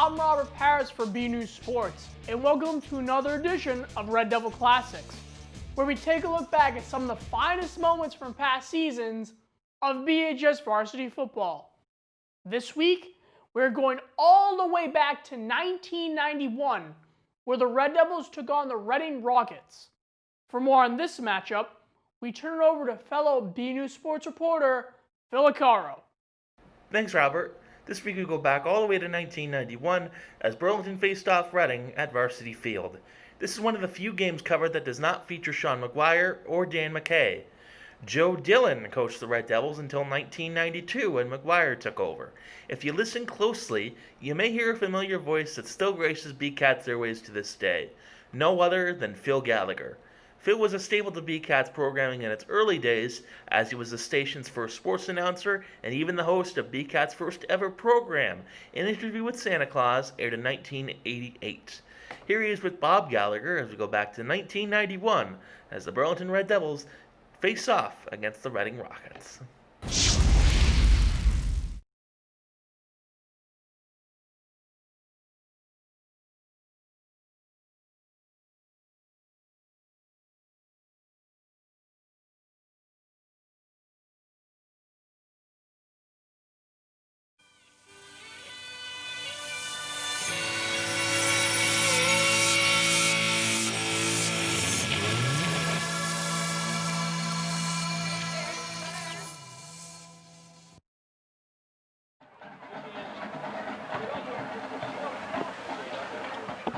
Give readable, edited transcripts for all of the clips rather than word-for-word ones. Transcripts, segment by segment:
I'm Robert Paris for BNEWS Sports, and welcome to another edition of Red Devil Classics, where we take a look back at some of the finest moments from past seasons of BHS varsity football. This week, we're going all the way back to 1991, where the Red Devils took on the Reading Rockets. For more on this matchup, we turn it over to fellow BNEWS Sports reporter, Phil Gallagher. Thanks, Robert. This week we go back all the way to 1991 as Burlington faced off Reading at Varsity Field. This is one of the few games covered that does not feature Sean McGuire or Dan McKay. Joe Dillon coached the Red Devils until 1992 when McGuire took over. If you listen closely, you may hear a familiar voice that still graces BCAT's airways to this day. No other than Phil Gallagher. Phil was a staple to BCAT's programming in its early days, as he was the station's first sports announcer and even the host of BCAT's first ever program, An Interview with Santa Claus, aired in 1988. Here he is with Bob Gallagher as we go back to 1991 as the Burlington Red Devils face off against the Reading Rockets.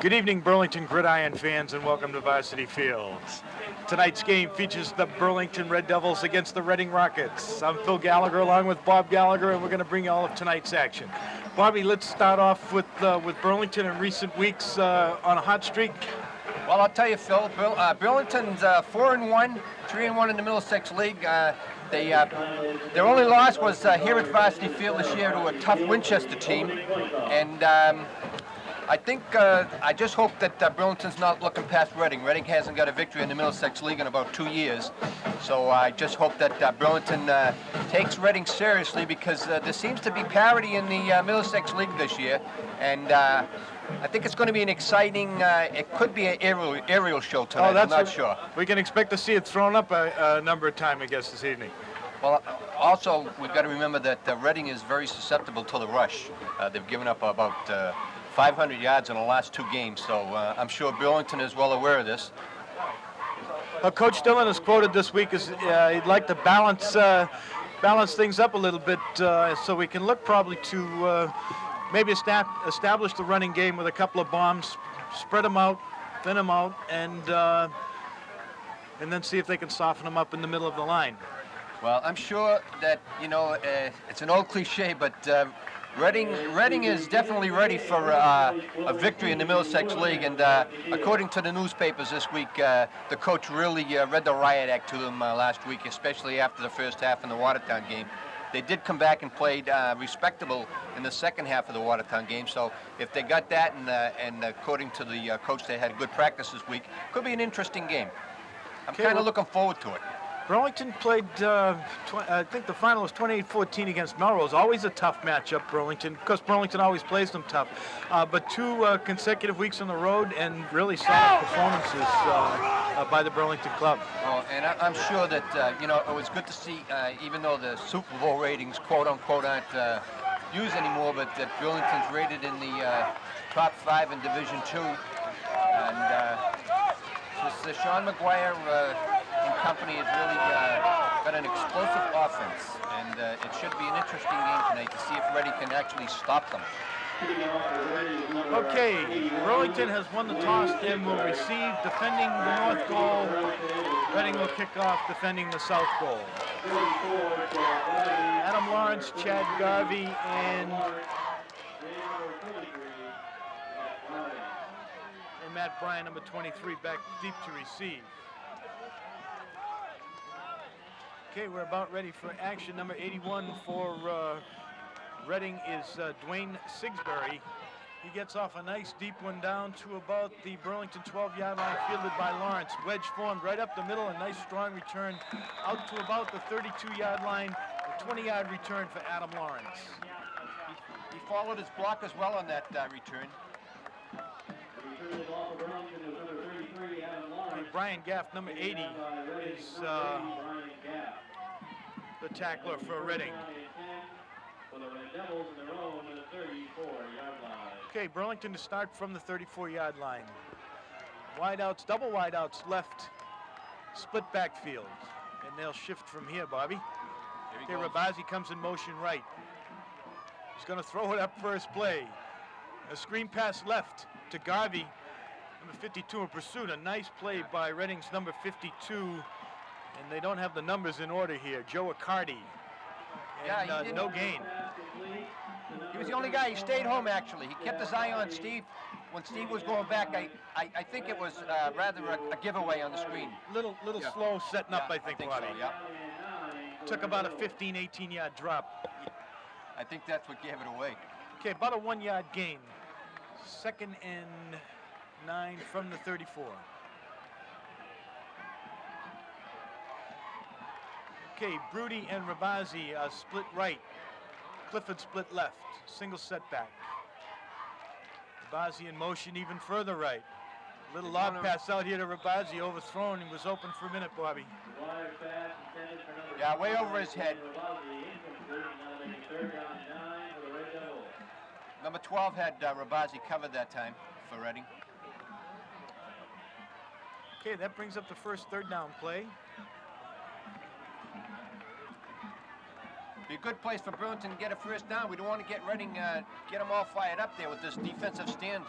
Good evening, Burlington Gridiron fans, and welcome to Varsity Fields. Tonight's game features the Burlington Red Devils against the Reading Rockets. I'm Phil Gallagher along with Bob Gallagher, and we're going to bring you all of tonight's action. Bobby, let's start off with Burlington in recent weeks on a hot streak. Well, I'll tell you, Phil, Burlington's 4-1, 3-1 in the Middlesex League. Their only loss was here at Varsity Field this year to a tough Winchester team, and I just hope that Burlington's not looking past Reading. Reading hasn't got a victory in the Middlesex League in about 2 years. So I just hope that Burlington takes Reading seriously, because there seems to be parity in the Middlesex League this year. And I think it's going to be an exciting, it could be an aerial show tonight. I'm not sure. We can expect to see it thrown up a number of times, I guess, this evening. Well, also, we've got to remember that Reading is very susceptible to the rush. They've given up about 500 yards in the last 2 games, so I'm sure Burlington is well aware of this. Coach Dillon is quoted this week as he'd like to balance things up a little bit, so we can look probably to maybe establish the running game with a couple of bombs, spread them out, thin them out, and then see if they can soften them up in the middle of the line. Well, I'm sure that, it's an old cliche, but Reading is definitely ready for a victory in the Middlesex League, and according to the newspapers this week, the coach really read the riot act to them last week, especially after the first half in the Watertown game. They did come back and played respectable in the second half of the Watertown game, so if they got that, and according to the coach, they had good practice this week, could be an interesting game. I'm kind of looking forward to it. Burlington played, I think the final was 28-14 against Melrose. Always a tough matchup, Burlington, because Burlington always plays them tough. But 2 consecutive weeks on the road and really solid performances by the Burlington club. Oh, and I'm sure that, it was good to see, even though the Super Bowl ratings, quote-unquote, aren't used anymore, but that Burlington's rated in the top 5 in Division II. And Sean McGuire and company has really got an explosive offense, and it should be an interesting game tonight to see if Reading can actually stop them. Okay, Burlington has won the toss and will receive, defending the north goal. Reading will kick off, defending the south goal. Adam Lawrence, Chad Garvey, and Matt Bryan, number 23, back deep to receive. Okay, we're about ready for action. Number 81 for Reading is Dwayne Sigsbury. He gets off a nice deep one down to about the Burlington 12-yard line, fielded by Lawrence. Wedge formed right up the middle, a nice strong return out to about the 32-yard line, a 20-yard return for Adam Lawrence. He followed his block as well on that return. Brian Gaff, number 80, is the tackler for Reading. Okay, Burlington to start from the 34-yard line. Wideouts, double wideouts left, split backfield. And they'll shift from here, Bobby. Okay, Rabazi comes in motion right. He's going to throw it up first play. A screen pass left to Garvey, number 52 in pursuit. A nice play by Reading's number 52. And they don't have the numbers in order here. Joe Accardi. And no gain. He was the only guy. He stayed home, actually. He kept his eye on Steve. When Steve was going back, I think it was rather a giveaway on the screen. Little slow setting up, I think, Bobby. So, yeah. Took about a 15, 18-yard drop. I think that's what gave it away. Okay, about a 1-yard gain. 2nd and 9 from the 34. Okay, Broody and Rabazi split right. Clifford split left. Single setback. Rabazi in motion even further right. Little lob pass out here to Rabazi, overthrown. He was open for a minute, Bobby. Yeah, way over his head. Number 12 had Rabazi covered that time for Reading. Okay, that brings up the first 3rd down play. Be a good place for Burlington to get a first down. We don't want to get Reading, get them all fired up there with this defensive stand.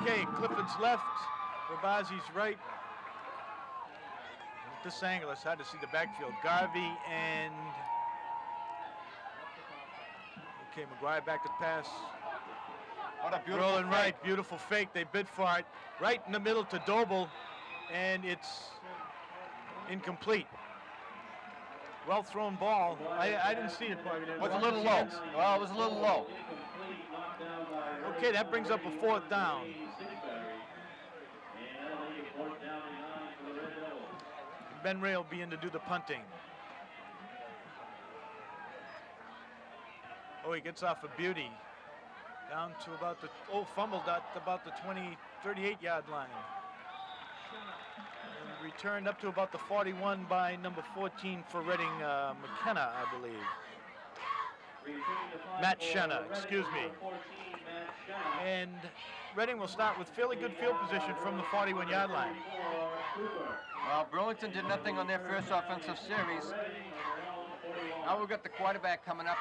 Okay, Clifford's left, Rabazi's right. At this angle, it's hard to see the backfield. Garvey and... Okay, McGuire back to pass. What a beautiful rolling fake. Right, beautiful fake. They bid for it. Right in the middle to Doble, and it's incomplete. Well thrown ball. I didn't see it, Bobby. It was a little low. Well, it was a little low. Okay, that brings up a 4th down. Ben Ray will be in to do the punting. Oh, he gets off a beauty. Down to about the, fumbled at about the 38-yard line. And returned up to about the 41 by number 14 for Reading, McKenna, I believe. Matt Shenna, excuse me. And Reading will start with fairly good field position from the 41-yard line. Well, Burlington did nothing on their first offensive series. Now we've got the quarterback coming up.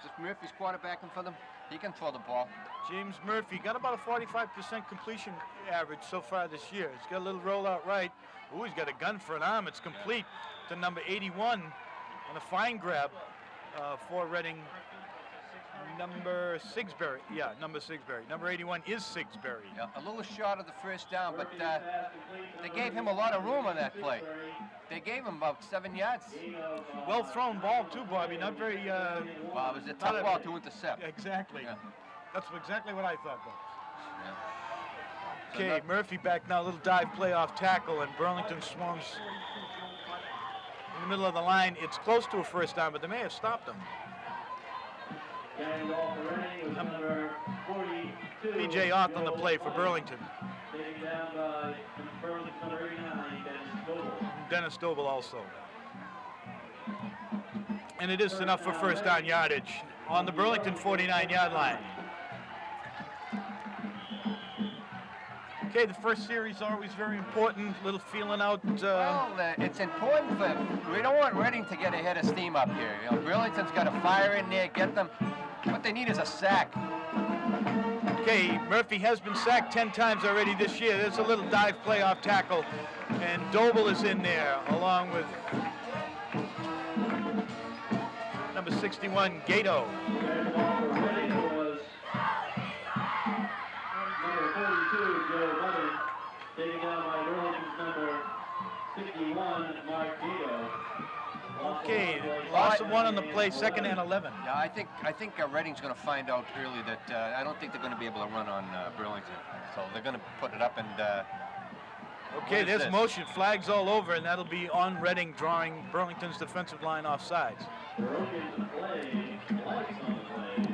Is Murphy's quarterbacking for them? He can throw the ball. James Murphy got about a 45% completion average so far this year. He's got a little rollout right. Ooh, he's got a gun for an arm. It's complete to number 81 on a fine grab for Reading. Number Sigsbury. Yeah, number Sigsbury. Number 81 is Sigsbury. Yeah, a little short of the first down, but they gave him a lot of room on that play. They gave him about 7 yards. Well thrown ball too, Bobby. Not very... well, it was a tough ball to intercept. Exactly. Yeah. That's exactly what I thought, though. Yeah. Okay, Murphy back now. A little dive play off tackle, and Burlington swarms in the middle of the line. It's close to a first down, but they may have stopped him. B.J. Oth on the play for Burlington. Dennis Doble also. And it is enough for first down yardage on the Burlington 49-yard line. Okay, the first series always very important. Little feeling out. Well, it's important we don't want Reading to get ahead of steam up here. You know, Burlington's got to fire in there, get them. What they need is a sack. Okay, Murphy has been sacked 10 times already this year. There's a little dive play off tackle, and Doble is in there along with number 61, Gato. Taken down by Burlington's number 61, Mark Gato. Okay, loss of 1 on the play, 2nd and 11. Yeah, I think Reading's going to find out early that I don't think they're going to be able to run on Burlington. So they're going to put it up and Okay, What is there's this? motion, flags all over, and that'll be on Reading, drawing Burlington's defensive line offsides. Broken play, lights on the play.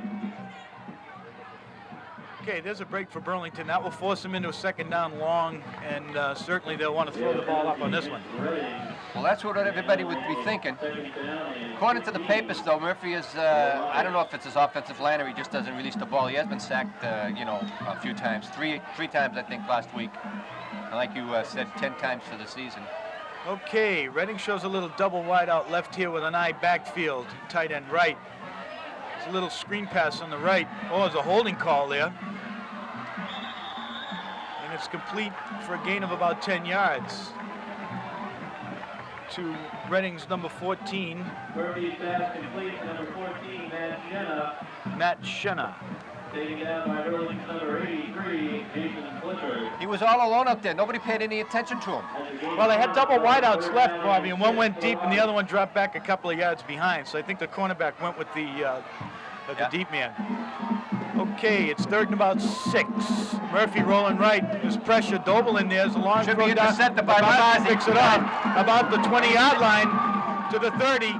Okay, there's a break for Burlington. That will force them into a second down long, and certainly they'll want to throw the ball up on this one. Well, that's what everybody would be thinking. According to the papers, though, Murphy is, I don't know if it's his offensive line or he just doesn't release the ball. He has been sacked, a few times. Three times, I think, last week. And like you said, 10 times for the season. Okay, Reading shows a little double wide out left here with an eye backfield, tight end right. It's a little screen pass on the right. Oh, there's a holding call there. And it's complete for a gain of about 10 yards to Reading's number 14, Murphy's pass complete to number 14, Matt Shenna. taken down by Burlington's number 83, Jason Clifford. He was all alone up there. Nobody paid any attention to him. Well, they had double wideouts left, Bobby, and one went deep and the other one dropped back a couple of yards behind. So I think the cornerback went with the deep man. Okay, it's 3rd and about 6. Murphy rolling right. There's pressure. Doble in there. There's a long Should throw be down. intercepted by Ravazzi. Picks it up about the 20-yard line to the 30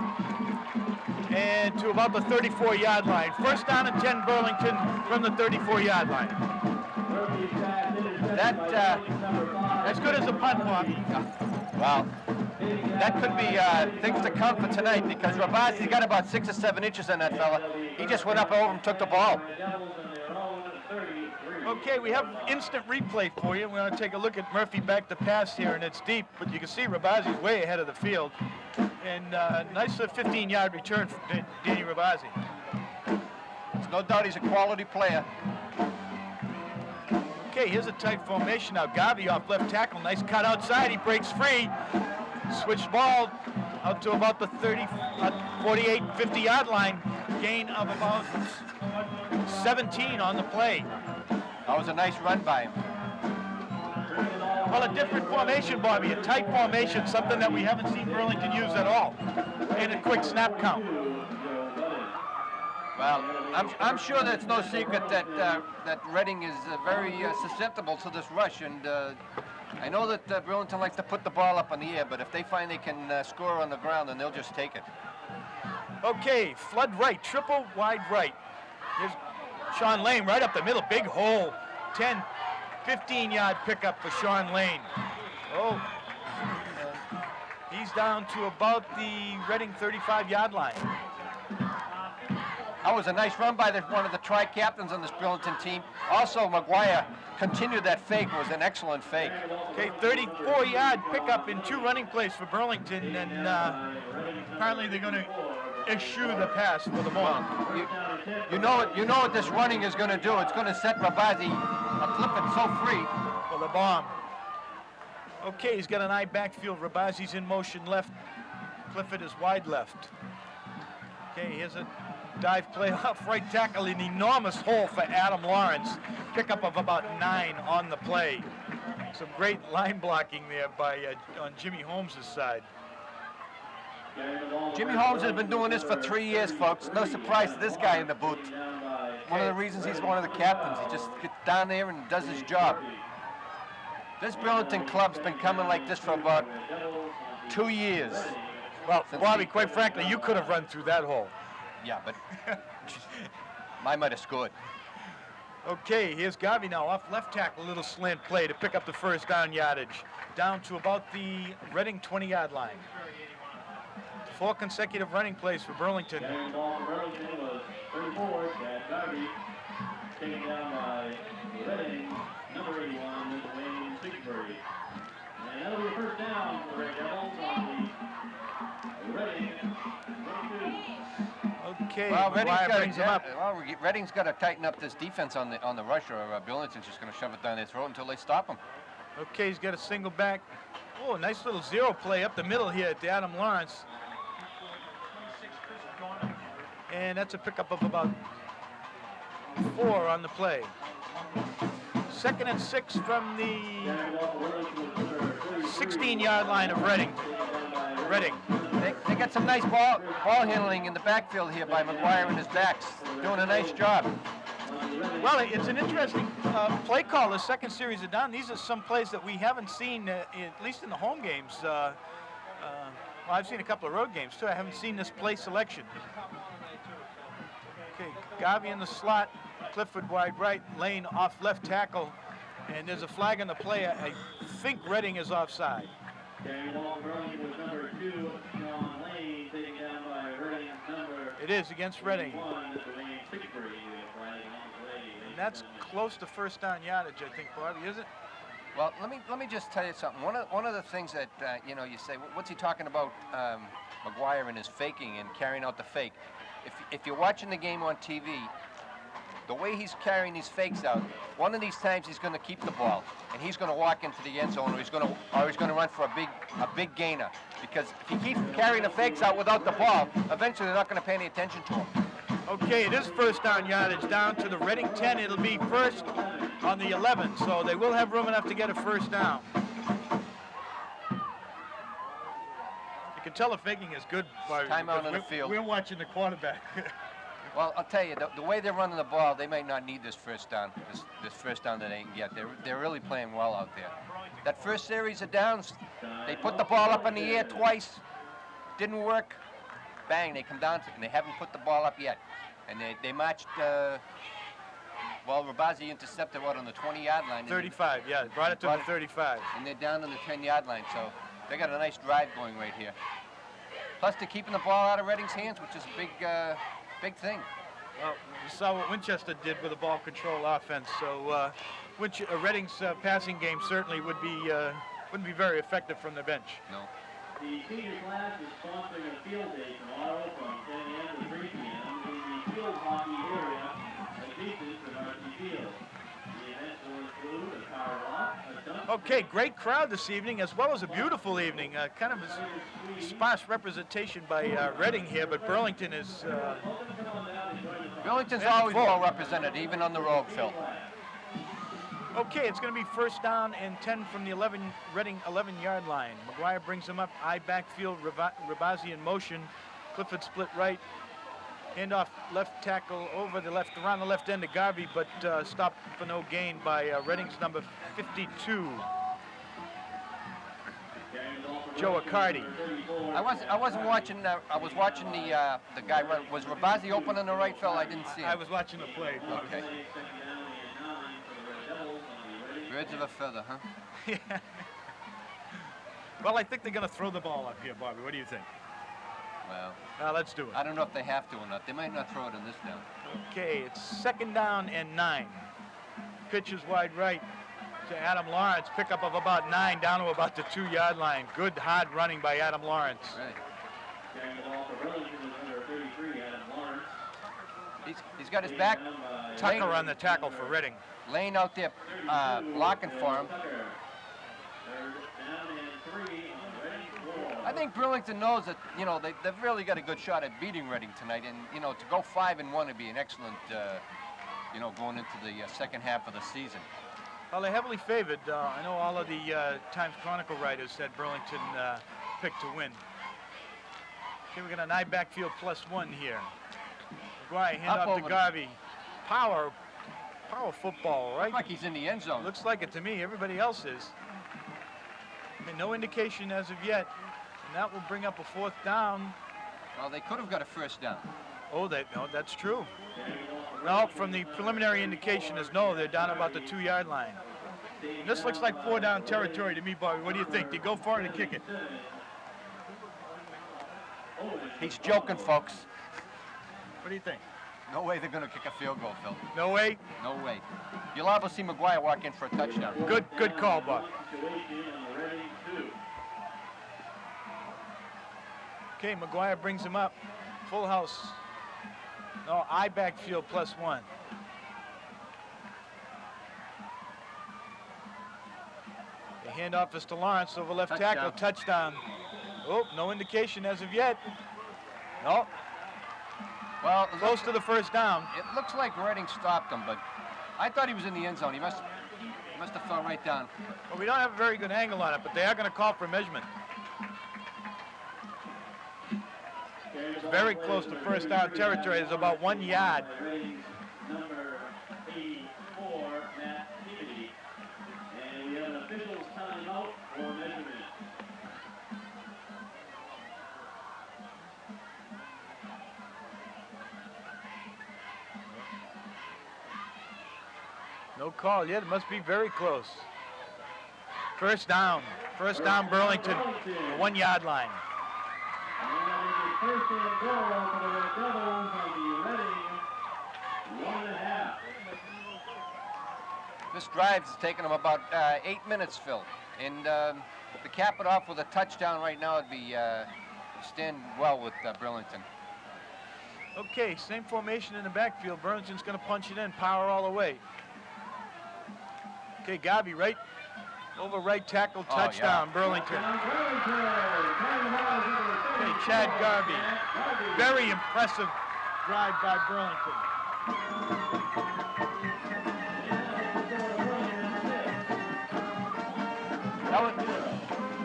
and to about the 34-yard line. 1st down and 10 Burlington from the 34-yard line. Murphy's pass intercepted That, by Burlington's number 5. As good as a punt, Bobby. Well, that could be things to come for tonight because Ravazzi's got about 6 or 7 inches on that fella. He just went up over and took the ball. Devils in their own 33. Okay, we have instant replay for you. We're going to take a look at Murphy back to pass here, and it's deep, but you can see Ravazzi's way ahead of the field. And nice 15-yard return from Danny Ravazzi. There's no doubt he's a quality player. Okay, here's a tight formation now. Gavi off left tackle. Nice cut outside. He breaks free. Switch ball out to about the 48, 50-yard line. Gain of about 17 on the play. That was a nice run by him. Well, a different formation, Bobby. A tight formation, something that we haven't seen Burlington use at all. And a quick snap count. Well, I'm sure that it's no secret that that Reading is very susceptible to this rush, and I know that Burlington likes to put the ball up in the air, but if they find they can score on the ground, then they'll just take it. Okay, flood right, triple wide right. Here's Sean Lane right up the middle, big hole. 10, 15-yard pickup for Sean Lane. Oh, he's down to about the Reading 35-yard line. That was a nice run by one of the tri-captains on this Burlington team. Also, McGuire continued that fake. It was an excellent fake. Okay, 34-yard pickup in 2 running plays for Burlington, and apparently they're going to eschew the pass for the moment. You know what this running is going to do. It's going to set Ravazzi Clifford so free. For the bomb. Okay, he's got an eye backfield. Ravazzi's in motion left. Clifford is wide left. Okay, here's a dive play off right tackle, an enormous hole for Adam Lawrence. Pickup of about 9 on the play. Some great line blocking there by on Jimmy Holmes' side. Jimmy Holmes has been doing this for 3 years, folks. No surprise to this guy in the booth. One of the reasons he's one of the captains. He just gets down there and does his job. This Burlington club's been coming like this for about 2 years. Well, Bobby, quite frankly, you could have run through that hole. Yeah, but I might have scored. Okay, here's Gavi now off left tackle, a little slant play to pick up the 1st down yardage. Down to about the Reading 20-yard line. 4 consecutive running plays for Burlington. Carrying the ball for Burlington was 34, Chad Garvey, taken down by Reading, number 81, Wayne Sigsbury. And that'll be a 1st down for the Red Devils on the Reading 22. Okay, Well, McGuire brings him up. Reading's got to tighten up this defense on the rush, or Burlington's just going to shove it down their throat until they stop them. Okay, he's got a single back. Oh, nice little zero play up the middle here to Adam Lawrence. And that's a pickup of about 4 on the play. 2nd and 6 from the 16-yard line of Reading. They got some nice ball handling in the backfield here by McGuire and his backs. Doing a nice job. Well, it's an interesting play call. The second series of down. These are some plays that we haven't seen, at least in the home games. Well, I've seen a couple of road games too. I haven't seen this play selection. Okay, Garvey in the slot, Clifford wide right, Lane off left tackle, and there's a flag on the play. I think Reading is offside. Carrying the ball for Burlington was number 2, Sean Lane, taken down by Reading's number. It is against Reading. 1, Mr. Wayne Sigsbury, flag on the play. And that's close to first down yardage, I think, Bobby, is it? Well, let me just tell you something. One of the things that you know, you say, what's he talking about? McGuire and his faking and carrying out the fake. If you're watching the game on TV, the way he's carrying these fakes out, one of these times he's going to keep the ball and he's going to walk into the end zone, or he's going to run for a big gainer. Because if he keeps carrying the fakes out without the ball, eventually they're not going to pay any attention to him. Okay, it is first down yardage down to the Reading 10. It'll be first on the 11, so they will have room enough to get a first down. You can tell the faking is good. Timeout on the field. We're watching the quarterback. Well, I'll tell you, the way they're running the ball, they might not need this first down, this first down that they can get. They're really playing well out there. That first series of downs, they put the ball up in the air twice, didn't work, bang, they come down to it, and they haven't put the ball up yet. And they matched, well, Rabazi intercepted what on the 20-yard line? 35, yeah, brought it to the 35. And they're down on the 10-yard line, so they got a nice drive going right here. Plus, they're keeping the ball out of Reading's hands, which is a big thing. Well, we saw what Winchester did with the ball control offense, so Reading's passing game certainly wouldn't be very effective from the bench. No. The senior class is sponsoring a field day tomorrow from 10 a.m. to 3 p.m. in the field hockey area adjacent to Varsity Field. The event will include a power walk, a dunk. Okay, great crowd this evening, as well as a beautiful evening. Kind of a sparse representation by Reading here, but Burlington is... Burlington's always well represented, even on the road, Phil. Okay, it's going to be first down and 10 from the Reading 11-yard line. McGuire brings him up, eye backfield, Rabazi in motion. Clifford split right, handoff left tackle over the left, around the left end to Garvey, but stopped for no gain by Reading's number 52, Joe Accardi. I wasn't watching. I was watching the guy. Was Rabazi open on the right, Phil? I didn't see him. I was watching the play. Okay. Birds of a feather, huh? Yeah. Well, I think they're going to throw the ball up here, Bobby. What do you think? Well, let's do it. I don't know if they have to or not. They might not throw it on this down. Okay, it's second down and 9. Pitch is wide right to Adam Lawrence. Pickup of about 9 down to about the 2-yard line. Good hard running by Adam Lawrence. Right. Carrying the ball for Burlington is number 33, Adam Lawrence. He's got his back. Tucker on the tackle for Reading. Lane out there blocking for him. I think Burlington knows that, you know, they've really got a good shot at beating Reading tonight. And, you know, to go 5-1 would be an excellent, you know, going into the second half of the season. Well, they're heavily favored. I know all of the Times Chronicle writers said Burlington picked to win. Okay, we got an eye backfield +1 here. McGuire, hand off to Garvey. Power football, right? Looks like he's in the end zone. Looks like it to me. Everybody else is. I mean, no indication as of yet. And that will bring up a 4th down. Well, they could have got a first down. Oh, no, that's true. No, from the preliminary indication is no, they're down about the 2-yard line. And this looks like 4-down territory to me, Bobby. What do you think? They go for it and kick it? He's joking, folks. What do you think? No way they're going to kick a field goal, Phil. No way? No way. You'll liable to see McGuire walk in for a touchdown. Good call, Bob. Okay, McGuire brings him up. Full house. No, eye backfield +1. The handoff is to Lawrence over left tackle. Touchdown. Oh, no indication as of yet. No. Well, close to the first down. It looks like Reading stopped him, but I thought he was in the end zone. He must have fell right down. Well, we don't have a very good angle on it, but they are going to call for measurement. It's very close to first down territory. It's about 1 yard. No call yet. It must be very close. First down. First down, Burlington. The 1 yard line. And it is first and goal for the Red Devils on the Reading 1.5. This drive's taken them about 8 minutes, Phil. And to cap it off with a touchdown right now would be stand well with Burlington. Okay, same formation in the backfield. Burlington's going to punch it in, power all the way. Okay, Garvey, right over right tackle, touchdown, Yeah. Burlington. Okay, Chad Garvey. Very impressive drive by Burlington. That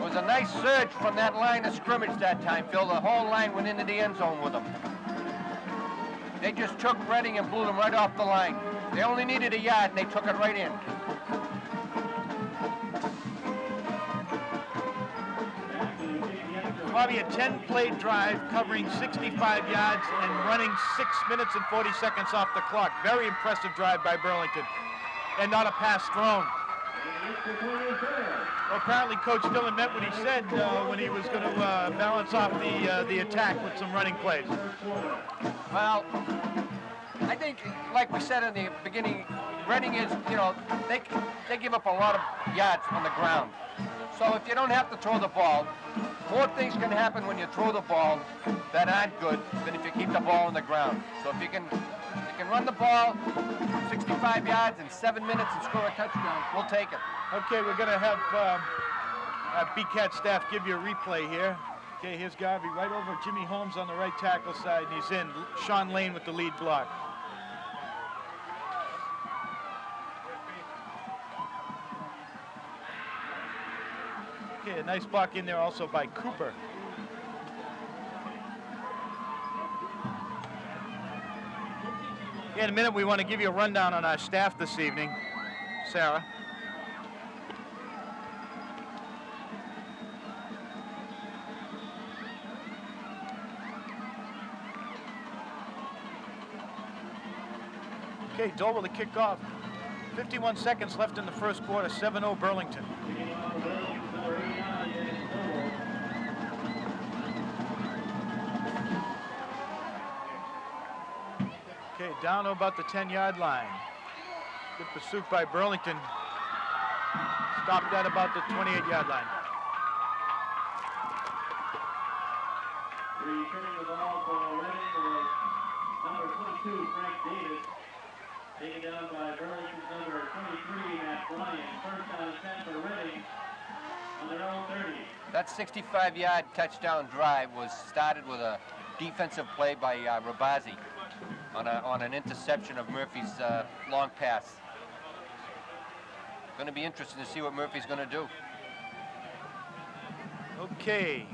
was a nice surge from that line of scrimmage that time, Phil. The whole line went into the end zone with them. They just took Reading and blew them right off the line. They only needed a yard, and they took it right in. Probably a 10-play drive covering 65 yards and running 6 minutes and 40 seconds off the clock. Very impressive drive by Burlington. And not a pass thrown. Well, apparently Coach Dillon meant what he said when he was going to balance off the attack with some running plays. Well, I think, like we said in the beginning, Reading is, you know, they give up a lot of yards on the ground. So if you don't have to throw the ball, more things can happen when you throw the ball that aren't good than if you keep the ball on the ground. So if you can run the ball 65 yards in 7 minutes and score a touchdown, we'll take it. Okay, we're going to have BCAT staff give you a replay here. Okay, here's Garvey right over Jimmy Holmes on the right tackle side, and he's in. Sean Lane with the lead block. Okay, a nice block in there also by Cooper. In a minute, we want to give you a rundown on our staff this evening. Sarah. Okay, Doble to kick off. 51 seconds left in the first quarter, 7-0 Burlington. Okay, down to about the 10-yard line. Good pursuit by Burlington. Stopped at about the 28-yard line. Returning the ball for Reading was number 22, Frank Davis. Taken down by Burlington's number 23, Matt Bryan. First down and 10 for Reading on their own 30. That 65-yard touchdown drive was started with a defensive play by Rabazi on an interception of Murphy's long pass. Going to be interesting to see what Murphy's going to do. Okay.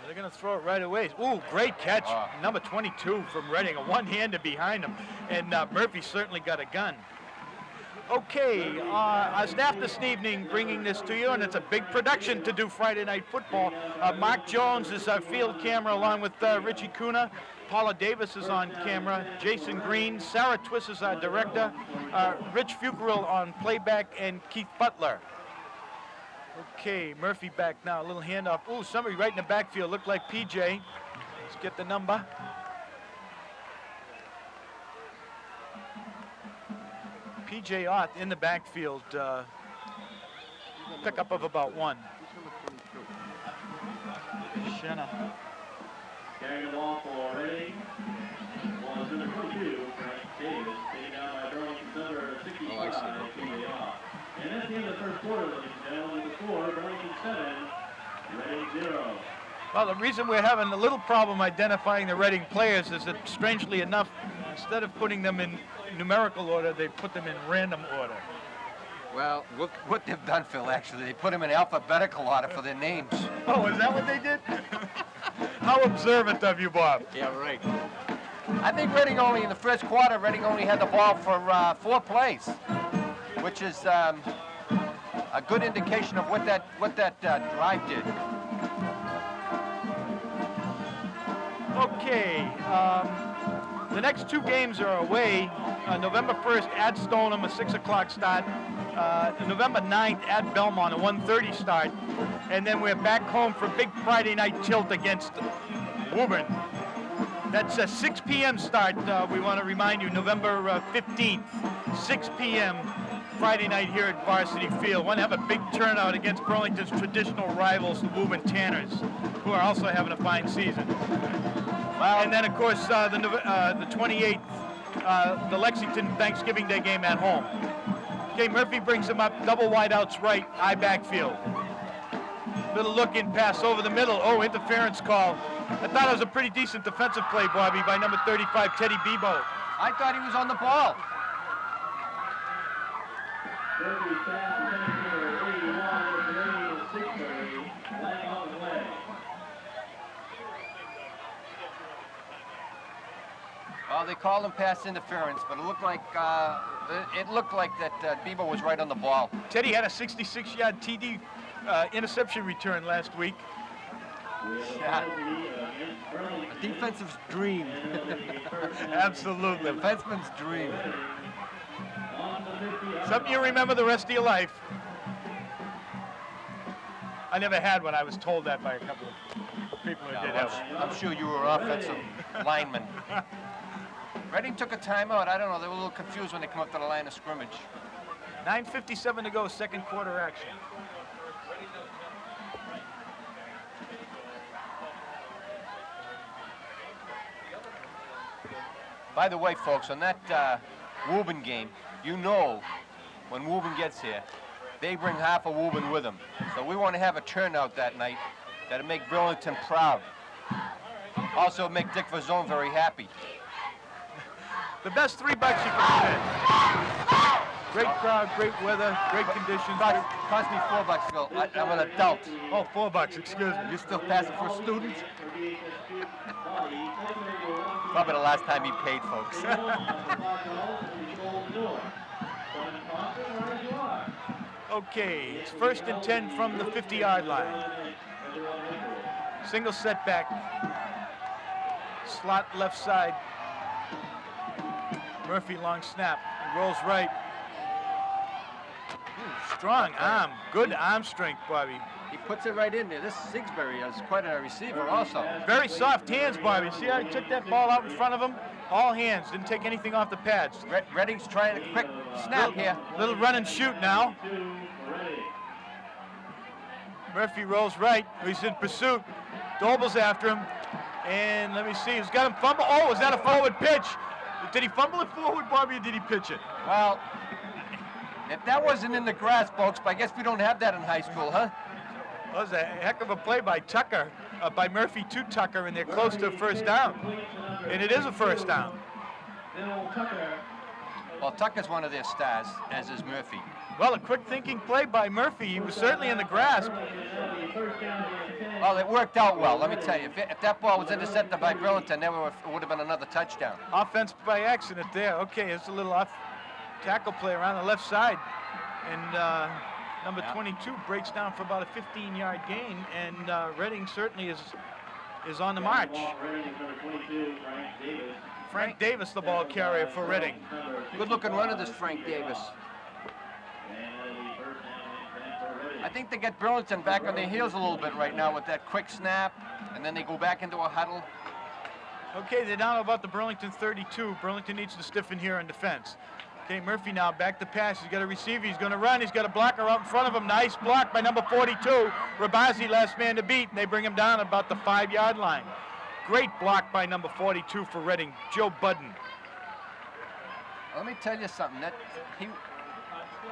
They're going to throw it right away. Ooh, great catch. Number 22 from Reading, a one-hander behind him. And Murphy certainly got a gun. Okay, our staff this evening bringing this to you, and it's a big production to do Friday Night Football. Mark Jones is our field camera along with Richie Kuna. Paula Davis is on camera. Jason Green. Sarah Twiss is our director. Rich Fuquerel on playback, and Keith Butler. Okay, Murphy back now, a little handoff. Ooh, somebody right in the backfield, looked like PJ. Let's get the number. PJ Ott in the backfield, pickup of about 1. Shenna. Carrying the ball for Reading was number 22, Frank Davis. Taken down by Burlington's number 65, PJ Ott. And that's the end of the first quarter, ladies and gentlemen. The score, Burlington 7, Reading 0. Well, the reason we're having a little problem identifying the Reading players is that, strangely enough, instead of putting them in numerical order, they put them in random order. Well, look what they've done, Phil, actually. They put them in alphabetical order for their names. Oh, is that what they did? How observant of you, Bob. Yeah, right. I think Reading only, in the first quarter, Reading only had the ball for 4 plays, which is a good indication of what that drive did. Okay, The next two games are away. November 1st at Stoneham, a 6 o'clock start. November 9th at Belmont, a 1:30 start. And then we're back home for a big Friday night tilt against Woburn. That's a 6 p.m. start. We want to remind you, November 15th, 6 p.m. Friday night here at Varsity Field. Want to have a big turnout against Burlington's traditional rivals, the Woburn Tanners, who are also having a fine season. And then, of course, the 28th, the Lexington Thanksgiving Day game at home. Okay, Murphy brings him up, double wide outs right, eye backfield. Little look in pass over the middle. Oh, interference call. I thought it was a pretty decent defensive play, Bobby, by number 35, Teddy Bebo. I thought he was on the ball. Well, they called him pass interference, but it looked like that Bebo was right on the ball. Teddy had a 66-yard TD interception return last week. Yeah. A defensive's dream. Absolutely. The defenseman's dream. Something you remember the rest of your life. I never had one. I was told that by a couple of people who did have one. I'm sure you were an offensive lineman. Reading took a timeout. I don't know. They were a little confused when they come up to the line of scrimmage. 9:57 to go, second quarter action. By the way, folks, on that Woburn game, you know when Woburn gets here, they bring half of Woburn with them. So we want to have a turnout that night that'll make Burlington proud. Also make Dick Vazone very happy. The best $3 you can spend. Great crowd, great weather, great conditions. Cost me $4, Phil. I'm an adult. Oh, $4, excuse me. You still passing for a student? Probably the last time he paid, folks. Okay, it's 1st and 10 from the 50-yard line. Single setback. Slot left side. Murphy long snap. He rolls right. Strong arm. Good arm strength, Bobby. He puts it right in there. This Sigsbury is quite a receiver also. Very soft hands, Bobby. See how he took that ball out in front of him? All hands. Didn't take anything off the pads. Redding's trying a quick snap here. Little run and shoot now. Murphy rolls right. He's in pursuit. Doble's after him. And let me see. He's got him fumble. Oh, was that a forward pitch? Did he fumble it forward, Bobby, or did he pitch it? Well, if that wasn't in the grass, folks, but I guess we don't have that in high school, huh? That was a heck of a play by Tucker, by Murphy to Tucker, and they're close to a first down. And it is a first down. Well, Tucker's one of their stars, as is Murphy. Well, a quick thinking play by Murphy. He was certainly in the grasp. Well, it worked out well, let me tell you. If that ball was intercepted by Burlington, it would have been another touchdown. Offense by accident there. Okay, it's a little off tackle play around the left side. And number 22 breaks down for about a 15-yard gain, and Reading certainly is on the march. Frank Davis, the ball carrier for Reading. Good-looking runner, this Frank Davis. I think they get Burlington back on their heels a little bit right now with that quick snap, and then they go back into a huddle. Okay, they're down about the Burlington 32. Burlington needs to stiffen here on defense. Okay, Murphy now back to pass. He's got a receiver. He's going to run. He's got a blocker out in front of him. Nice block by number 42. Rabazi, last man to beat, and they bring him down about the 5-yard line. Great block by number 42 for Reading, Joe Budden. Let me tell you something.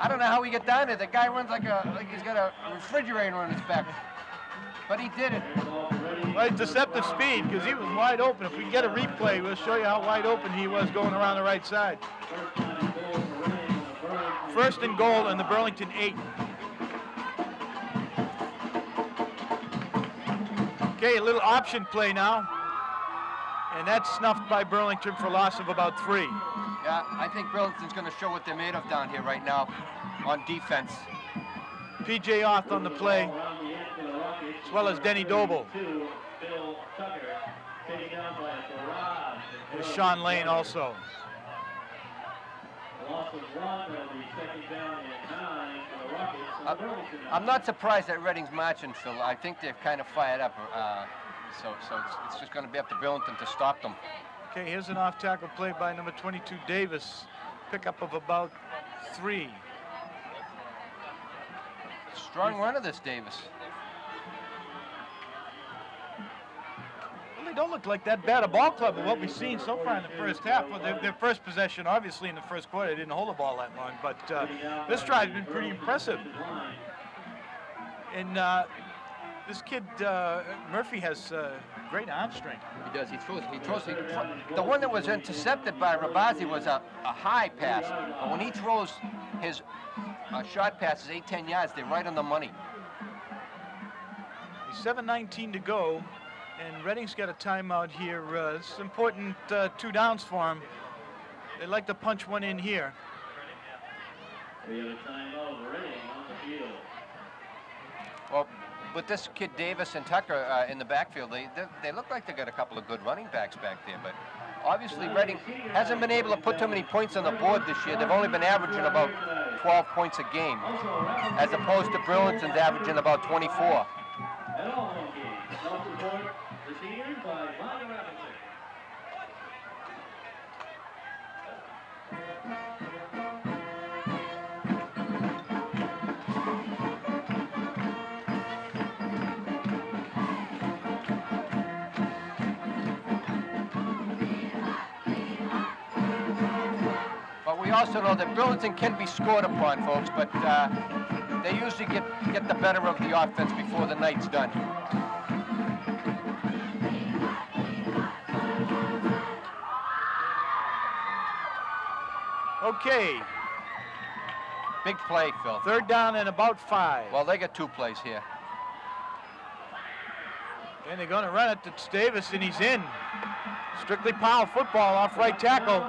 I don't know how he got down there. The guy runs like he's got a refrigerator on his back. But he did it. Well, it's deceptive speed because he was wide open. If we get a replay, we'll show you how wide open he was going around the right side. 1st and goal in the Burlington 8. Okay, a little option play now. And that's snuffed by Burlington for loss of about 3. Yeah, I think Burlington's going to show what they're made of down here right now on defense. P.J. Oth on the play, as well as Denny Doble. taken down by Farad. There's Sean Lane also. Loss of 1, that'll be second down and 9 for the Rockets. And Burlington now. I'm not surprised that Reading's marching, Phil. I think they're kind of fired up. So it's just going to be up to Burlington to stop them. Okay, here's an off-tackle play by number 22, Davis. Pickup of about 3. Strong runner, this Davis. Well, they don't look like that bad a ball club of what we've seen so far in the first half. Well, their first possession, obviously, in the first quarter, they didn't hold the ball that long, but this drive's been pretty impressive. And this kid, Murphy, has great arm strength. He does. He throws. The one that was intercepted by Rabazi was a high pass. But when he throws his short passes 8-10 yards, they're right on the money. 7:19 to go, and Reading's got a timeout here. It's important 2 downs for them. They like to punch one in here. We have a timeout Reading on the field. Well, with this kid Davis and Tucker in the backfield, they look like they got a couple of good running backs back there. But obviously, Reading hasn't been able to put too many points on the board this year. They've only been averaging about 12 points a game, as opposed to Burlington's averaging about 24. And all one game. Self-report, the seniors by Bonnie Robinson. But we also know that Burlington can be scored upon, folks, but they usually get the better of the offense before the night's done. Okay, Big play, Phil. 3rd down and about 5. Well, they got 2 plays here. And they're going to run it. It's Davis, and he's in. Strictly power football off right tackle.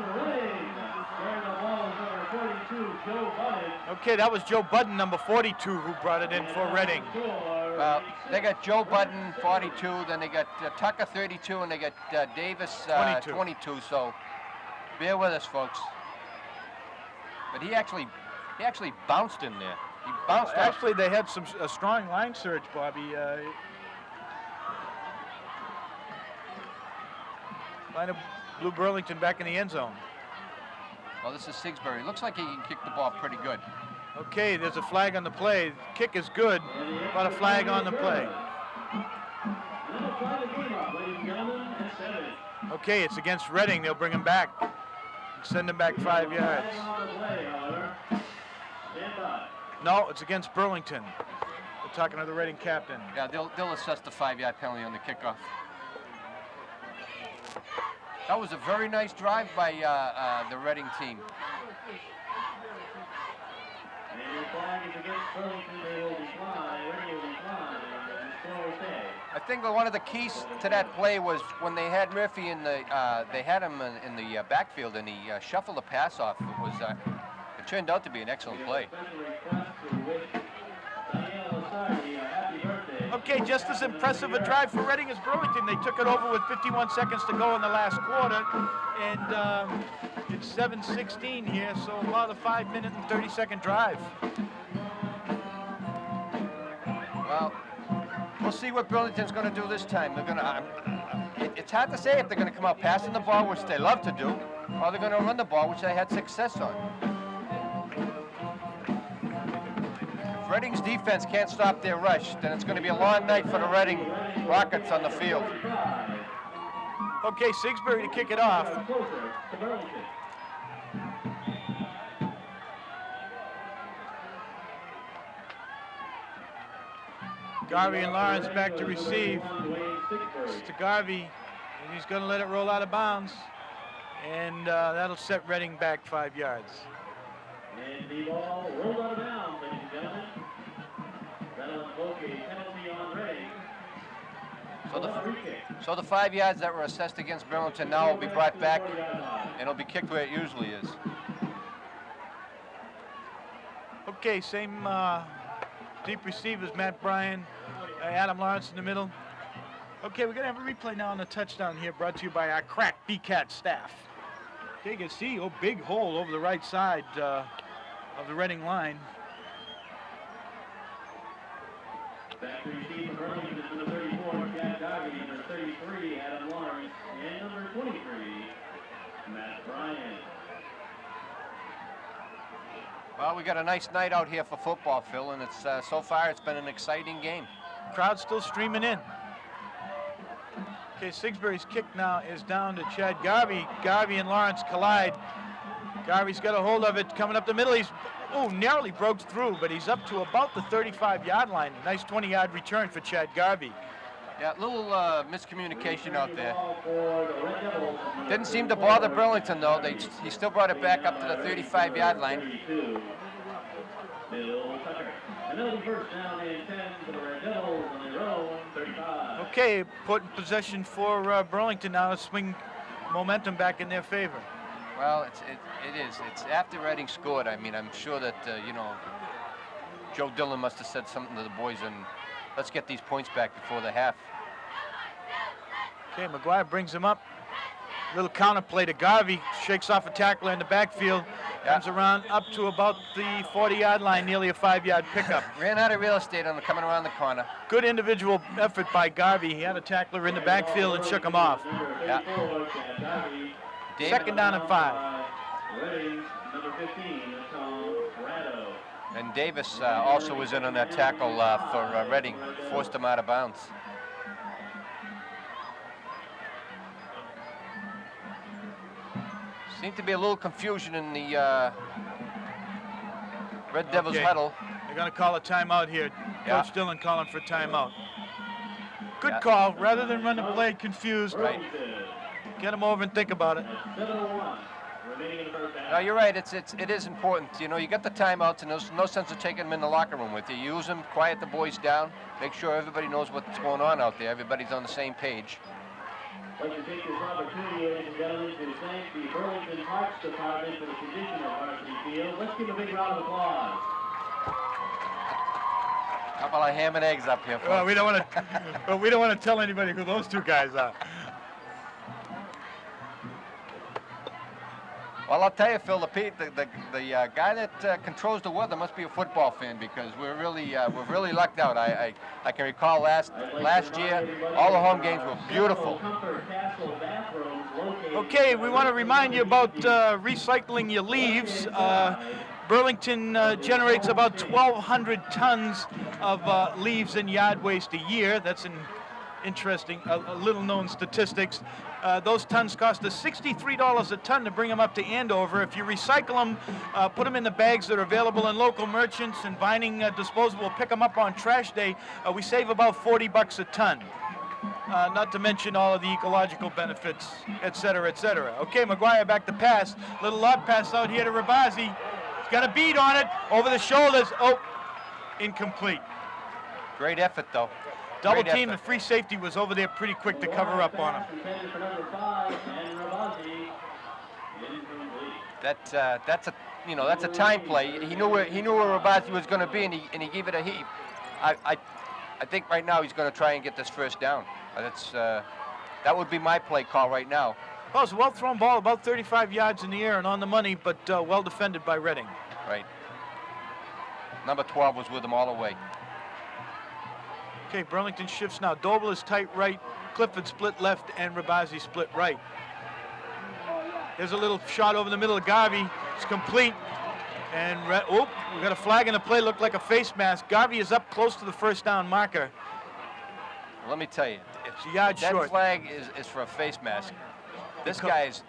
Okay, that was Joe Budden, number 42, who brought it in for Reading. Well, they got Joe Budden, 42, then they got Tucker, 32, and they got Davis, 22, so bear with us, folks. But he actually bounced in there. He bounced up. Actually, they had a strong line surge, Bobby. Line of Blue Burlington back in the end zone. Well, this is Sigsbury. Looks like he can kick the ball pretty good. Okay, there's a flag on the play. Kick is good, but a flag on the play. Okay, it's against Reading. They'll bring him back. Send him back 5 yards. No, it's against Burlington. We're talking to the Reading captain. Yeah, they'll assess the 5-yard penalty on the kickoff. That was a very nice drive by the Reading team. I think that one of the keys to that play was when they had Murphy in the, they had him in the backfield, and he shuffled the pass off. It turned out to be an excellent play. Okay, just as impressive a drive for Reading as Burlington. They took it over with 51 seconds to go in the last quarter, and it's 7:16 here, so about a 5-minute and 30-second drive. Well, we'll see what Burlington's going to do this time. They're going to. It's hard to say if they're going to come out passing the ball, which they love to do, or they're going to run the ball, which they had success on. Reading's defense can't stop their rush, then it's going to be a long night for the Reading Rockets on the field. Okay, Sigsbury to kick it off. Garvey and Lawrence back to receive. It's to Garvey, and he's going to let it roll out of bounds. And that'll set Reading back 5 yards. And the ball rolled out of bounds, ladies and gentlemen. That'll invoke a penalty on Reading. So the 5 yards that were assessed against Burlington now will be brought back, and it'll be kicked where it usually is. Okay, same deep receivers, Matt Bryan, Adam Lawrence in the middle. Okay, we're going to have a replay now on the touchdown here, brought to you by our crack BCAT staff. Okay, you can see, big hole over the right side of the Reading line. Back to receive from Burlington is number 34, Chad Garvey, number 33, Adam Lawrence, and number 23, Matt Bryan. Well, we got a nice night out here for football, Phil, and it's so far it's been an exciting game. Crowd still streaming in. Okay, Sigsbury's kick now is down to Chad Garvey. Garvey and Lawrence collide. Garvey's got a hold of it, coming up the middle. He's, narrowly broke through, but he's up to about the 35-yard line. Nice 20-yard return for Chad Garvey. Yeah, a little miscommunication out there. Didn't seem to bother Burlington, though. He still brought it back up to the 35-yard line. Okay, put in possession for Burlington now to swing momentum back in their favor. Well, it is. It's after Reading scored. I mean, I'm sure that, Joe Dillon must have said something to the boys, and let's get these points back before the half. Okay, McGuire brings him up. Little counter play to Garvey. Shakes off a tackler in the backfield. Comes around up to about the 40-yard line, nearly a 5-yard pickup. Ran out of real estate on coming around the corner. Good individual effort by Garvey. He had a tackler in the backfield and shook him off. Yeah. Second down and 5. And Davis also was in on that tackle for Reading. Forced him out of bounds. Seemed to be a little confusion in the Red Devils huddle. They're going to call a timeout here. Coach Dillon calling for timeout. Good call. Rather than run the play confused, get him over and think about it. No, you're right. It is important. You know, you got the timeouts, and there's no sense of taking them in the locker room with you. Use them, quiet the boys down, make sure everybody knows what's going on out there. Everybody's on the same page. I'd like to take this opportunity, ladies and gentlemen, to thank the Burlington Parks Department for the condition of Varsity Field. Let's give a big round of applause. Couple of ham and eggs up here, folks. Well, we don't want to tell anybody who those two guys are. Well, I'll tell you, Phil, the guy that controls the weather must be a football fan, because we're really lucked out. I can recall last year, all the home games were beautiful. Okay, we want to remind you about recycling your leaves. Burlington generates about 1,200 tons of leaves and yard waste a year. That's an interesting, little-known statistics. Those tons cost us $63 a ton to bring them up to Andover. If you recycle them, put them in the bags that are available in local merchants and Vining Disposal will pick them up on trash day, we save about $40 a ton. Not to mention all of the ecological benefits, et cetera, et cetera. Okay, McGuire back to pass. Little lob pass out here to Rabazi. He's got a beat on it, over the shoulders. Oh, incomplete. Great effort, though. Double team, the free safety was over there pretty quick to cover up on him. That's a time play. He knew where Rabazi was going to be, and he gave it a heap. I think right now he's going to try and get this first down. That would be my play call right now. Well, it's a well-thrown ball, about 35 yards in the air and on the money, but well defended by Reading. Right. Number 12 was with him all the way. Okay, Burlington shifts now. Doble is tight right, Clifford split left, and Rabazi split right. There's a little shot over the middle of Garvey. It's complete. And, we got a flag in the play, looked like a face mask. Garvey is up close to the first down marker. Let me tell you, It's a yard that short. flag is for a face mask. This guy's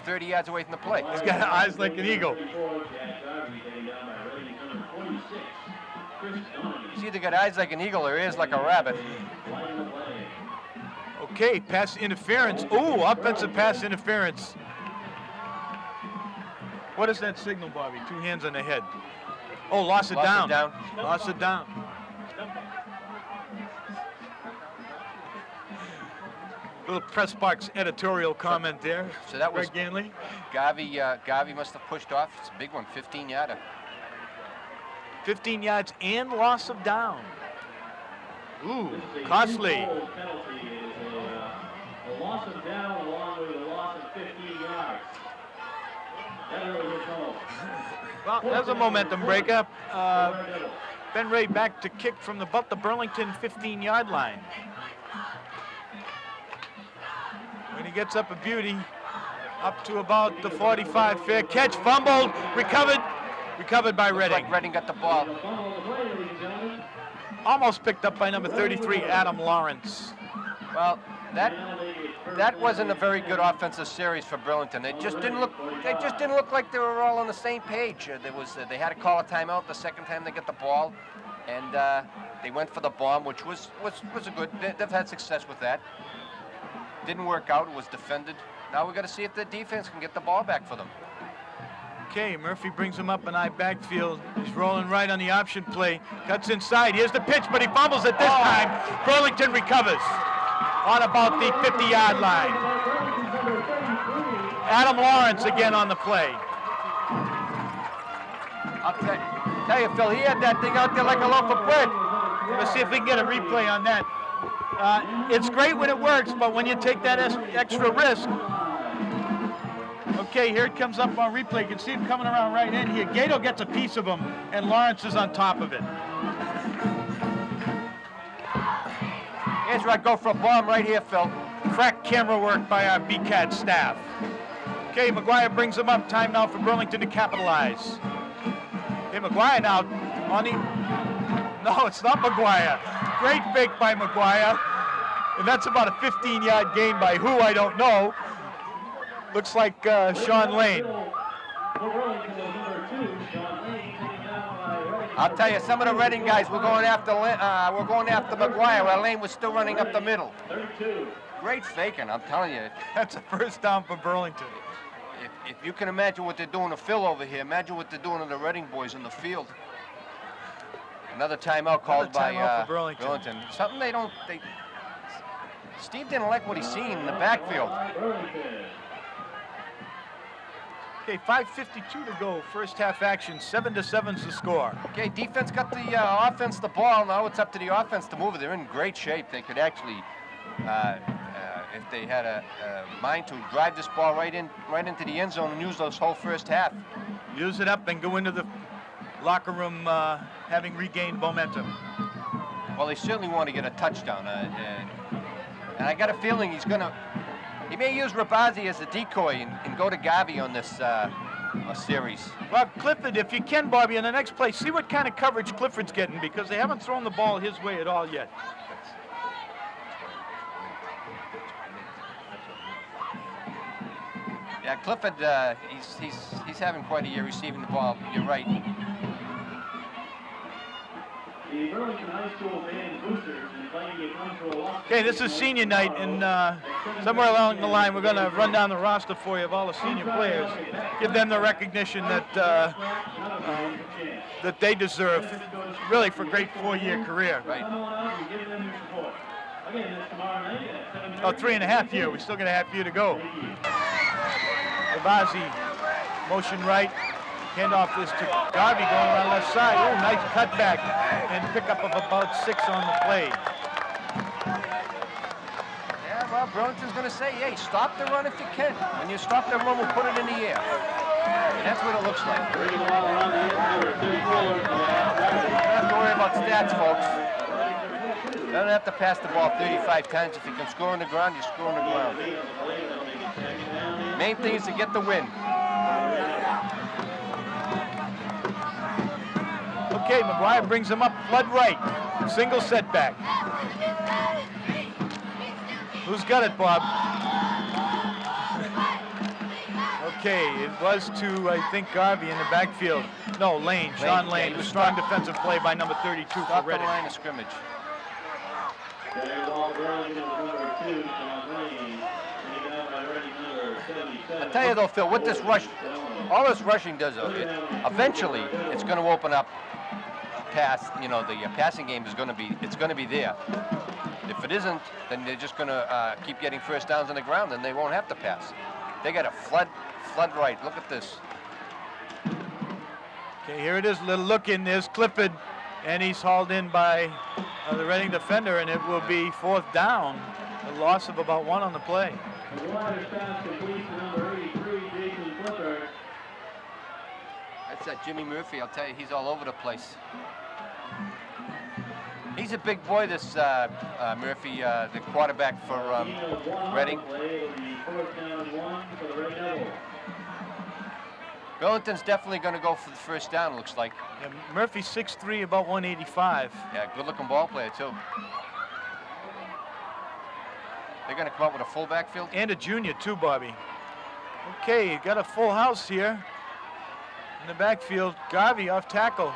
30 yards away from the play. He's got eyes like an eagle. He's either got eyes like an eagle or ears like a rabbit. Okay, pass interference. Ooh, offensive pass interference. What is that signal, Bobby? Two hands on the head. Oh, loss it down. Loss it down. Little press box editorial comment there. So that was Greg Ganley. Garvey must have pushed off. It's a big one, 15-yarder. 15 yards and loss of down. Ooh, This is a costly. two-goal penalty. It is a loss of down along with a loss of 15 yards. That really hits home. Well, there's a momentum breaker. Ben Ray back to kick from about the Burlington 15-yard line. When he gets up a beauty, up to about the 45, fair catch, fumbled, recovered by Looks Redding. like Redding got the ball. Almost picked up by number 33, Adam Lawrence. Well, that wasn't a very good offensive series for Burlington. They just didn't look like they were all on the same page. They had to call a timeout the second time they got the ball, and they went for the bomb, which was a good. They've had success with that. Didn't work out. It was defended. Now we got to see if the defense can get the ball back for them. Okay, Murphy brings him up in I backfield. He's rolling right on the option play. Cuts inside. Here's the pitch, but he fumbles it this time. Burlington recovers on about the 50-yard line. Adam Lawrence again on the play. I'll tell you, Phil, he had that thing out there like a loaf of bread. Let's see if we can get a replay on that. It's great when it works, but when you take that extra risk. Okay, here it comes up on replay. You can see him coming around right in here. Gato gets a piece of him, and Lawrence is on top of it. Here's where I go for a bomb right here, Phil. Crack camera work by our BCAT staff. Okay, McGuire brings him up. Time now for Burlington to capitalize. Okay, McGuire now on the... No, it's not McGuire. Great fake by McGuire. And that's about a 15-yard gain by who, I don't know. Looks like Sean Lane. I'll tell you, some of the Reading guys were going after McGuire while Lane was still running up the middle. Great faking, I'm telling you. That's a first down for Burlington. If you can imagine what they're doing to Phil over here, imagine what they're doing to the Reading boys in the field. Another timeout called by Burlington. Something Steve didn't like what he's seen in the backfield. Okay, 5:52 to go. First half action. 7-7's the score. Okay, defense got the offense the ball. Now it's up to the offense to move it. They're in great shape. They could actually, if they had a mind to, drive this ball right into the end zone and use this whole first half. Use it up and go into the locker room having regained momentum. Well, they certainly want to get a touchdown. And I got a feeling he may use Rabazi as a decoy and go to Garvey on this series. Well, Clifford, if you can, Bobby, in the next play, see what kind of coverage Clifford's getting, because they haven't thrown the ball his way at all yet. Yeah, Clifford, he's having quite a year receiving the ball. You're right. The Burlington High School band boosters inviting you to a walk. Okay, this is senior night, and somewhere along the line, we're going to run down the roster for you of all the senior players, give them the recognition that they deserve, really, for a great four-year career. Right. Oh, 3.5 years. We still got a half year to go. Rabazi, motion right. Handoff is to Garvey going around left side. Oh, nice cutback and pickup of about 6 on the play. Yeah, well, Burlington's going to say, hey, stop the run if you can. When you stop the run, we'll put it in the air. And that's what it looks like. You don't have to worry about stats, folks. You don't have to pass the ball 35 times. If you can score on the ground, you score on the ground. Main thing is to get the win. Okay, McGuire brings him up, flood right. Single setback. Who's got it, Bob? Okay, it was to, I think, Garvey in the backfield. No, Lane, Sean Lane. A strong defensive play by number 32 for Stop the Redding. line of scrimmage. I tell you though, Phil, with this rush, all this rushing does, eventually it's going to open up pass. You know, the passing game is going to be there. If it isn't, then they're just going to keep getting first downs on the ground, and they won't have to pass. They got a flood right. Look at this. Okay, here it is. A little look in. There's Clifford. And he's hauled in by the Reading defender, and it will be 4th down. A loss of about 1 on the play. McGuire's pass complete to number 83, Jason Flipper. That's that Jimmy Murphy. I'll tell you, he's all over the place. He's a big boy, this Murphy, the quarterback for Reading. Burlington's definitely going to go for the first down, looks like. Yeah, Murphy's 6'3", about 185. Yeah, good-looking ball player, too. They're going to come up with a full backfield? And a junior, too, Bobby. Okay, you got a full house here in the backfield. Garvey off tackle.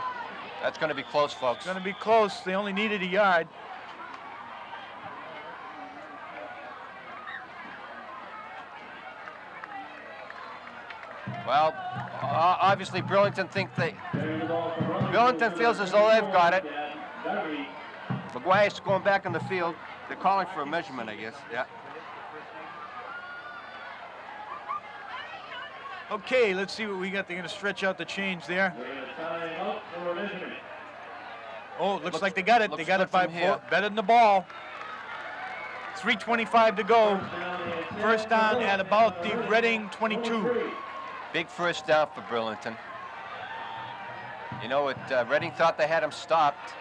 That's going to be close, folks. It's going to be close. They only needed a yard. Well, obviously Burlington feels as though they've got it. McGuire's going back in the field. They're calling for a measurement, I guess. Yeah. Okay, let's see what we got. They're going to stretch out the change there. Oh, looks like they got it. They got it by better than the ball. 3:25 to go. First down at about the Reading 22. Big first down for Burlington. You know what? Reading thought they had him stopped.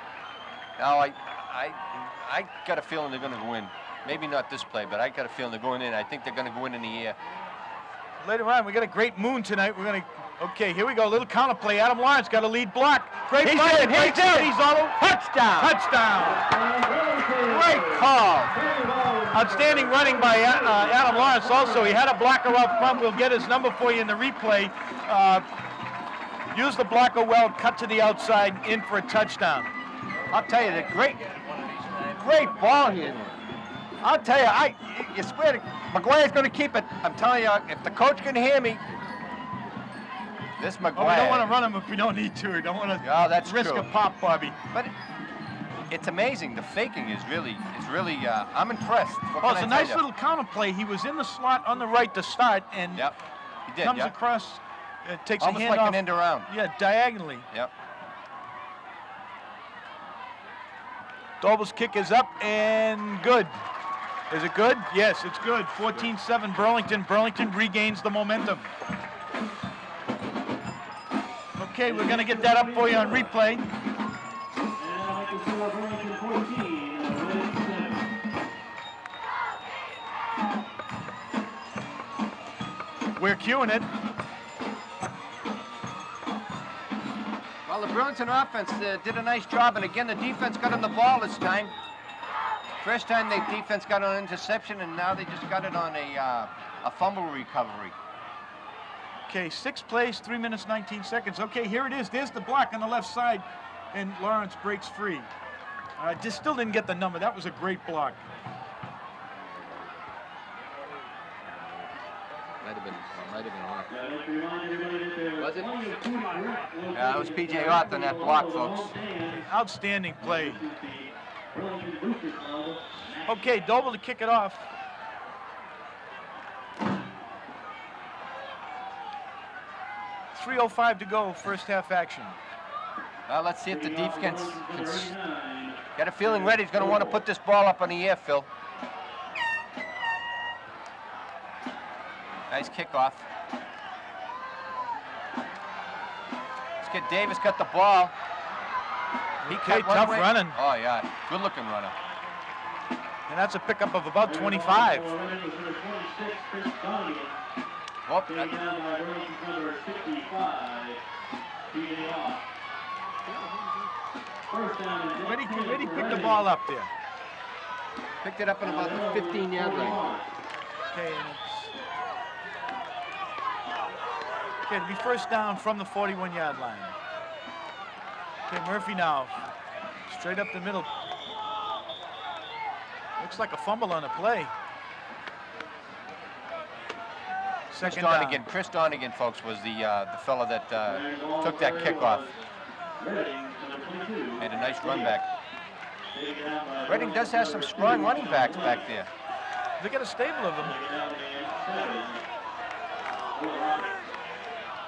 Now I got a feeling they're going to go in. Maybe not this play, but I got a feeling they're going in. I think they're going to go in the air. Later on, we got a great moon tonight. We're going to. Okay, here we go. Little counter play. Adam Lawrence got a lead block. Great He's play. in. He's in. He's all over. Touchdown. Touchdown. Great call. Outstanding running by Adam Lawrence. Also, he had a blocker up front. We'll get his number for you in the replay. Use the blocker well. Cut to the outside. In for a touchdown. I'll tell you, the great ball here. I'll tell you, you swear to McGuire's going to keep it. I'm telling you, if the coach can hear me, this McGuire. Oh, we don't want to run him if we don't need to. We don't want to risk true. a pop, Bobby. But it's amazing. The faking is really, I'm impressed. Oh, it's a nice little counter play. He was in the slot on the right to start, and yep, he did, comes across, takes almost a hand like off. an end around. Yeah, diagonally. Yep. Doble's kick is up and good. Is it good? Yes, it's good. 14-7 Burlington. Burlington regains the momentum. Okay, we're going to get that up for you on replay. We're cueing it. Well, the Burlington offense did a nice job, and again, the defense got on the ball this time. First time the defense got an interception, and now they just got it on a fumble recovery. Okay, 6 plays, 3 minutes, 19 seconds. Okay, here it is. There's the block on the left side, and Lawrence breaks free. Just still didn't get the number. That was a great block. Might have been off. Was it? Yeah, that was P.J. Ott on that block, folks. Outstanding play. Okay, Doble to kick it off. .305 to go, first half action. Well, let's see if the defense can... Got a feeling Ready's going to want to put this ball up on the air, Phil. Nice kickoff. This kid Davis got the ball. He Okay, cut one tough way. running. Oh, yeah, good-looking runner. And that's a pickup of about 25. Whoop, Ready picked the ball up there. picked it up in about the 15-yard line. Okay, it'll be first down from the 41-yard line. Okay, Murphy now, straight up the middle. Looks like a fumble on a play. Second down. Chris Donegan, folks, was the fellow that took that kickoff. Made a nice run back. Reading does have some strong running backs back there. They got a stable of them.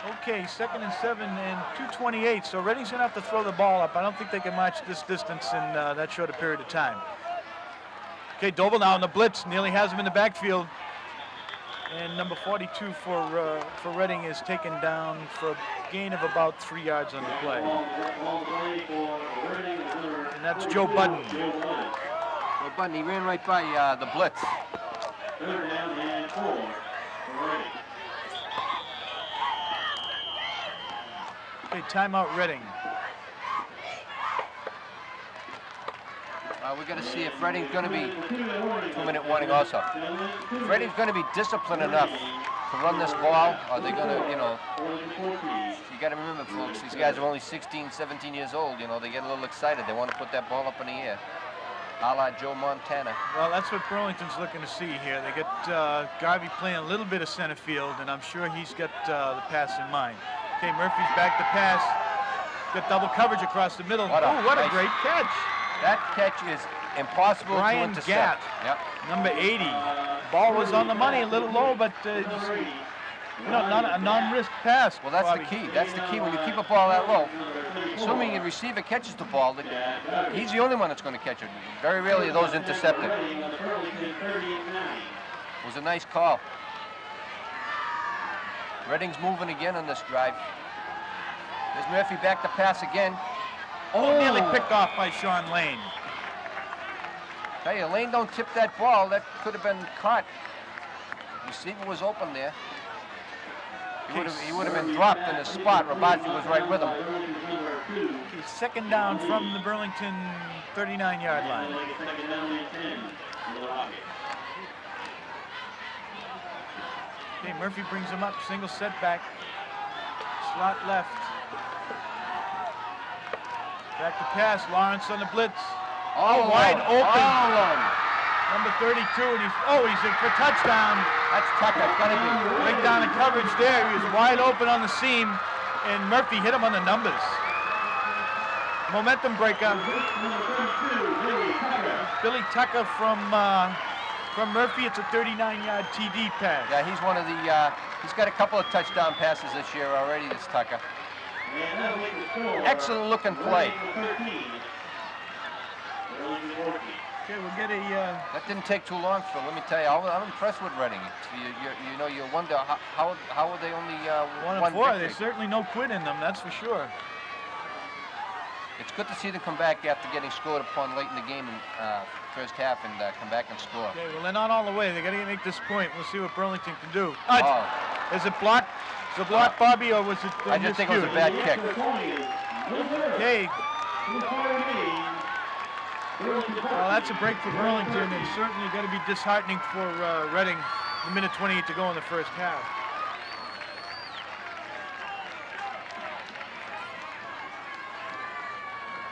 Okay, 2nd and 7 and 2:28. So Reading's going to have to throw the ball up. I don't think they can march this distance in that short a period of time. Okay, Doble now on the blitz. Nearly has him in the backfield. And number 42 for Reading is taken down for a gain of about 3 yards on the play. And that's Joe Budden. Joe Budden, he ran right by the blitz. 3rd down and 4 for Reading. Okay, timeout Reading. We're going to see if Reading's going to be 2-minute warning also. If Reading's going to be disciplined enough to run this ball, or they're going to, you know, you got to remember, folks, these guys are only 16, 17 years old. You know, they get a little excited. They want to put that ball up in the air, a la Joe Montana. Well, that's what Burlington's looking to see here. They get Garvey playing a little bit of center field, and I'm sure he's got the pass in mind. Okay, Murphy's back to pass. Got double coverage across the middle. What a great catch. That catch is impossible to intercept. Gatt, yep. Number 80. Ball was on the money, a little low, but you know, not a non-risk pass. Well, that's Bobby. the key. That's the key. When you keep a ball that low, assuming the receiver catches the ball, he's the only one that's going to catch it. Very rarely are those intercepted. It was a nice call. Reading's moving again on this drive. There's Murphy back to pass again. Oh, nearly picked off by Sean Lane. Tell you, Lane don't tip that ball. That could have been caught. Receiver was open there. He would have been dropped in his spot. Rabazi was right with him. Okay, 2nd down from the Burlington 39-yard line. Okay, Murphy brings him up, single setback. Slot left. Back to pass, Lawrence on the blitz. Oh, wide open. Oh, Number 32, and he's in for touchdown. that's Tucker. It's got to be. Breakdown in coverage there. He was wide open on the seam, and Murphy hit him on the numbers. Momentum breaker. Billy Tucker from Murphy. It's a 39-yard TD pass. Yeah, he's one of the. He's got a couple of touchdown passes this year already. This Tucker. Excellent looking play. Okay, we'll get a. That didn't take too long, Phil. Let me tell you, I'm impressed with Reading. You know, you wonder how are they only 1 one and 4. victory? There's certainly no quit in them, that's for sure. It's good to see them come back after getting scored upon late in the game in first half and come back and score. Okay, well, they're not all the way. They got to make this point. We'll see what Burlington can do. Is it blocked? Is it blocked, Bobby, or was it? I just think it was a bad kick. Okay. Well, that's a break for Burlington, and certainly got to be disheartening for Reading. A minute 28 to go in the first half.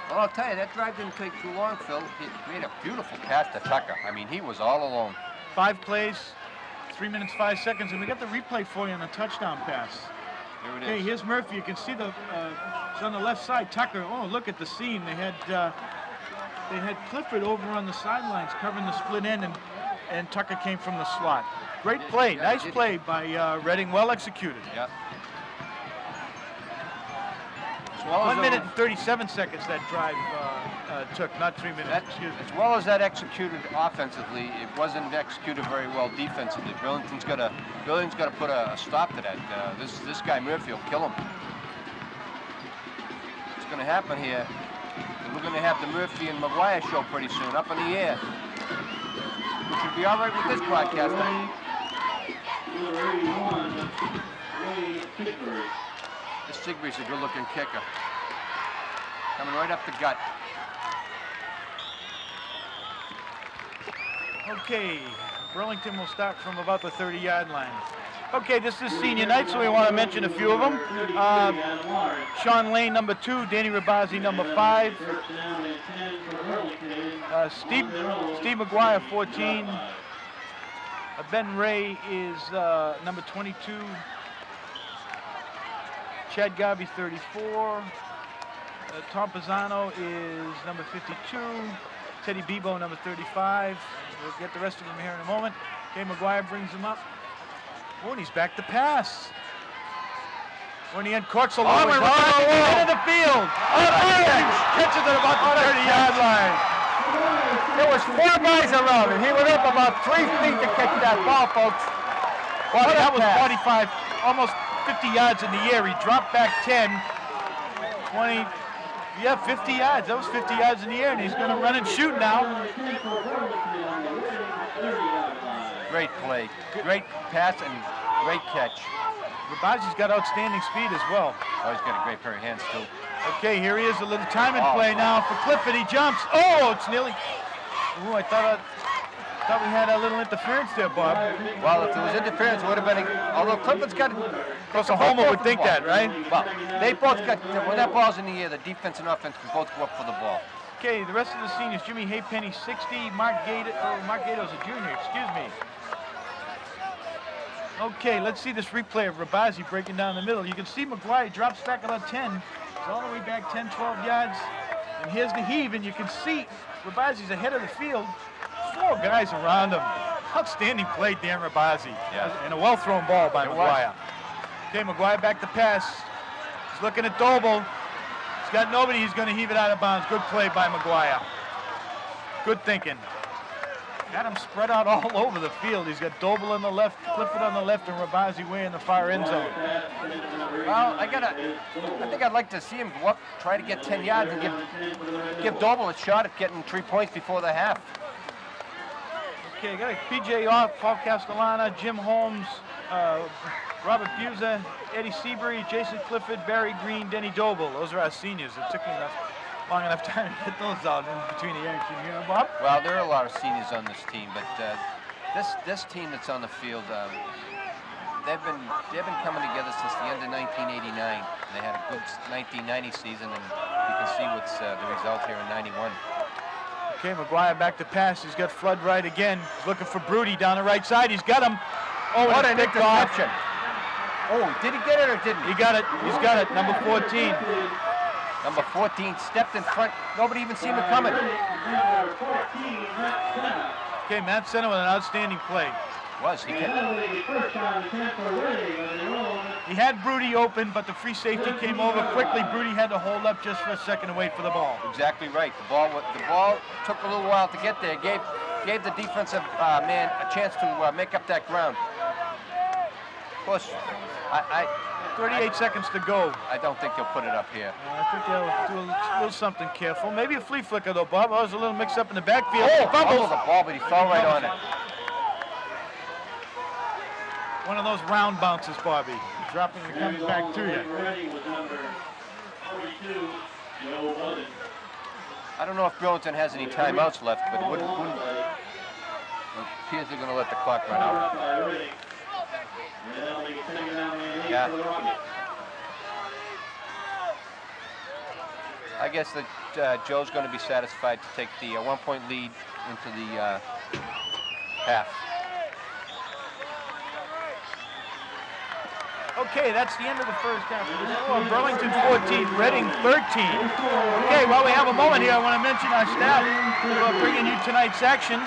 Well, I'll tell you, that drive didn't take too long, Phil. He made a beautiful pass to Tucker. I mean, he was all alone. 5 plays, 3 minutes, 5 seconds, and we got the replay for you on the touchdown pass. Here it Okay, is. here's Murphy. You can see it's on the left side. Tucker. Oh, look at the seam. They had Clifford over on the sidelines covering the split end, and Tucker came from the slot. Great play. Yeah, Nice play by Reading. Well executed. Yeah. As well 1 as minute and 37 seconds that drive took, not 3 minutes. Excuse me. As well as that executed offensively, it wasn't executed very well defensively. Burlington's got to put a stop to that. This guy Murphy will kill him. What's going to happen here? We're going to have the Murphy and Maguire show pretty soon, up in the air, which would be all right with this broadcast. This Sigby's a good-looking kicker, coming right up the gut. Okay, Burlington will start from about the 30-yard line. Okay, this is senior night, so we want to mention a few of them. Sean Lane, number 2. Danny Rabazi, number 5. Steve McGuire, 14. Ben Ray is number 22. Chad Garvey, 34. Tom Pisano is number 52. Teddy Bebo, number 35. We'll get the rest of them here in a moment. Okay, McGuire brings him up. Oh, and he's back to pass. When he uncorks a long run into the field. Catches it about the 30-yard line. There was 4 guys around him. He went up about 3 feet to catch that ball, folks. Well, that was 45, almost 50 yards in the air. He dropped back 10, 20, 50 yards. That was 50 yards in the air, and he's going to run and shoot now. Great play, great pass, and great catch. Rabazi's got outstanding speed as well. Oh, he's got a great pair of hands, too. Okay, here he is, a little timing play now for Clifford. He jumps. Oh, it's nearly... Ooh, I thought we had a little interference there, Bob. Well, if there was interference, it would have been... Although Clifford's got... Of course, a homer would think that, right? Well, they both got... When that ball's in the air, the defense and offense can both go up for the ball. Okay, the rest of the seniors, Jimmy Haypenny, 60. Mark Gato's a junior, excuse me. Okay, let's see this replay of Rabazi breaking down the middle. You can see McGuire drops back about 10. He's all the way back 10, 12 yards. And here's the heave, and you can see Rabazi's ahead of the field. 4 guys around him. Outstanding play, Dan Rabazi. Yeah. And a well-thrown ball by McGuire. Okay, McGuire back to pass. He's looking at Doble. He's got nobody. He's going to heave it out of bounds. Good play by McGuire. Good thinking. Got him spread out all over the field. He's got Doble on the left, Clifford on the left, and Rabazi way in the far end zone. Well, I think I'd like to see him go up, try to get 10 yards, and give Doble a shot at getting 3 points before the half. Okay, got a PJ off, Paul Castellana, Jim Holmes, Robert Buza, Eddie Seabury, Jason Clifford, Barry Green, Denny Doble. Those are our seniors. It took me long enough time to get those out in between the action here, Bob. Well, there are a lot of seniors on this team, but this team that's on the field, they've been coming together since the end of 1989. They had a good 1990 season, and you can see what's the result here in 91. Okay, McGuire back to pass. He's got Flood right again. He's looking for Broody down the right side. He's got him. Oh, what an picked off. interception. Oh, did he get it or didn't he? He got it. He's got it. Number 14. Number 14 stepped in front. Nobody even seen him coming. Okay, Matt Center with an outstanding play. He had Broody open, but the free safety came over quickly. Broody had to hold up just for a second to wait for the ball. Exactly right. The ball took a little while to get there. Gave the defensive man a chance to make up that ground. Of course, 38 seconds to go. I don't think they'll put it up here. I think they'll do a little something careful. Maybe a flea flicker though, Bob. I was a little mixed up in the backfield. Oh, fumbled the ball, but he fell right on it. One of those round bounces, Bobby. Dropping and coming back to you. I don't know if Burlington has any timeouts left, but it appears they're going to let the clock run out. Yeah. I guess that Joe's going to be satisfied to take the 1-point lead into the half. Okay, that's the end of the first half. Burlington 14, Reading 13. Okay, while we have a moment here, I want to mention our staff who are bringing you tonight's action.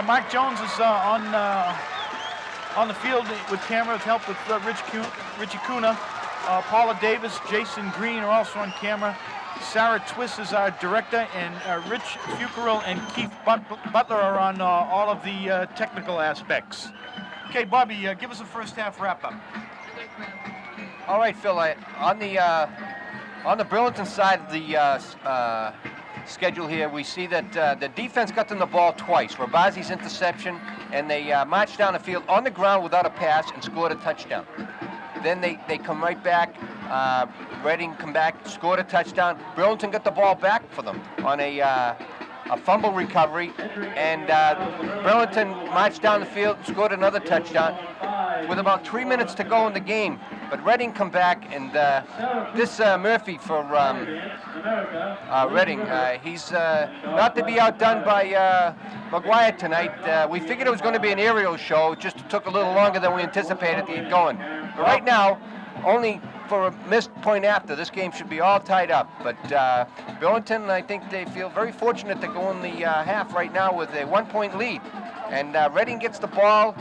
Mark Jones is on the field with camera with help with Richie Kuna. Paula Davis, Jason Green are also on camera. Sarah Twiss is our director, and Rich Fuckerell and Keith Butler are on all of the technical aspects. Okay, Bobby, give us a first half wrap-up. All right, Phil. On the Burlington side of the schedule here, we see that the defense got them the ball twice. Rabazi's interception, and they marched down the field on the ground without a pass and scored a touchdown. Then they come right back. Reading come back, scored a touchdown. Burlington got the ball back for them on a fumble recovery, and Burlington marched down the field and scored another touchdown with about 3 minutes to go in the game. But Reading come back, and this Murphy for Reading, he's not to be outdone by McGuire tonight. We figured it was going to be an aerial show. It just took a little longer than we anticipated to get going. But right now, only for a missed point after, this game should be all tied up. But Burlington, I think they feel very fortunate to go in the half right now with a 1-point lead. And Reading gets the ball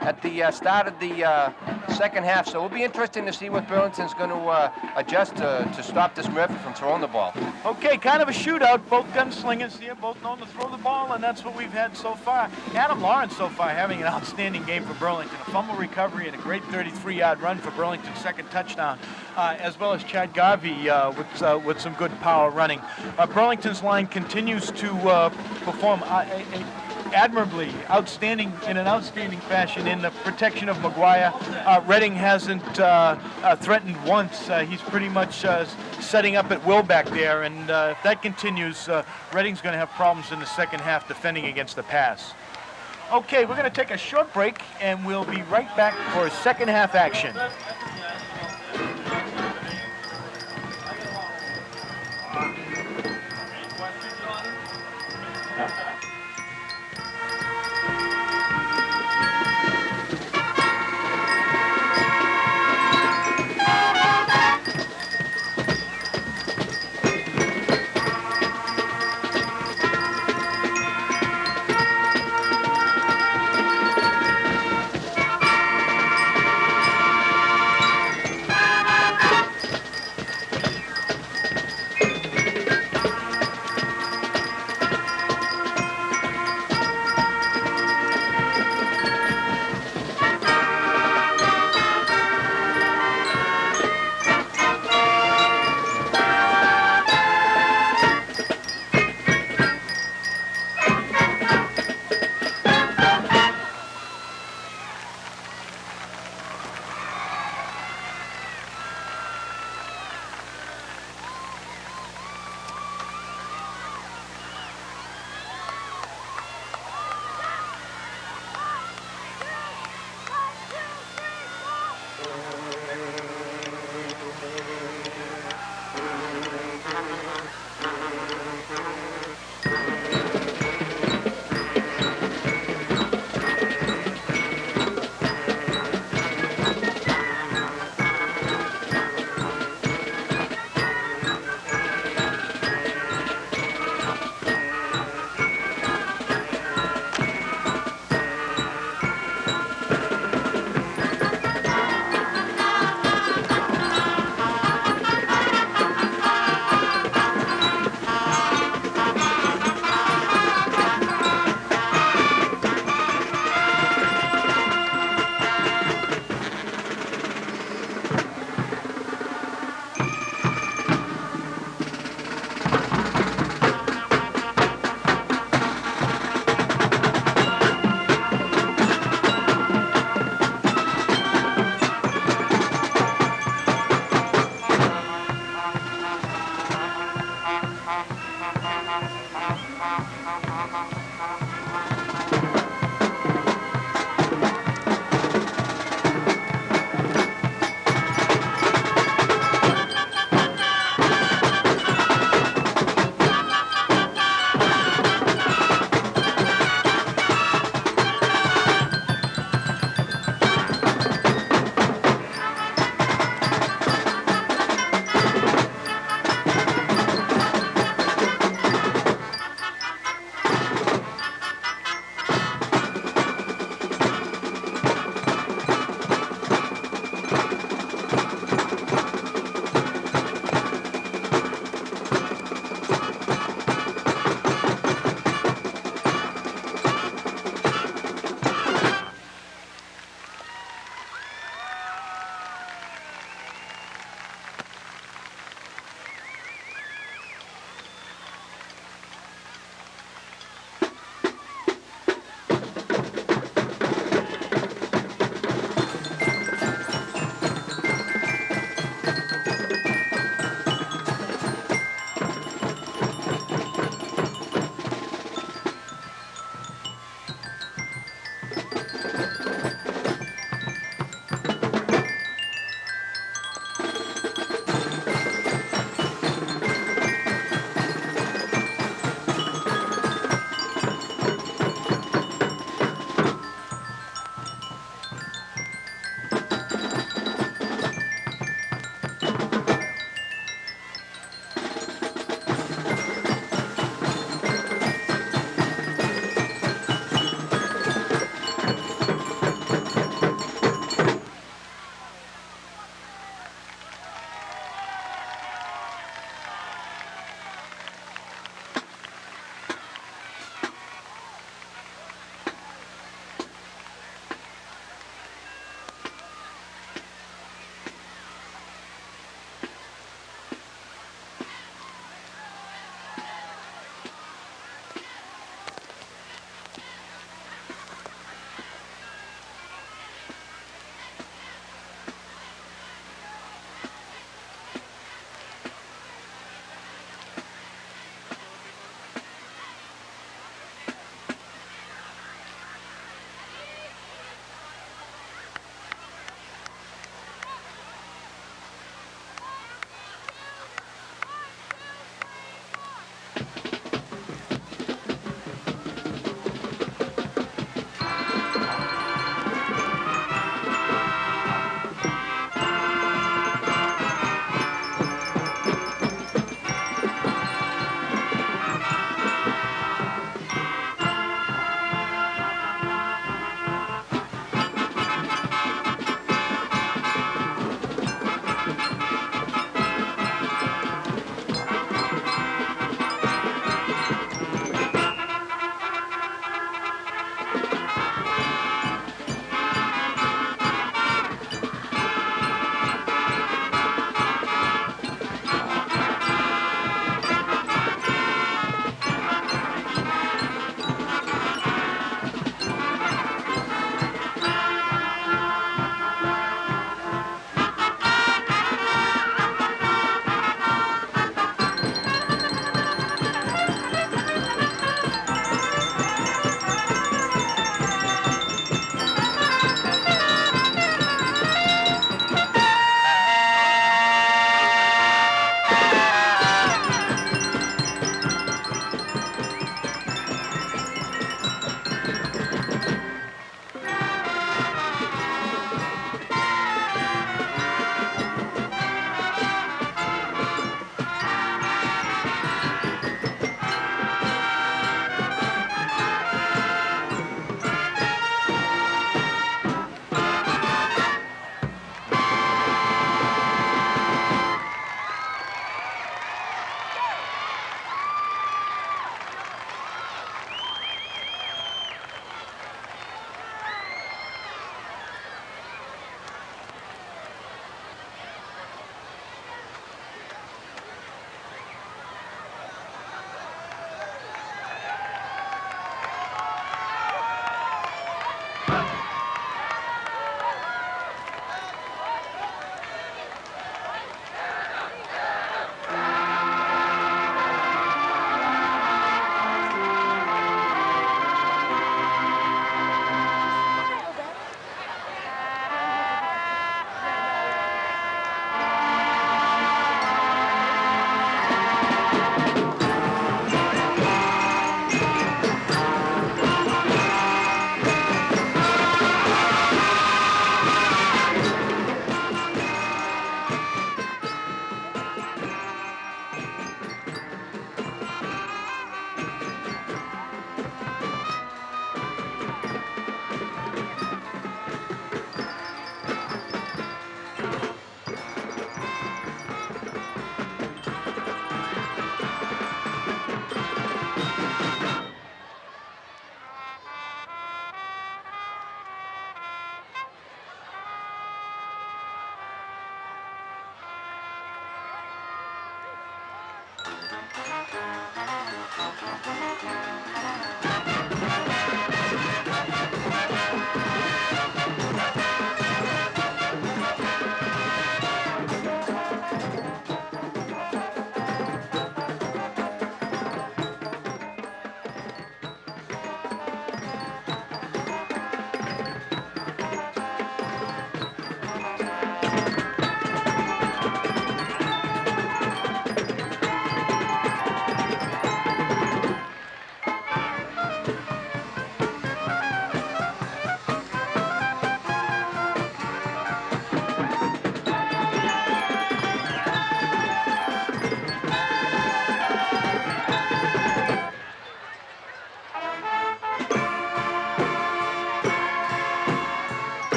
at the start of the second half. So it'll be interesting to see what Burlington's going to adjust to stop this Murphy from throwing the ball. Okay, kind of a shootout. Both gunslingers here, both known to throw the ball, and that's what we've had so far. Adam Lawrence so far having an outstanding game for Burlington. A fumble recovery and a great 33-yard run for Burlington's second touchdown, as well as Chad Garvey with some good power running. Burlington's line continues to perform admirably, in an outstanding fashion in the protection of McGuire. Redding hasn't threatened once. He's pretty much setting up at will back there, and if that continues, Redding's going to have problems in the second half defending against the pass. Okay, we're going to take a short break, and we'll be right back for second half action.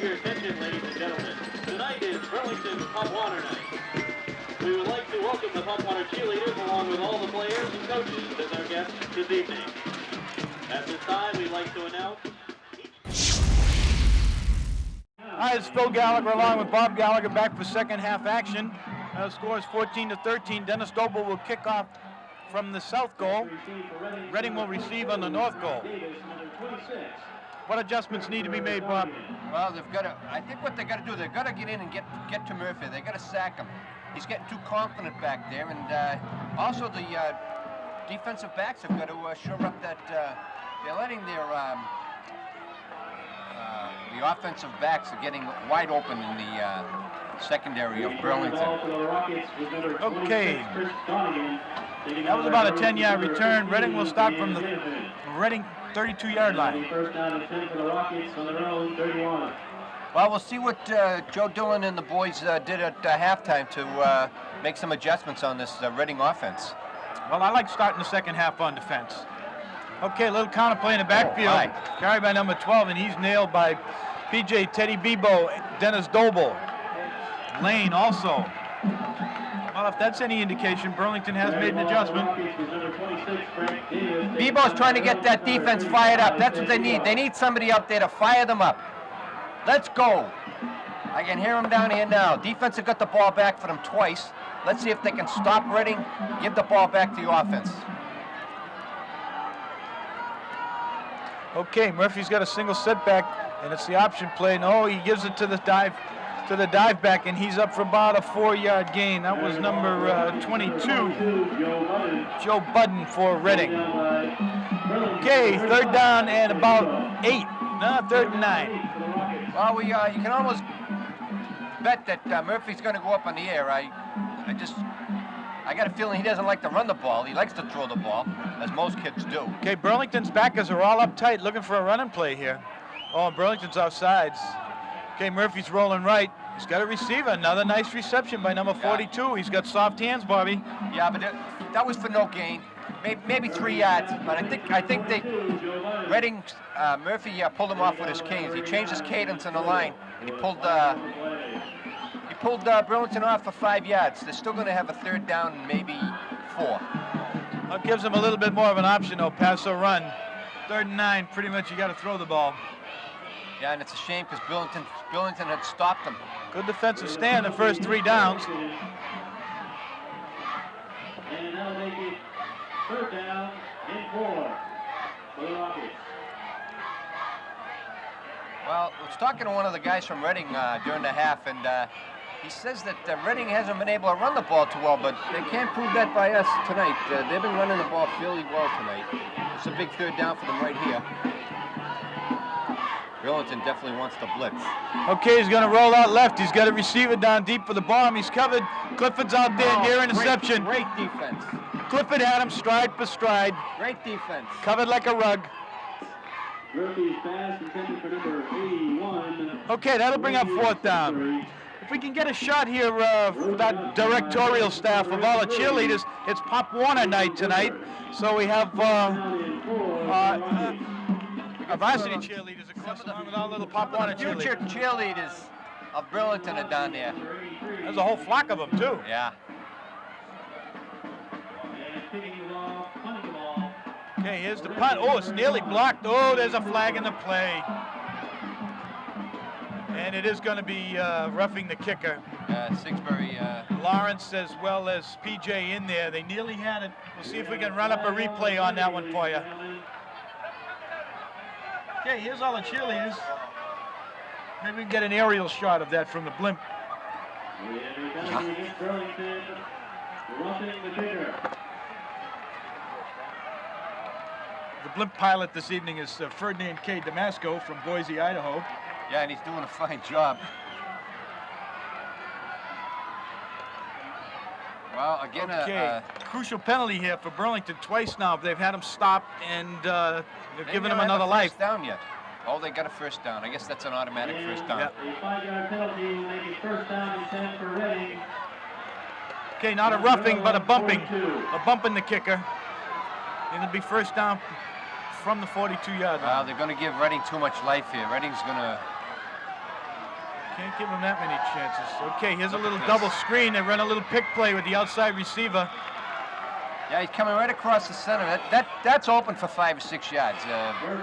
your attention, ladies and gentlemen. Tonight is Burlington's Pump Water Night. We would like to welcome the Pump Water cheerleaders along with all the players and coaches as our guests this evening. At this time, we'd like to announce... Hi, it's Phil Gallagher along with Bob Gallagher back for second half action. The score is 14-13. Dennis Doble will kick off from the south goal. Reading will receive on the north goal. What adjustments need to be made, Bob? Well, they've got to. I think what they got to do, they've got to get in and get to Murphy. They got to sack him. He's getting too confident back there, and also the defensive backs have got to shore up that. They're letting their the offensive backs are getting wide open in the secondary of Burlington. Okay. That was about a 10-yard return. Reading will start from the Reading 32-yard line. First down and 10 for the Rockets on their own 31. Well, we'll see what Joe Dillon and the boys did at halftime to make some adjustments on this Reading offense. Well, I like starting the second half on defense. Okay, a little counter play in the backfield. Carried by number 12, and he's nailed by PJ Teddy Bebo, Dennis Doble. Lane also. Well, if that's any indication, Burlington has made an adjustment. Bebo's trying to get that defense fired up. That's what they need. They need somebody up there to fire them up. Let's go. I can hear them down here now. Defense have got the ball back for them twice. Let's see if they can stop Reading, give the ball back to the offense. Okay, Murphy's got a single setback, and it's the option play. No, he gives it to the dive back, and he's up for about a 4-yard gain. That was number 22, Joe Budden for Reading. Okay, third down and about 8. No, third and 9. Well, you can almost bet that Murphy's going to go up in the air. I got a feeling he doesn't like to run the ball. He likes to throw the ball, as most kids do. Okay, Burlington's backers are all uptight, looking for a running play here. Oh, Burlington's offsides. Okay, Murphy's rolling right. He's got a receiver. Another nice reception by number 42. He's got soft hands, Bobby. Yeah, but that was for no gain. Maybe 3 yards. But I think Reading, Murphy pulled him off with his canes. He changed his cadence in the line, and he pulled Burlington off for 5 yards. They're still going to have a third down and maybe 4. That gives them a little bit more of an option, though, pass or run. Third and 9, pretty much you got to throw the ball. Yeah, and it's a shame because Burlington had stopped them. Good defensive stand the first 3 downs. And that'll make it third down and 4 for the Rockets. Well, I was talking to one of the guys from Reading during the half, and he says that Reading hasn't been able to run the ball too well, but they can't prove that by us tonight. They've been running the ball fairly well tonight. It's a big third down for them right here. Burlington definitely wants to blitz. Okay, he's going to roll out left. He's got a receiver down deep for the bomb. He's covered. Clifford's out there near interception. Great defense. Clifford had him stride for stride. Great defense. Covered like a rug. Murphy's pass intended for number 81. Okay, that'll bring up fourth down. If we can get a shot here for that directorial staff of all the cheerleaders, it's Pop Warner night tonight. So we have our varsity cheerleaders, of course, along with our little Pop Warner Future cheerleaders. cheerleaders of Burlington are down there. There's a whole flock of them, too. Yeah. And picking the ball, punting the ball. Okay, here's the punt. Oh, it's nearly blocked. Oh, there's a flag in the play. And it is going to be roughing the kicker. Sigsbury. Lawrence as well as PJ in there. They nearly had it. We'll see if we can run up a replay on that one for you. Okay, here's all the cheerleaders. Maybe we can get an aerial shot of that from the blimp. Burlington roughing the kicker. The blimp pilot this evening is Ferdinand K. Damasco from Boise, Idaho. Yeah, and he's doing a fine job. Well, again, okay. Crucial penalty here for Burlington twice now. They've had him stopped, and they've given him another life. Down yet? Oh, they got a first down. I guess that's an automatic first down. Yep. A 5-yard penalty, making first down and 10 for Reading. Okay, not a roughing, but a bumping. A bump in the kicker. It'll be first down from the 42-yard line. Well, they're going to give Reading too much life here. Reading's going to Can't give him that many chances. Okay, here's a little double screen. They run a little pick play with the outside receiver. Yeah, he's coming right across the center. That's open for 5 or 6 yards.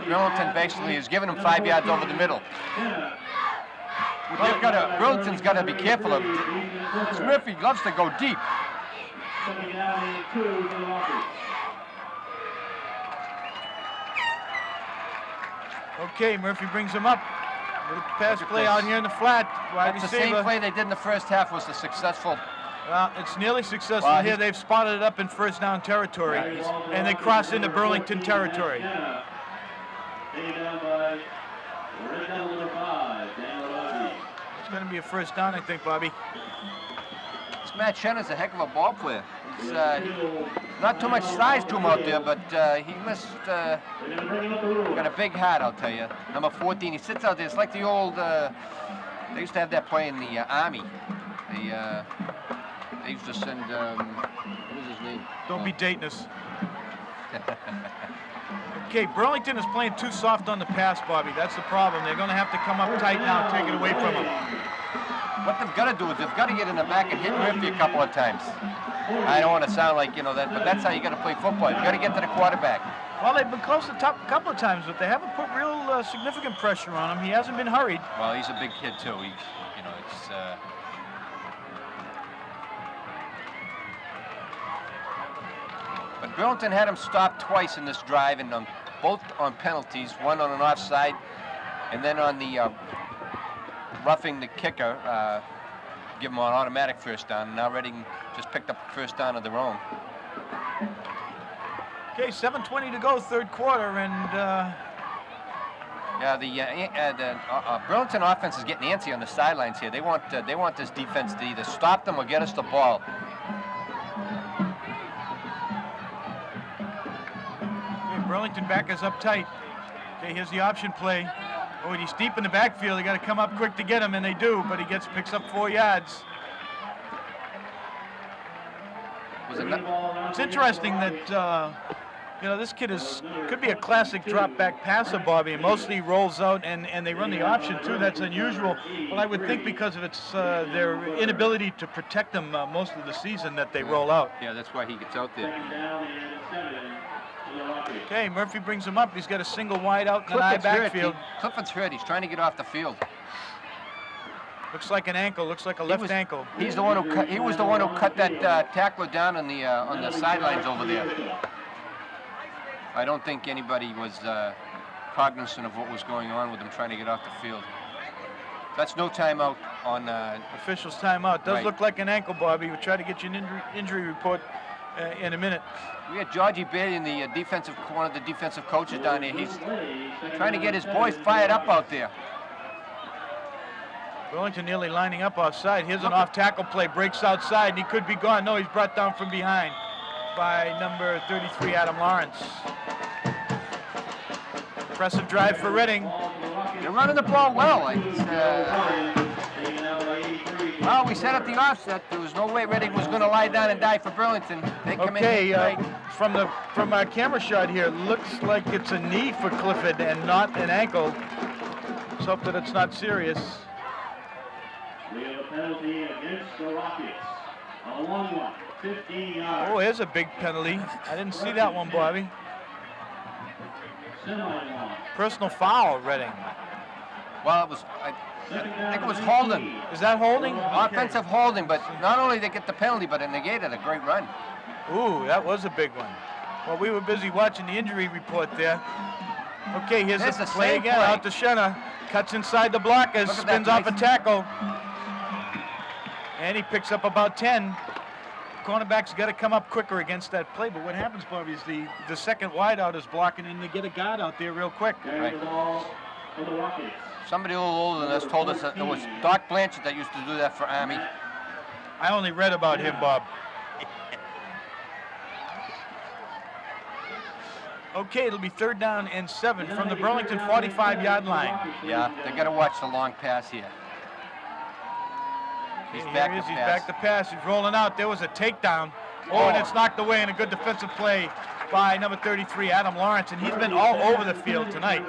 Burlington basically is giving him 5 yards over the middle. Burlington's got to be careful of it. Murphy loves to go deep. Second down and 2 for the Rockets. Okay, Murphy brings him up. Little pass play out here in the flat. Wide That's the receiver. same play they did in the first half was the successful. Well, it's nearly successful Well, here. They've spotted it up in first down territory, and they cross into Burlington territory. Taken down by red down number 5, Daniel Lodi. It's going to be a first down, I think, Bobby. This Matt Shenner's a heck of a ball player. He's not too much size to him out there, but he must got a big heart, I'll tell you. Number 14, he sits out there. It's like the old. They used to have that play in the Army. They used to send. What is his name? Don't be dating us. Okay, Burlington is playing too soft on the pass, Bobby. That's the problem. They're going to have to come up tight now, take it away from them. What they've got to do is they've got to get in the back and hit Murphy a couple of times. I don't want to sound like, you know, that, but that's how you got to play football. You've got to get to the quarterback. Well, they've been close to the top a couple of times, but they haven't put real significant pressure on him. He hasn't been hurried. Well, he's a big kid, too. He, you know, it's... But Burlington had him stopped twice in this drive, and both on penalties, one on an offside, and then on the roughing the kicker, give him an automatic first down. And now Reading just picked up a first down of their own. Okay, 7:20 to go, third quarter, and yeah, the Burlington offense is getting antsy on the sidelines here. They want this defense to either stop them or get us the ball. okay, Burlington backers up tight. Okay, here's the option play. Oh, and he's deep in the backfield. They got to come up quick to get him, and they do. But he picks up 4 yards. It's interesting that you know, this kid could be a classic drop back passer, Bobby. Mostly rolls out, and they run the option too. That's unusual. Well, I would think because of their inability to protect them most of the season that they roll out. Yeah, that's why he gets out there. Second down and 7 for the Rockets. Okay, Murphy brings him up. He's got a single wide out in the high backfield. Clifford's hurt. He's trying to get off the field. Looks like an ankle. Looks like a left ankle. He's the one who cut. He was the one who cut that tackler down on the sidelines over there. I don't think anybody was cognizant of what was going on with him trying to get off the field. That's no timeout on. Officials timeout. Does Right. look like an ankle, Bobby. We'll try to get you an injury report in a minute. We had Georgie Bailey, one of the defensive coaches down there. He's trying to get his boys fired up out there. Burlington nearly lining up offside. Here's an off-tackle play. Breaks outside, and he could be gone. No, he's brought down from behind by number 33, Adam Lawrence. Impressive drive for Reading. They're running the ball well. Well, we said at the offset there was no way Reading was going to lie down and die for Burlington. They come Okay, in right. from our camera shot here, looks like it's a knee for Clifford and not an ankle. Let's hope that it's not serious. We have a penalty against the Rockets. A long one, 15 yards. Oh, here's a big penalty. I didn't see that one, Bobby. Semi-long. Personal foul, Reading. Well, it was. I think it was holding. Is that holding? Offensive holding, but not only they get the penalty, but it negated a great run. Ooh, that was a big one. Well, we were busy watching the injury report there. Okay, here's There's the the play same again. play. Out to Shenna. Cuts inside the blockers, Look at spins that off a nice- tackle. And he picks up about 10. Cornerback's got to come up quicker against that play. But what happens, Bobby, is the second wideout is blocking, and they get a guard out there real quick. Carrying the ball for the Rockets. Somebody a little older than us told us that it was Doc Blanchard that used to do that for Army. I only read about him, Bob. Okay, it'll be 3rd down and 7 from the Burlington 45-yard line. Yeah, they got to watch the long pass here. He's Here back he to is. He's pass. back to pass. He's rolling out. There was a takedown. Oh, and it's knocked away, and a good defensive play by number 33, Adam Lawrence, and he's been all over the field tonight.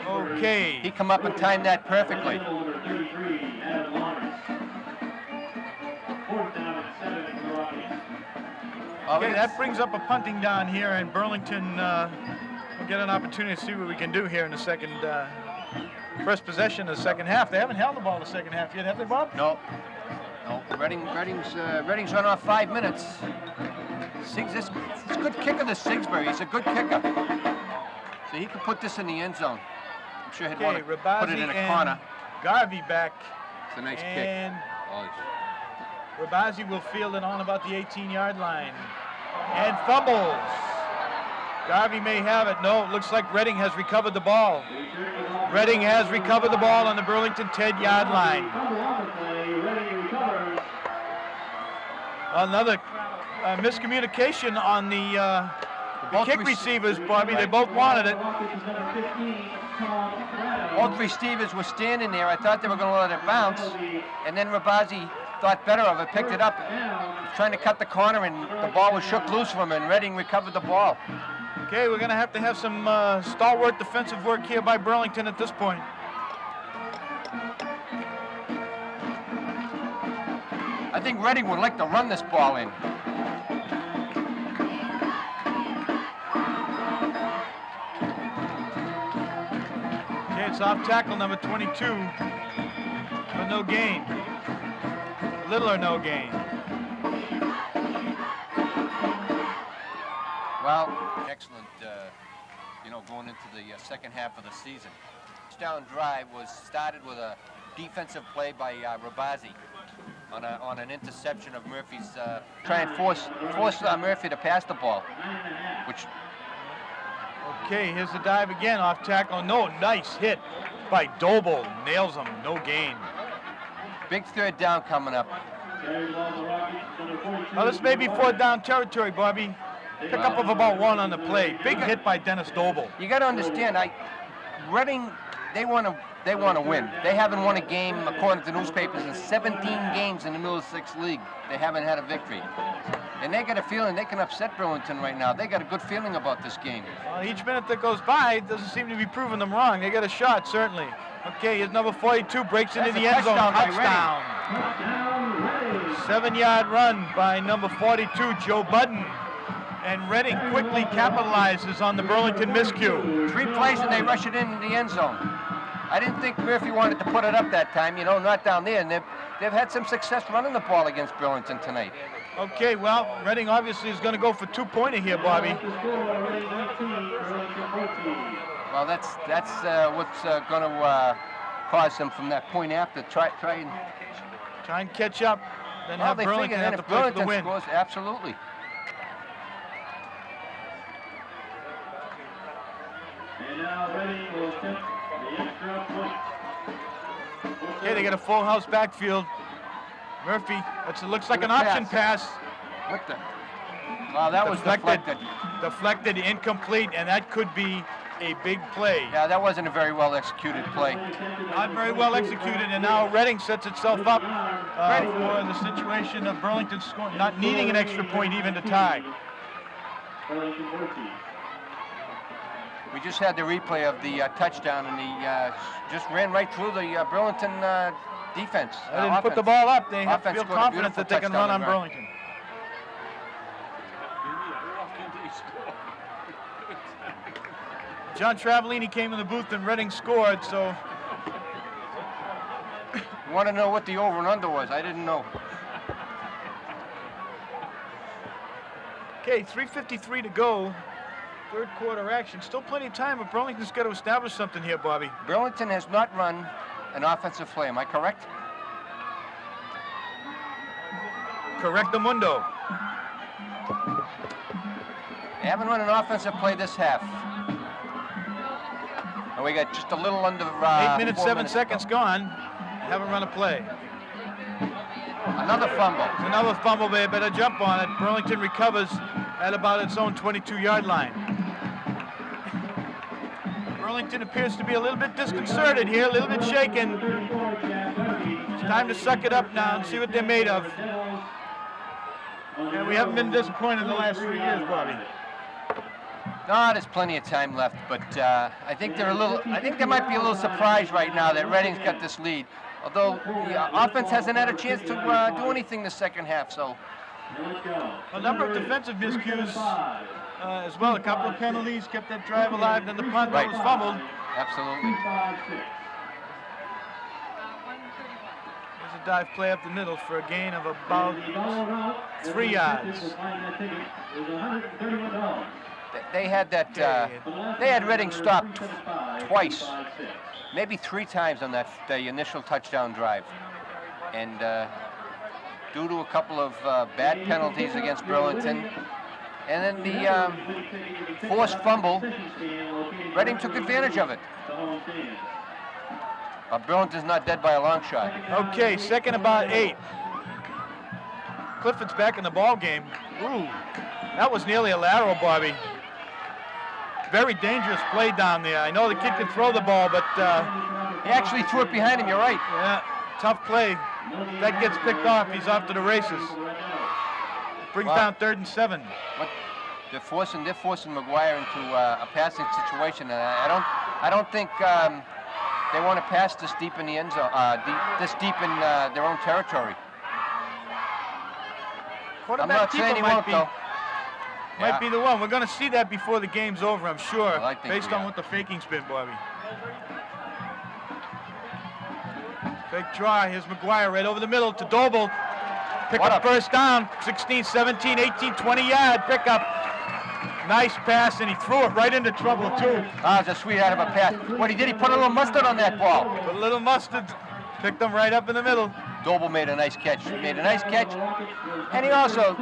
Okay. He come up and timed that perfectly. Number 33, Adam Lawrence. 4th down and 7 for the Rockies. Okay, that brings up a punting down here, and Burlington will get an opportunity to see what we can do here in the first possession of the second half. They haven't held the ball in the second half yet, have they, Bob? No. Redding's run off 5 minutes. It's a good kicker, this Sigsbury. He's a good kicker. So he could put this in the end zone. I'm sure he'd want to put it in a corner. Garvey back. It's a nice and kick. Rabazi will field it on about the 18-yard line. And fumbles. Garvey may have it. No, it looks like Redding has recovered the ball. Redding has recovered the ball on the Burlington 10-yard line. Another miscommunication on the kick receivers, Bobby. They both wanted it. All three receivers were standing there. I thought they were going to let it bounce. And then Rabazi thought better of it, picked it up, trying to cut the corner, and the ball was shook loose from him, and Redding recovered the ball. Okay, we're going to have some stalwart defensive work here by Burlington at this point. I think Redding would like to run this ball in. Okay, it's off tackle number 22 for no gain. Little or no gain. Well, excellent, going into the second half of the season. Touchdown drive was started with a defensive play by Rabazi on an interception of Murphy's, try and force Murphy to pass the ball, which... Okay, here's the dive again, off tackle. No, nice hit by Doble. Nails him, no gain. Big third down coming up. Now this may be 4th down territory, Bobby. Pick up of about 1 on the play. Big hit by Dennis Doble. You got to understand, Redding, they want to win. They haven't won a game, according to newspapers, in 17 games in the Middlesex League. They haven't had a victory. And they got a feeling they can upset Burlington right now. They got a good feeling about this game. Well, each minute that goes by doesn't seem to be proving them wrong. They got a shot, certainly. Okay, here's number 42, breaks into the end zone. Touchdown. 7-yard run by number 42, Joe Budden. And Redding quickly capitalizes on the Burlington miscue. 3 plays and they rush it in the end zone. I didn't think Murphy wanted to put it up that time, not down there. And they've had some success running the ball against Burlington tonight. Okay, well, Redding obviously is going to go for 2-pointer here, Bobby. Well, that's what's going to cause them from that point after. Try and catch up, then have Burlington have to play for the win. Scores, absolutely. And now Redding will attempt the extra point. Okay, they got a full house backfield. Murphy, it looks like an option pass. What the? Wow, that was deflected. Deflected, incomplete, and that could be a big play. Yeah, that wasn't a very well executed play. Not very well executed, and now Redding sets itself up for the situation of Burlington scoring, not needing an extra point even to tie. We just had the replay of the touchdown, and he just ran right through the Burlington defense. They didn't put the ball up. They have to feel confident that they can run on Burlington. John Travellini came in the booth and Redding scored, so... You want to know what the over and under was? I didn't know. Okay, 3:53 to go. Third quarter action. Still plenty of time, but Burlington's got to establish something here, Bobby. Burlington has not run an offensive play. Am I correct? Correctamundo. They haven't run an offensive play this half. And we got just a little under 8 minutes, 7 seconds gone. Haven't run a play. Another fumble. It's another fumble. They better jump on it. Burlington recovers at about its own 22-yard line. Burlington appears to be a little bit disconcerted here, a little bit shaken. It's time to suck it up now and see what they're made of. And we haven't been disappointed in the last 3 years, Bobby. No, there's plenty of time left, but I think there might be a little surprise right now that Reading's got this lead. Although the offense hasn't had a chance to do anything the second half, so. A number of defensive miscues as well. A couple of penalties kept that drive alive, then the punt that was fumbled. Absolutely. There's a dive play up the middle for a gain of about 3 yards. They had that. They had Reading stopped twice, maybe 3 times on the initial touchdown drive, and due to a couple of bad penalties against Burlington, and then the forced fumble, Reading took advantage of it. Burlington's not dead by a long shot. Okay, second about 8. Clifford's back in the ball game. Ooh, that was nearly a lateral, Bobby. Very dangerous play down there. I know the kid can throw the ball, but he actually threw it behind him. You're right. Yeah, tough play. That gets picked off. He's off to the races. Brings down 3rd and 7. What they're forcing McGuire into a passing situation, and I don't think they want to pass this deep in the end zone, this deep in their own territory. I'm not saying he won't, though. Might be the one. We're going to see that before the game's over, I'm sure, well, I think based on what the faking's been, Bobby. Fake draw. Here's McGuire right over the middle to Doble. Pick up first down. 16, 17, 18, 20 yard pickup. Nice pass, and he threw it right into trouble, too. Ah, it's a sweetheart of a pass. What he did, he put a little mustard on that ball. Put a little mustard. Picked them right up in the middle. Doble made a nice catch. And he also,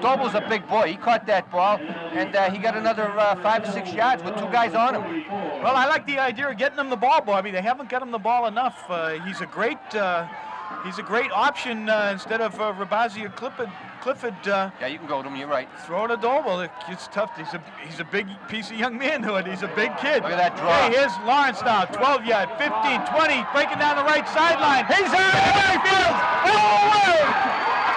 Doble's a big boy. He caught that ball, and he got another 5 or 6 yards with 2 guys on him. Well, I like the idea of getting him the ball, Bobby. They haven't got him the ball enough. He's a great option instead of Rabazi or Clifford. Yeah, you can go to him. You're right. Throw to Doble. It's tough. He's a big piece of young manhood. He's a big kid. Look at that draw. Hey, here's Lawrence now. 12 yard, 15, 20, breaking down the right sideline. He's out of the field. Oh, away!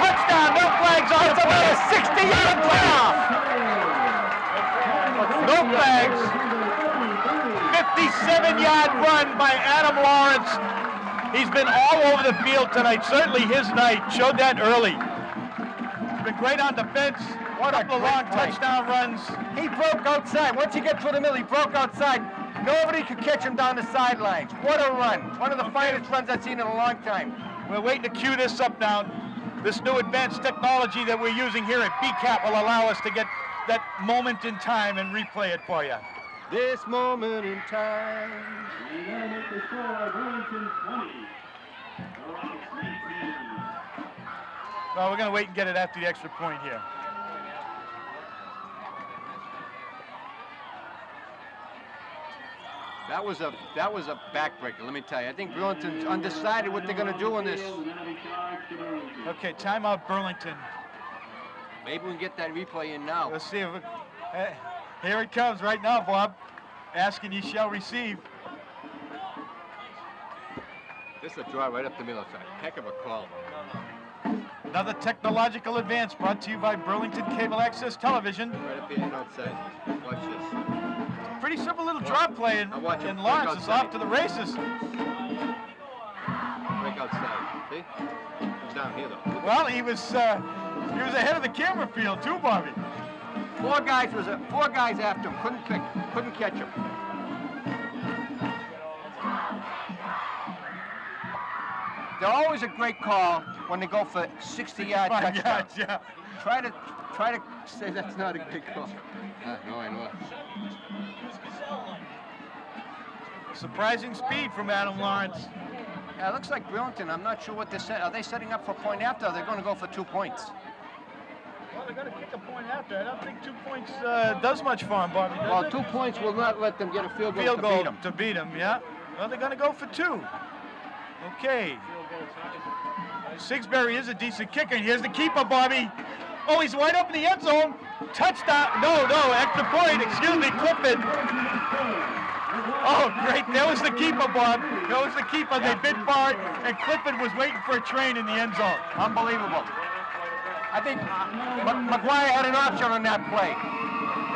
Touchdown. No flags on the play. 60-yard playoff. No flags. 57-yard run by Adam Lawrence. He's been all over the field tonight. Certainly his night. Showed that early. Been great on defense. What a long touchdown runs. He broke outside. Once he got through the middle, he broke outside. Nobody could catch him down the sidelines. What a run. One of the finest runs I've seen in a long time. We're waiting to cue this up now. This new advanced technology that we're using here at BCAT will allow us to get that moment in time and replay it for you. This moment in time. The score, Burlington 20. Well, we're going to wait and get it after the extra point here. That was a backbreaker, let me tell you. I think Burlington's undecided what they're going to do in this. Okay, timeout Burlington. Maybe we can get that replay in now. Let's see if it... here it comes right now, Bob. Asking you shall receive. This is a draw right up the middle. It's a heck of a call. Another technological advance brought to you by Burlington Cable Access Television. Right up here and outside. Watch this. Pretty simple little drop play, and Lawrence is off to the races. Break outside. See? He's down here though. Well, he was ahead of the camera field too, Bobby. 4 guys after him. Couldn't catch him. They're always a great call when they go for 60-yard touchdowns. Yeah. Try to say that's not a great call. No, I know. Surprising speed from Adam Lawrence. Yeah, it looks like Burlington. I'm not sure what they're setting. Are they setting up for a point after, or they're going to go for 2 points? Well, they're going to kick a point after. I don't think 2 points does much for them, Bobby. Well, 2 points will not let them get a field goal to beat them, yeah. Well, they're going to go for 2. Okay. Sigsbury is a decent kicker. And here's the keeper, Bobby. Oh, he's wide open in the end zone. Touchdown. No, extra point. Excuse me, Clifford. Oh, great. There was the keeper, Bob. There was the keeper. They bid for it, and Clifford was waiting for a train in the end zone. Unbelievable. I think McGuire had an option on that play.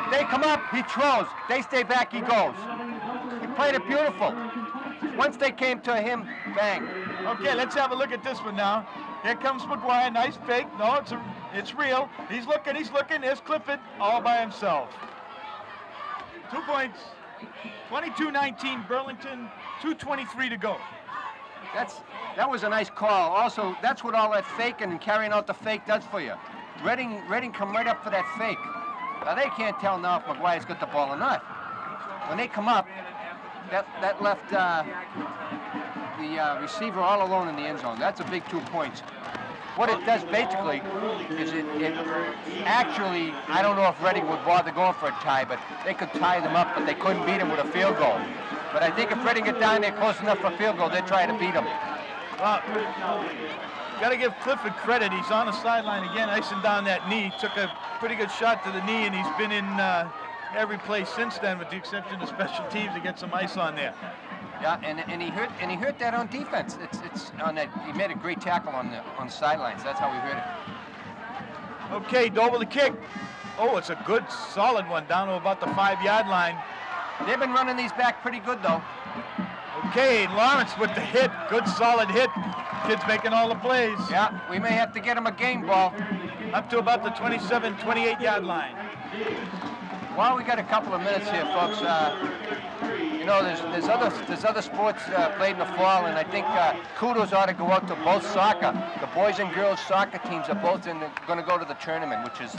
If they come up, he throws. They stay back, he goes. He played it beautiful. Once they came to him, bang. Okay, let's have a look at this one now. Here comes McGuire, nice fake. No, it's real. He's looking. There's Clifford all by himself. 2 points. 22-19 Burlington, 2:23 to go. That was a nice call. Also, that's what all that faking and carrying out the fake does for you. Reading come right up for that fake. Now they can't tell now if McGuire's got the ball or not. When they come up, that left the receiver all alone in the end zone. That's a big 2 points. What it does basically is it actually, I don't know if Reading would bother going for a tie, but they could tie them up, but they couldn't beat them with a field goal. But I think if Reading get down there close enough for a field goal, they'd try to beat them. Well, got to give Clifford credit. He's on the sideline again, icing down that knee. Took a pretty good shot to the knee, and he's been in every play since then, with the exception of special teams to get some ice on there. Yeah, and he hurt that on defense. It's on that. He made a great tackle on the sidelines. That's how we hurt it. Okay, Doble the kick. Oh, it's a good, solid one down to about the 5-yard line. They've been running these back pretty good though. Okay, Lawrence with the hit. Good, solid hit. Kid's making all the plays. Yeah, we may have to get him a game ball. Up to about the 27, 28-yard line. Well, we got a couple of minutes here, folks. You know, there's other sports played in the fall, and I think kudos ought to go out to both soccer. The boys and girls soccer teams are both going to go to the tournament, which is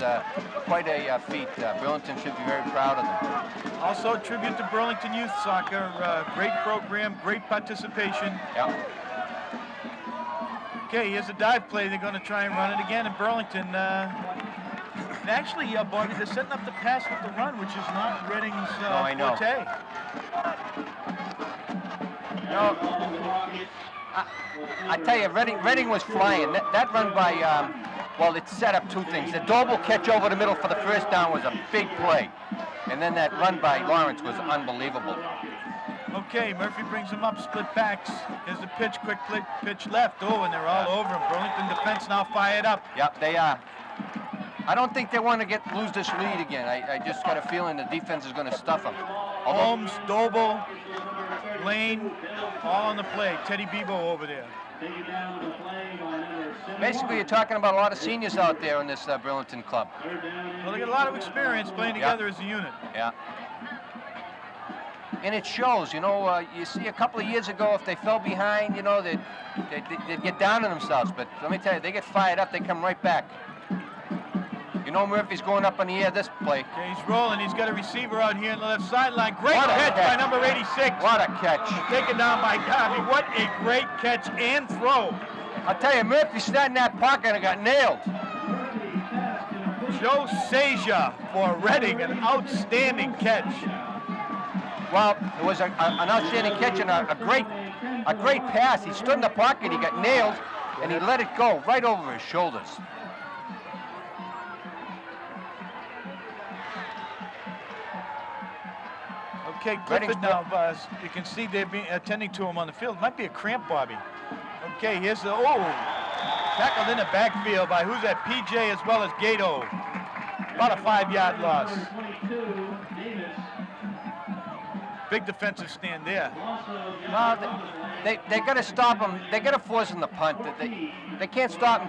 quite a feat. Burlington should be very proud of them. Also, tribute to Burlington Youth Soccer. Great program, great participation. Yeah. Okay, here's a dive play. They're going to try and run it again in Burlington. And actually, Bobby, they're setting up the pass with the run, which is not Reading's forte. No, I tell you, Reading was flying. That run by, well, it set up two things. The Doble catch over the middle for the first down was a big play. And then that run by Lawrence was unbelievable. Okay, Murphy brings him up, split backs. Here's the pitch, quick pitch left. Oh, and they're all over him. Burlington defense now fired up. Yep, they are. I don't think they want to lose this lead again. I just got a feeling the defense is going to stuff them. Holmes, Doble, Lane, all on the play. Teddy Bebo over there. Basically, you're talking about a lot of seniors out there in this Burlington club. Well, they got a lot of experience playing together as a unit. Yeah. And it shows, you know, you see a couple of years ago, if they fell behind, you know, they'd get down on themselves. But let me tell you, they get fired up, they come right back. You know Murphy's going up in the air this play. Okay, he's rolling. He's got a receiver out here on the left sideline. Great catch by number 86. What a catch. Taken down by Garvey. What a great catch and throw. I'll tell you, Murphy sat in that pocket and got nailed. Joe Seja for Reading, an outstanding catch. Well, it was an outstanding catch and a great pass. He stood in the pocket, he got nailed, and he let it go right over his shoulders. Okay, Clifford now, you can see they're attending to him on the field. Might be a cramp, Bobby. Okay, here's the, tackled in the backfield by, who's that, PJ as well as Gato. About a 5-yard loss. Big defensive stand there. Well, they got to stop him. They got to force him to punt. They can't stop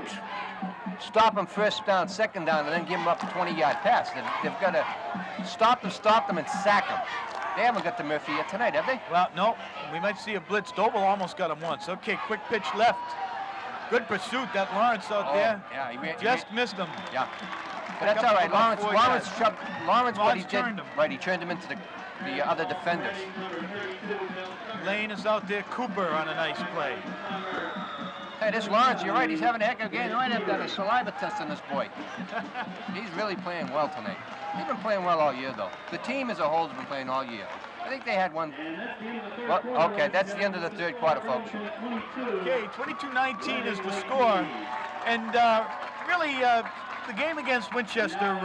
him first down, second down, and then give him up a 20-yard pass. They've got to stop them, and sack him. They haven't got the Murphy yet tonight, have they? Well, no. We might see a blitz. Doble almost got him once. Okay, quick pitch left. Good pursuit. That Lawrence out there. Yeah, just missed him. Yeah. But that's all right. Lawrence, what he did, right, he turned him into the other defenders. Lane is out there. Cooper on a nice play. Hey, this Lawrence, you're right. He's having a heck of a game. You might have done a saliva test on this boy. He's really playing well tonight. They've been playing well all year, though. The team as a whole has been playing all year. I think they had one. Well, okay, that's the end of the third quarter, folks. Okay, 22-19 is the score. And really, the game against Winchester,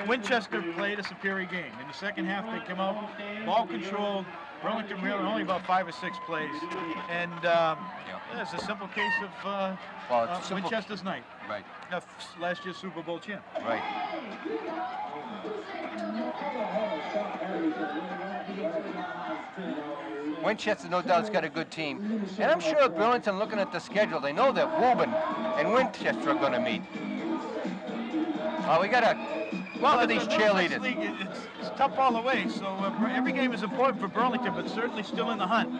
Winchester played a superior game. In the second half, they came out, ball control, Burlington really only about 5 or 6 plays. And it's a simple case of it's simple. Winchester's night. Right. Last year's Super Bowl champ. Right. Winchester, no doubt, has got a good team. And I'm sure Burlington, looking at the schedule, they know that Woburn and Winchester are going to meet. We got to look at these cheerleaders. League, it's tough all the way, so every game is important for Burlington, but certainly still in the hunt.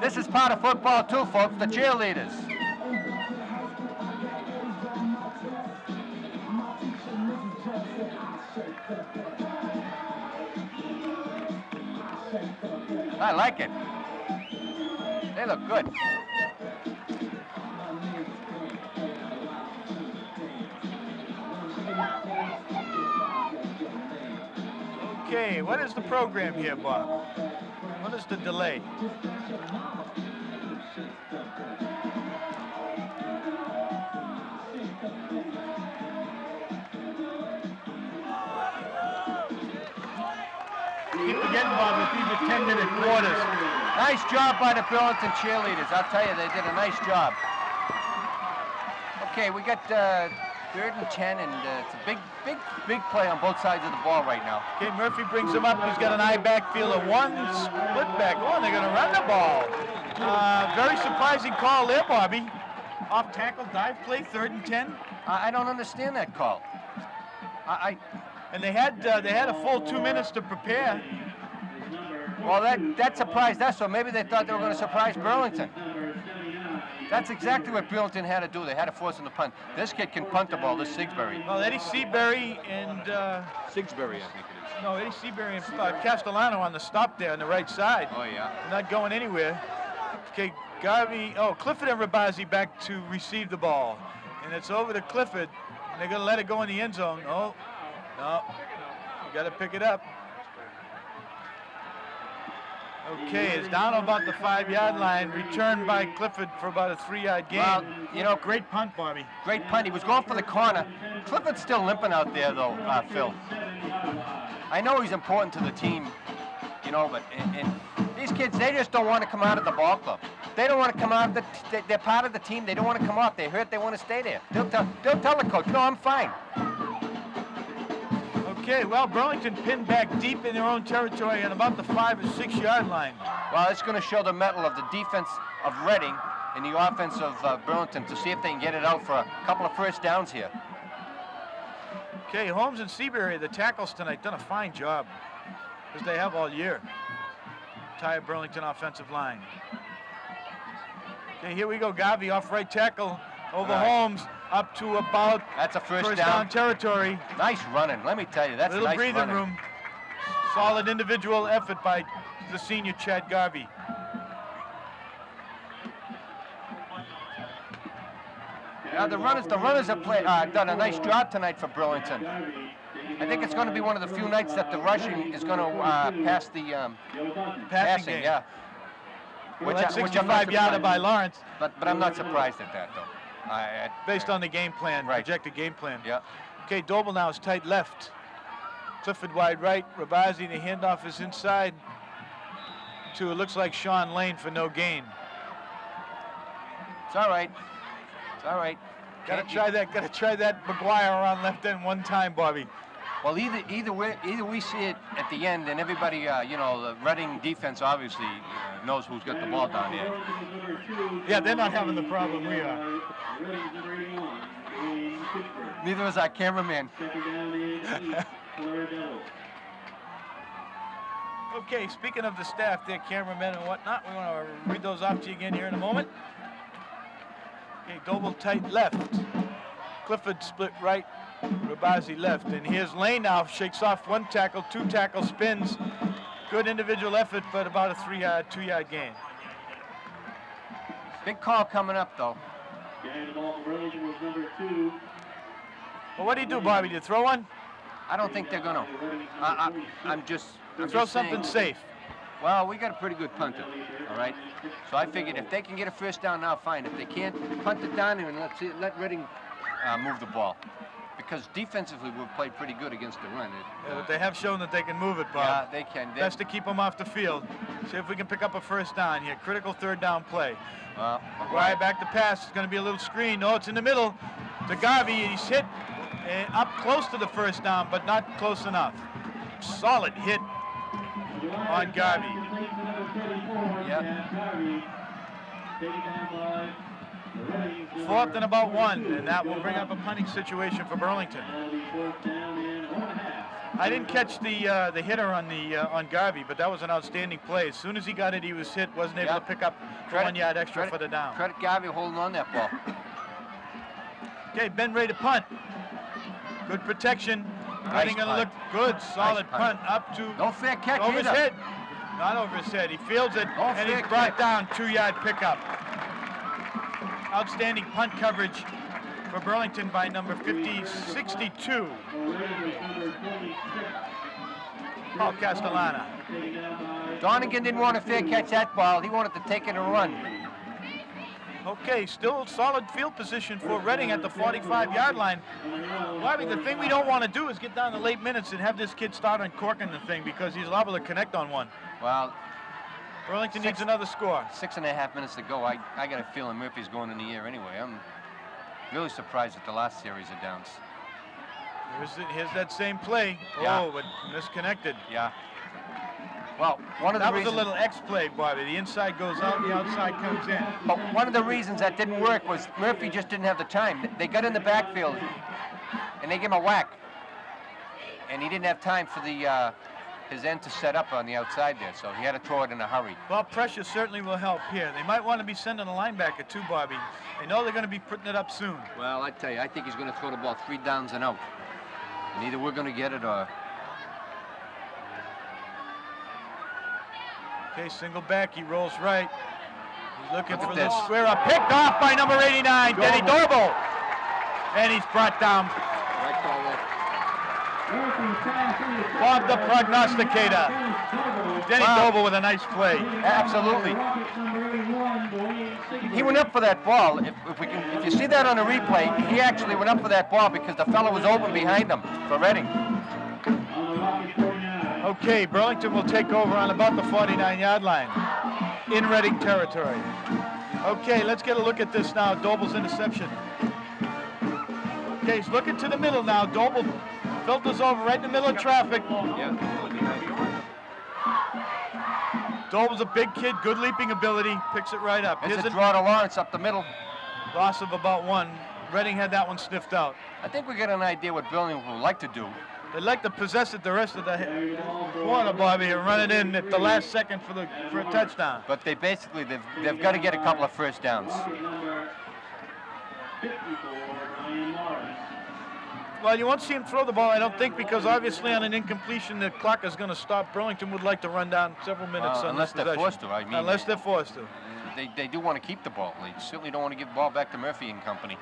This is part of football too, folks, the cheerleaders. I like it. They look good. Okay, what is the program here, Bob? What is the delay? Keep forgetting, Bob, that these are 10-minute quarters. Nice job by the Burlington cheerleaders. I'll tell you, they did a nice job. Okay, we got 3rd and 10, and it's a big play on both sides of the ball right now. Okay, Murphy brings him up. He's got an eye backfield of 1, split back. Oh, and they're going to run the ball. Very surprising call there, Bobby. Off tackle, dive play, 3rd and 10. I don't understand that call. And they had a full 2 minutes to prepare. Well, that surprised us, so maybe they thought they were going to surprise Burlington. That's exactly what Burlington had to do. They had to force him to punt. This kid can punt the ball, this Sigsbury. Well, Eddie Seabury and... Sigsbury, I think it is. No, Eddie Seabury and Castellano on the stop there on the right side. Oh, yeah. Not going anywhere. Okay, Garvey... Oh, Clifford and Rabazi back to receive the ball. And it's over to Clifford. And they're going to let it go in the end zone. Oh, no. You got to pick it up. Okay, it's down about the 5-yard line. Returned by Clifford for about a 3-yard gain. Well, you know, great punt, Bobby. Great punt. He was going for the corner. Clifford's still limping out there, though, Phil. I know he's important to the team, you know, but and these kids, they just don't want to come out of the ball club. They don't want to come out. They're part of the team. They don't want to come off. They're hurt. They want to stay there. They'll tell the coach, no, I'm fine. Okay, well, Burlington pinned back deep in their own territory on about the 5 or 6 yard line. Well, it's going to show the mettle of the defense of Reading and the offense of Burlington to see if they can get it out for a couple of first downs here. Okay, Holmes and Seabury, the tackles tonight, done a fine job, as they have all year. Entire Burlington offensive line. Okay, here we go. Garvey off right tackle over Holmes up to about that's a first down territory. Nice running. Let me tell you, that's little nice breathing running. room. Solid individual effort by the senior Chad Garvey. The runners have done a nice job tonight for Burlington. I think it's going to be one of the few nights that the rushing is going to pass the passing game. Yeah. Well, that's 65-yarder by Lawrence. But I'm not surprised at that, though. Based on the game plan, right. projected game plan. Yeah. Okay, Doble now is tight left. Clifford wide right. Rabazi, the handoff is inside to, it looks like Sean Lane for no gain. It's all right. It's all right. Gotta try that McGuire around left end one time, Bobby. Well, either we see it at the end, and everybody, you know, the Reading defense obviously knows who's got the ball down here. Yeah, they're not having the problem we are. Neither is our cameraman. Okay, speaking of the staff, their cameramen and whatnot, we want to read those off to you again here in a moment. Okay, Doble tight left. Clifford split right. Rabazi left, and here's Lane now, shakes off 1 tackle, 2 tackle, spins. Good individual effort, but about a 2-yard gain. Big call coming up, though. Well, what do you do, Bobby? Do you throw one? I don't think they're going to. I'm just throw something safe. Well, we got a pretty good punter, all right? So I figured if they can get a first down now, fine. If they can't, punt it down and let Reading move the ball. because defensively we've played pretty good against the run. But they have shown that they can move it, Bob. Yeah, they can. Best to keep them off the field. See if we can pick up a first down here. Critical third down play. McGuire back to pass. It's going to be a little screen. No, it's in the middle to Garvey. He's hit up close to the first down, but not close enough. Solid hit on Garvey. Yep. 4th and about 1, and that will bring up a punting situation for Burlington. I didn't catch the hitter on Garvey, but that was an outstanding play. As soon as he got it, he was hit, wasn't able to pick up 1 yard extra for the down. Credit Garvey holding on that ball. Okay, Ben ready to punt. Good protection. Running going to look good. Solid punt up to. No fair catch over his either. head. Not over his head. He fields it, and he's brought down. 2 yard pickup. Outstanding punt coverage for Burlington by number 62. Paul Castellana. Donegan didn't want to fair catch that ball. He wanted to take it and run. Okay, still solid field position for Reading at the 45-yard line. Bobby, the thing we don't want to do is get down to late minutes and have this kid start uncorking the thing because he's liable to connect on one. Well, Burlington needs another score. 6.5 minutes to go. I got a feeling Murphy's going in the air anyway. I'm really surprised at the last series of downs. Here's that same play. Yeah. Oh, but misconnected. Yeah. Well, one of the reasons... That was a little X play, Bobby. The inside goes out, the outside comes in. But one of the reasons that didn't work was Murphy just didn't have the time. They got in the backfield, and they gave him a whack. And he didn't have time for the his end to set up on the outside there, so he had to throw it in a hurry. Well, pressure certainly will help here. They might want to be sending a linebacker too, Bobby. They know they're going to be putting it up soon. Well, I tell you, I think he's going to throw the ball 3 downs and out. And either we're going to get it or... Okay, single back, he rolls right. He's looking for the square up. Picked off by number 89, Denny Doble. And he's brought down. Right call there. Bob the prognosticator. Denny Doble with a nice play. Absolutely. He went up for that ball. If you see that on the replay, he actually went up for that ball because the fellow was open behind him for Reading. Okay, Burlington will take over on about the 49-yard line in Reading territory. Okay, let's get a look at this now. Doble's interception. Okay, he's looking to the middle now. Doble filters over right in the middle of traffic. Doble's a big kid, good leaping ability, picks it right up. It's a draw to Lawrence up the middle. Loss of about 1. Reading had that one sniffed out. I think we get an idea what Burlington would like to do. They'd like to possess it the rest of the quarter, Bobby, and run it in at the last second for a touchdown. But they've got to get a couple of first downs. Well, you won't see him throw the ball, I don't think, because obviously on an incompletion, the clock is going to stop. Burlington would like to run down several minutes on unless this they're possession. forced to. I mean, unless they're forced to. They do want to keep the ball. They certainly don't want to give the ball back to Murphy and company.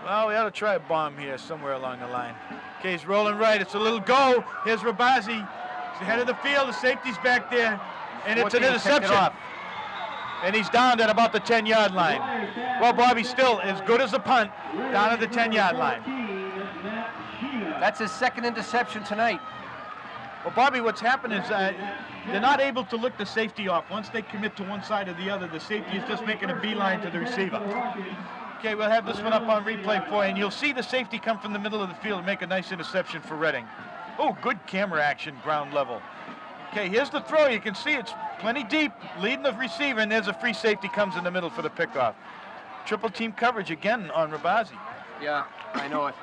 Well, we ought to try a bomb here somewhere along the line. Okay, he's rolling right. It's a little go. Here's Rabazi. He's ahead of the field. The safety's back there. And it's an interception. And he's down at about the 10-yard line. Well, Bobby, still as good as a punt down at the 10-yard line. That's his second interception tonight. Well, Bobby, what's happened is they're not able to look the safety off. Once they commit to one side or the other, the safety is just making a beeline to the receiver. Okay, we'll have this one up on replay for you, and you'll see the safety come from the middle of the field and make a nice interception for Reading. Oh, good camera action, ground level. Okay, here's the throw. You can see it's plenty deep, leading the receiver, and there's a free safety comes in the middle for the pickoff. Triple team coverage again on Rabazi. Yeah, I know it.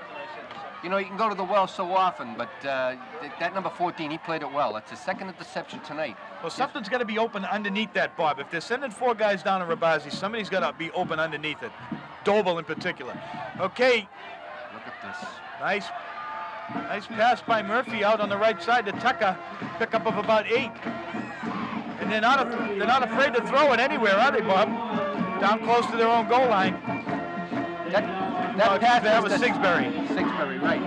You know, you can go to the well so often, but that number 14, he played it well. It's his second interception tonight. Well, something's got to be open underneath that, Bob. If they're sending 4 guys down to Rabazi, somebody's got to be open underneath it. Doble in particular. Okay. Look at this. Nice pass by Murphy out on the right side to Tucker. Pickup of about 8. And they're not afraid to throw it anywhere, are they, Bob? Down close to their own goal line. That pass that was Sigsbury. Sigsbury, right.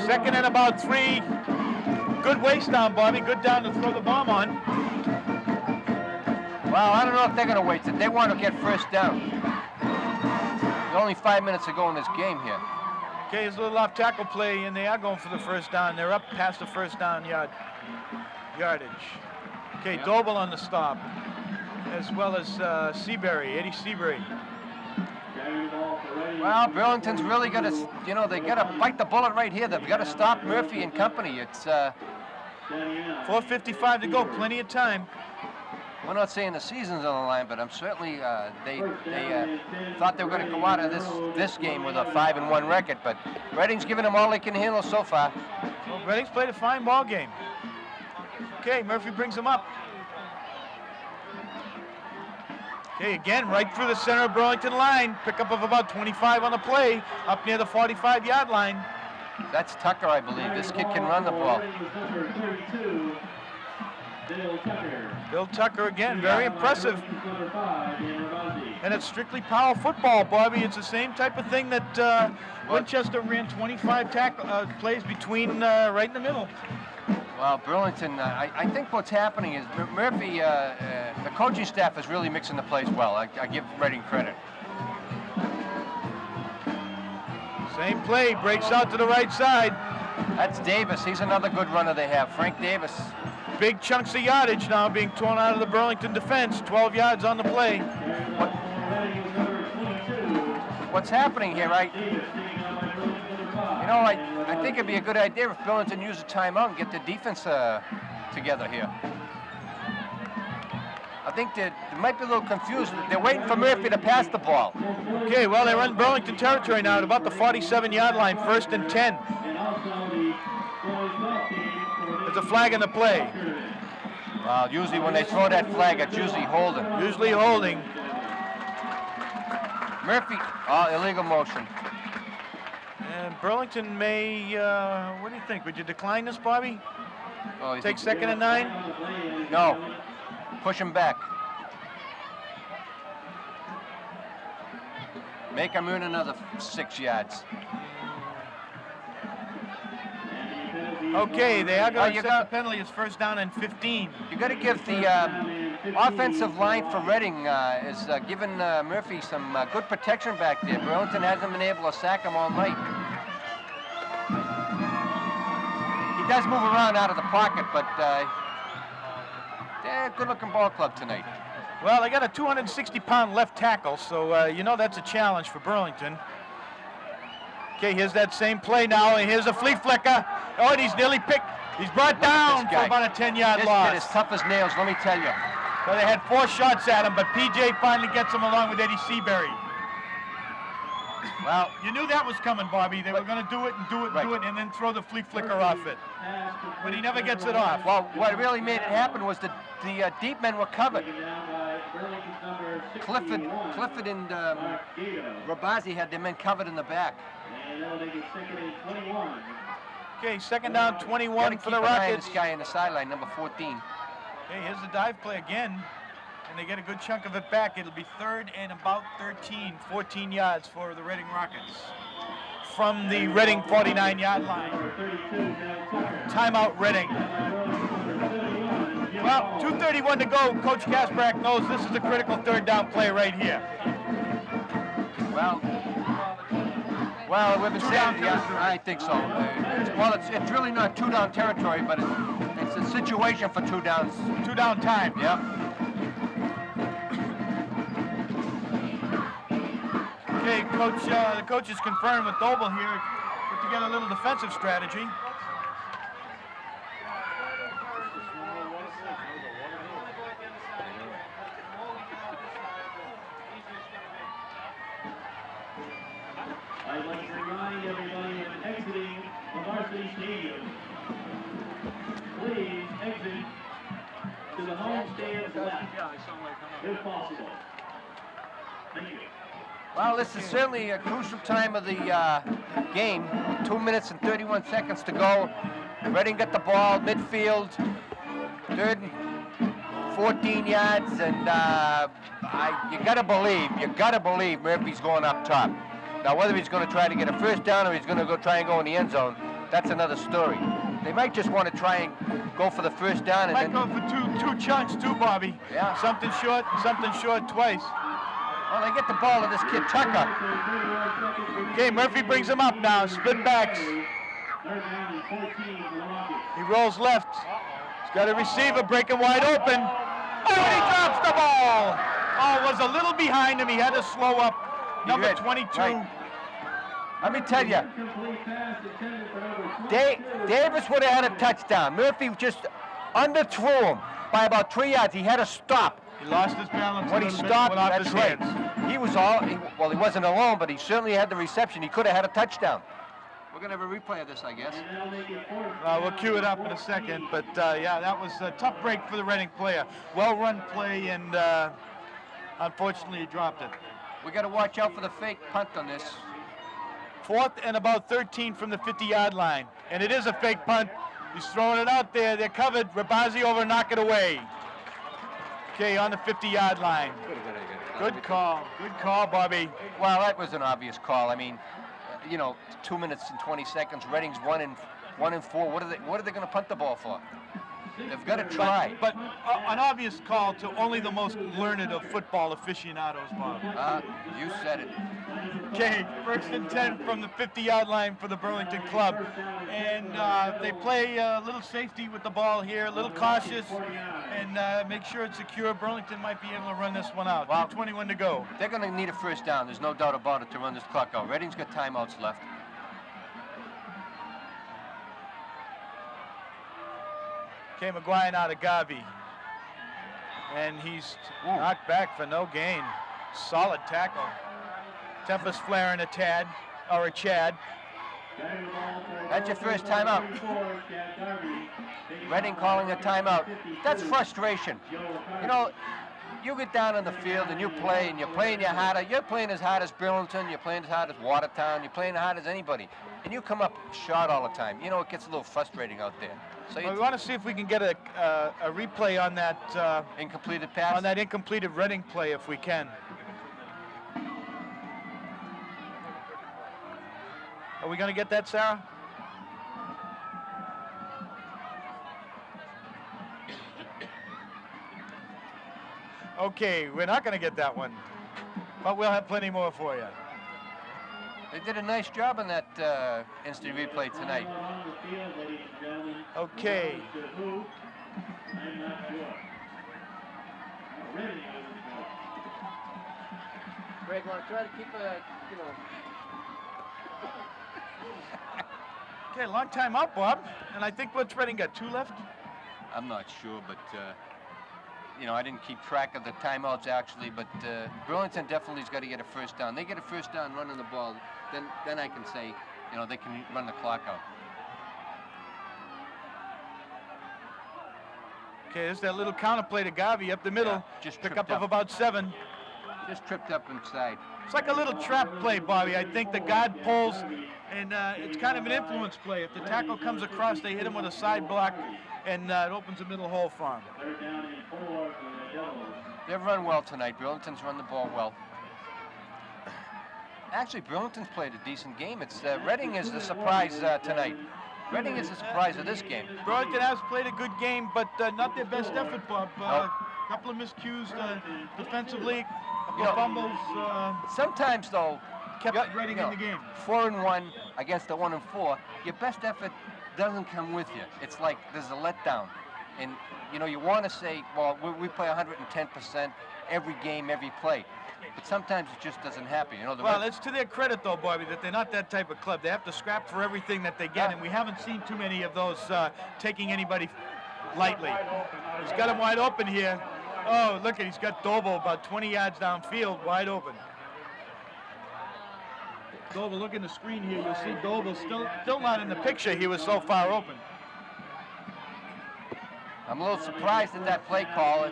Second and about 3. Good waist down, Bobby. Good down to throw the bomb on. Well, I don't know if they're going to waste it. They want to get first down. There's only 5 minutes to go in this game here. Okay, there's a little off tackle play, and they are going for the first down. They're up past the first down yardage. Okay, Yep. Doble on the stop, as well as Eddie Seabury. Well, Burlington's really got to, you know, they got to bite the bullet right here. They've got to stop Murphy and company. It's 4:55 to go, plenty of time. we're not saying the season's on the line, but I'm certainly they thought they were going to go out of this game with a 5-1 record. But Reading's giving them all they can handle so far. Well, Reading's played a fine ball game. Okay, Murphy brings him up. Okay, again, right through the center of Burlington line. Pickup of about 25 on the play, up near the 45-yard line. That's Tucker, I believe. This kid can run the ball. Bill Tucker again, very impressive. And it's strictly power football, Bobby. It's the same type of thing that Winchester ran 25 plays between right in the middle. Well, Burlington, I think what's happening is Murphy, the coaching staff is really mixing the plays well. I give Reading credit. Same play, breaks out to the right side. That's Davis. He's another good runner they have. Frank Davis. Big chunks of yardage now being torn out of the Burlington defense. 12 yards on the play. What's happening here, right? You know, I think it'd be a good idea if Burlington used a timeout and get the defense together here. I think they might be a little confused. They're waiting for Murphy to pass the ball. Okay, well, they're in Burlington territory now at about the 47-yard line, 1st and 10. There's a flag in the play. Well, usually when they throw that flag, it's usually holding. Usually holding. Murphy, illegal motion. And Burlington may, what do you think? Would you decline this, Bobby? Oh, Take 2nd and 9? No. Push him back. Make him earn another 6 yards. Okay, they are going to set the got- penalty. It's 1st down and 15. You got to give the offensive line for Reading is giving Murphy some good protection back there. Burlington hasn't been able to sack him all night. He does move around out of the pocket, but they're a good-looking ball club tonight. Well, they got a 260-pound left tackle, so you know that's a challenge for Burlington. Okay, here's that same play now, and here's a flea flicker. Oh, and he's nearly picked. He's brought down for about a 10-yard This loss. kid is tough as nails, let me tell you. So they had 4 shots at him, but PJ finally gets him along with Eddie Seabury. Well, You knew that was coming, Bobby. They were going to do it and do it and Right. do it, and then throw the flea flicker off it. But he never gets it off. well, what really made it happen was the deep men were covered. Clifford and Rabazi had their men covered in the back. Okay, 2nd down, 21 Gotta for keep the an eye on Rockets. this guy in the sideline, number 14. Okay, here's the dive play again, and they get a good chunk of it back. It'll be 3rd and about 13, 14 yards for the Reading Rockets from the Reading 49-yard line. Timeout, Reading. Well, 2:31 to go. Coach Kasparak knows this is a critical 3rd down play right here. Well, we've been saying, yeah, I think so. It's really not 2-down territory, but it's a situation for 2 downs. 2-down time. Yep. Okay, Coach. The coach is confirmed with Doble here. Put together a little defensive strategy. I'd like to remind everybody when exiting the varsity stadium, please exit to the home stands left, if possible. Thank you. Well, this is certainly a crucial time of the game. 2 minutes and 31 seconds to go. Reading got the ball, midfield, 3rd and 14 yards, and you gotta believe Murphy's going up top. Now, whether he's going to try to get a 1st down or he's going to try and go in the end zone, that's another story. They might just want to try and go for the 1st down and Might then... go for two chunks too, Bobby. Yeah. Something short twice. Well, they get the ball to this kid Tucker. Okay, Murphy brings him up now. Split backs. He rolls left. He's got a receiver breaking wide open. Oh, and he drops the ball. Oh, was a little behind him. He had to slow up. Number 22. Right. Let me tell you, Davis would have had a touchdown. Murphy just underthrew him by about 3 yards. He had to stop. He lost his balance. When he stopped, that's right. He wasn't alone, but he certainly had the reception. He could have had a touchdown. We're going to have a replay of this, I guess. We'll cue it up in a second, but yeah, that was a tough break for the Reading player. Well-run play, and unfortunately he dropped it. We got to watch out for the fake punt on this. 4th and about 13 from the 50-yard line, and it is a fake punt. He's throwing it out there. They're covered. Rabazi over, knock it away. Okay, on the 50-yard line. Good call. Good call, Bobby. Well, that was an obvious call. I mean, 2 minutes and 20 seconds. Reading's 1 and 4. What are they going to punt the ball for? They've got to try. But an obvious call to only the most learned of football aficionados, Bob. You said it. Okay, 1st and 10 from the 50-yard line for the Burlington club. And they play a little safety with the ball here, a little cautious, and make sure it's secure. Burlington might be able to run this one out. Wow. 2:21 to go. They're going to need a first down. There's no doubt about it to run this clock out. Reading's got timeouts left. Okay, McGuire now to Gavi. And he's knocked back for no gain. Solid tackle. Tempest flaring a Chad. That's your first timeout. Reading calling a timeout. That's frustration. You get down on the field and you play, and you're playing your harder. You're playing as hard as Burlington. You're playing as hard as Watertown. You're playing as hard as anybody. And you come up short all the time. It gets a little frustrating out there. So we want to see if we can get a replay on that incompleted pass. On that incompleted Reading play, if we can. Are we going to get that, Sarah? Okay, we're not going to get that one, but we'll have plenty more for you. They did a nice job on that instant replay tonight. Okay. Greg, want to try to keep Okay, long time out, Bob. And I think what's Reading got 2 left? I'm not sure, but I didn't keep track of the timeouts actually, but Burlington definitely's got to get a first down. They get a first down running the ball, then I can say, they can run the clock out. Okay, there's that little counter play to Gavi up the middle. Yeah, just pick tripped up of about 7. Just tripped up inside. It's like a little trap play, Bobby. I think the guard pulls, and it's kind of an influence play. If the tackle comes across, they hit him with a side block, and it opens a middle hole for him. They've run well tonight. Burlington's run the ball well. Actually, Burlington's played a decent game. It's Reading is the surprise tonight. Reading is the surprise of this game. Burlington has played a good game, but not their best effort, Bob. Nope. A couple of miscues defensively, a couple of fumbles. Sometimes, though, kept Reading in the game. 4-1 against the 1-4. Your best effort doesn't come with you. It's like there's a letdown. And, you want to say, well, we play 110% every game, every play. But sometimes it just doesn't happen. Well, it's to their credit, though, Bobby, that they're not that type of club. They have to scrap for everything that they get, and we haven't seen too many of those taking anybody lightly. He's got him wide open here. Oh, look, he's got Doble about 20 yards downfield, wide open. Doble, look in the screen here. You'll see Doble still not in the picture. He was so far open. I'm a little surprised at that play call.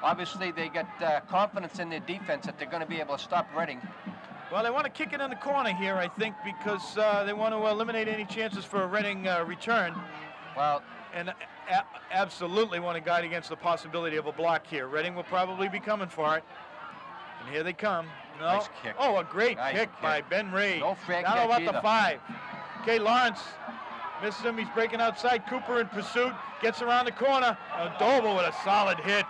Obviously, they got confidence in their defense that they're going to be able to stop Reading. Well, they want to kick it in the corner here, I think, because they want to eliminate any chances for a Reading return. Well, and absolutely want to guard against the possibility of a block here. Reading will probably be coming for it. And here they come. No. Nice kick. Oh, a great nice kick by Ben Ray. No fair Down catch about either. the 5. Okay, Lawrence misses him. He's breaking outside. Cooper in pursuit. Gets around the corner. Doble with a solid hit.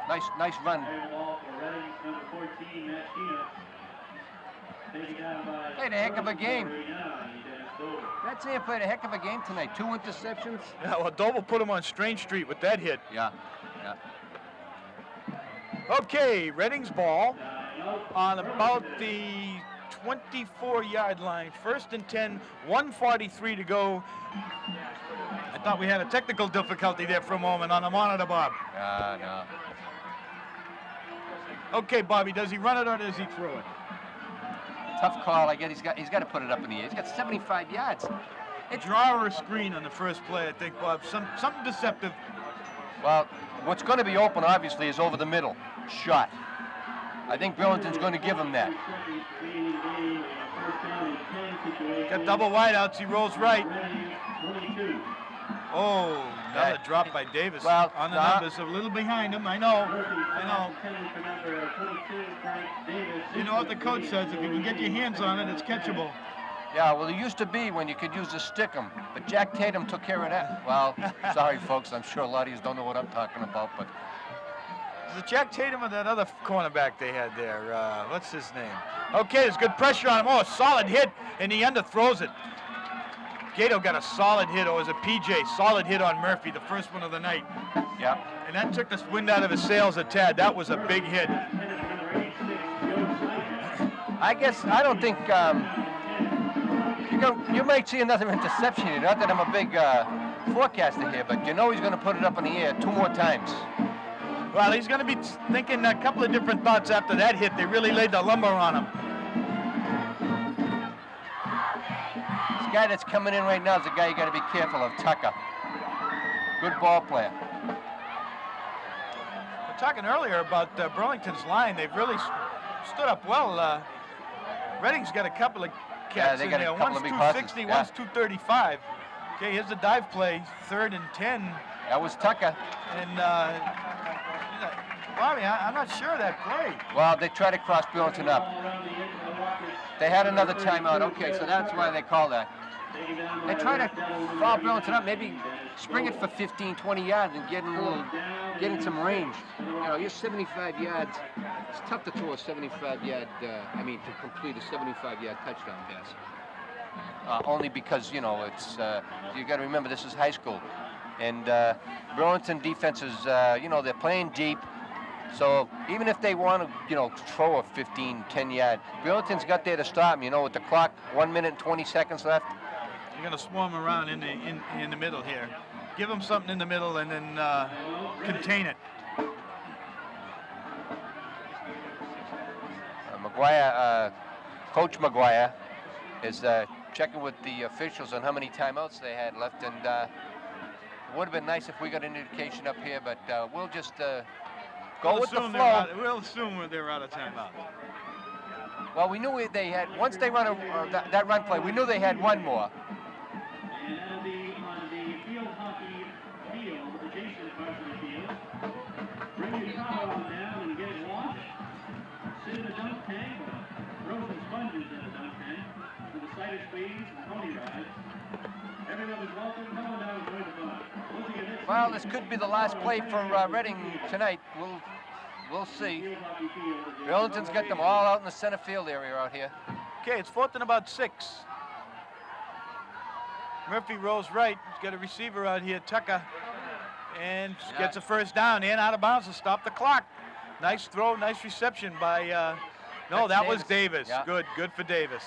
Nice run. Ball for Reading, number 14, Matt Sheena. Taken down by Played a heck of a game. 39, Dennis Dover. Matt Sheena played a heck of a game tonight. 2 interceptions. Yeah, well, Doble put him on Strange Street with that hit. Yeah. Okay, Reading's ball on about the 24-yard line. 1st and 10, 1:43 to go. I thought we had a technical difficulty there for a moment on the monitor, Bob. No. Okay, Bobby, does he run it or does he throw it? Tough call. I guess he's got to put it up in the air. He's got 75 yards. A draw or a screen on the first play, I think, Bob. Something deceptive. Well, what's going to be open, obviously, is over the middle. Shot. I think Burlington's going to give him that. Got double wideouts. He rolls right. Oh, another drop by Davis. Well, on the numbers, a little behind him. I know. You know what the coach says? If you can get your hands on it, it's catchable. Yeah, well, it used to be when you could use a stickum, but Jack Tatum took care of that. Well, sorry, folks. I'm sure a lot of you don't know what I'm talking about, but Is it Jack Tatum or that other cornerback they had there? What's his name? Okay, there's good pressure on him. Oh, a solid hit, and he underthrows it. Gato got a solid hit, or was it PJ? Solid hit on Murphy, the first one of the night. yeah. And that took the wind out of his sails a tad. That was a big hit. I guess I don't think you might see another interception here. Not that I'm a big forecaster here, but you know he's going to put it up in the air 2 more times. Well, he's going to be thinking a couple of different thoughts after that hit. They really laid the lumber on him. This guy that's coming in right now is the guy you got to be careful of, Tucker. Good ball player. We're talking earlier about Burlington's line. They've really stood up well. Reading's got a couple of cats they in got a there. couple One's of big 260, horses, one's 235. Okay, here's the dive play, 3rd and 10. That was Tucker. And Bobby, I'm not sure of that play. Well, they tried to cross Burlington up. They had another timeout. Okay, so that's why they call that. They try to foul Burlington up, maybe spring it for 15, 20 yards and getting some range. You know, you're 75 yards. It's tough to throw a 75-yard, to complete a 75-yard touchdown pass. Only because, you know, it's, you got to remember this is high school. And Burlington defenses, they're playing deep. So even if they want to, throw a 15, 10-yard, Burlington's got there to stop them. You know, with the clock, 1 minute and 20 seconds left. You're going to swarm around in the middle here. Give them something in the middle and then contain it. Coach McGuire is checking with the officials on how many timeouts they had left, and it would have been nice if we got an indication up here, but we'll just go with the flow. We'll assume they're out of timeout. Well, we knew they had, once they run that run play, we knew they had one more. And that'll be on the field hockey field, adjacent parts of the field. Bring your towel on down and get it washed. Sit in a dunk tank, throw some sponges in a dunk tank for the cider squeeze and pony rides. Everyone is welcome. Come on down and enjoy the fun. We'll see you next Well, week. this could be the last play for Reading tonight. We'll see. Field hockey field. Burlington's got them all out in the center field area out here. Okay, it's 4th and about 6. Murphy rolls right. He's got a receiver out here, Tucker, and gets a first down and out of bounds to stop the clock. Nice throw, nice reception by, no, that was Davis. Yeah. Good for Davis.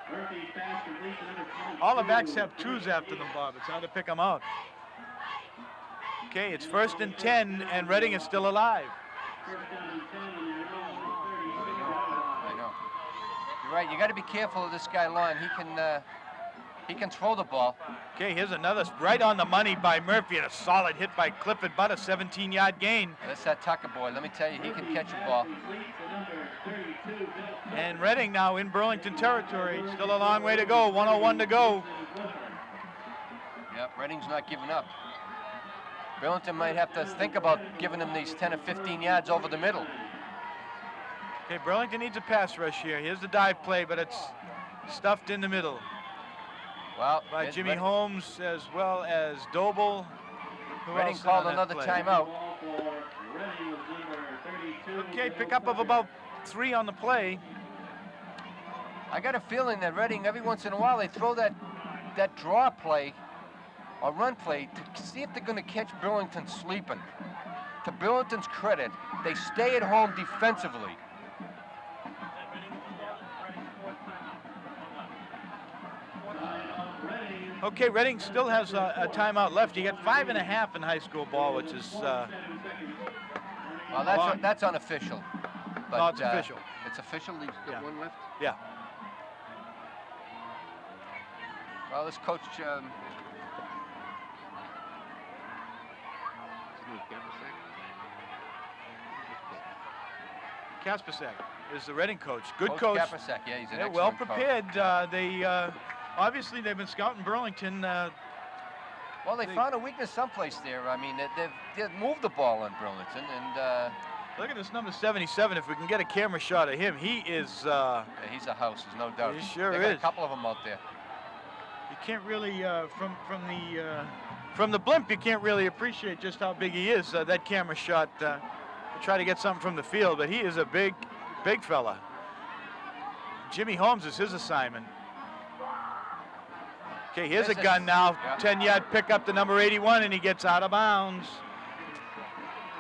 Murphy pass completion under All the backs have 2s after them, Bob. It's hard to pick them out. Okay, it's 1st and 10, and Reading is still alive. first down and 10 on your own 36. I know. You're right. You got to be careful of this guy, Lon. He can throw the ball. Okay, here's another right on the money by Murphy and a solid hit by Clifford, but a 17-yard gain. That's that Tucker boy. Let me tell you, he can catch a ball. And Reading now in Burlington territory. Still a long way to go. 101 to go. Yep, Reading's not giving up. Burlington might have to think about giving them these 10 or 15 yards over the middle. Okay, Burlington needs a pass rush here. Here's the dive play, but it's stuffed in the middle Well, by there's Jimmy Reading. Holmes as well as Doble. Who Reading else called on that another play? timeout. Ball for Reading. Okay, pickup of about 3 on the play. I got a feeling that Reading, every once in a while, they throw that draw play or run play to see if they're going to catch Burlington sleeping. To Burlington's credit, they stay at home defensively. Okay, Reading still has a timeout left. You get 5.5 in high school ball, which is Well, that's unofficial. But, no, it's official. It's official. He's got 1 left. Yeah. Well, this coach. Kaspasek is the Reading coach. Good Coach coach. Kaspasek, yeah, he's an They're excellent well coach. prepared. Obviously they've been scouting Burlington. Well, they found a weakness someplace there. I mean, they've moved the ball on Burlington, and look at this number 77. If we can get a camera shot of him, he is. yeah, he's a house. There's no doubt. He sure they got is. a couple of them out there. You can't really from the blimp. You can't really appreciate just how big he is. That camera shot. Try to get something from the field, but he is a big fella. Jimmy Holmes is his assignment. Okay, here's a gun now. Yeah. 10-yard pickup to number 81, and he gets out of bounds.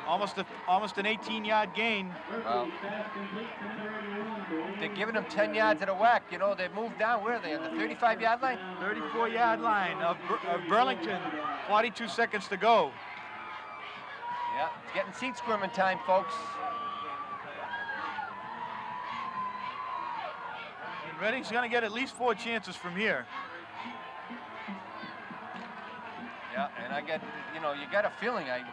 Almost an 18-yard gain. Well, they're giving him 10 yards at a whack. You know, they've moved down. Where are they? At the 35-yard line? 34-yard line of Burlington. 42 seconds to go. Yeah, it's getting seat squirming time, folks. And Reading's going to get at least 4 chances from here. Yeah, and I get, you know, you got a feeling he's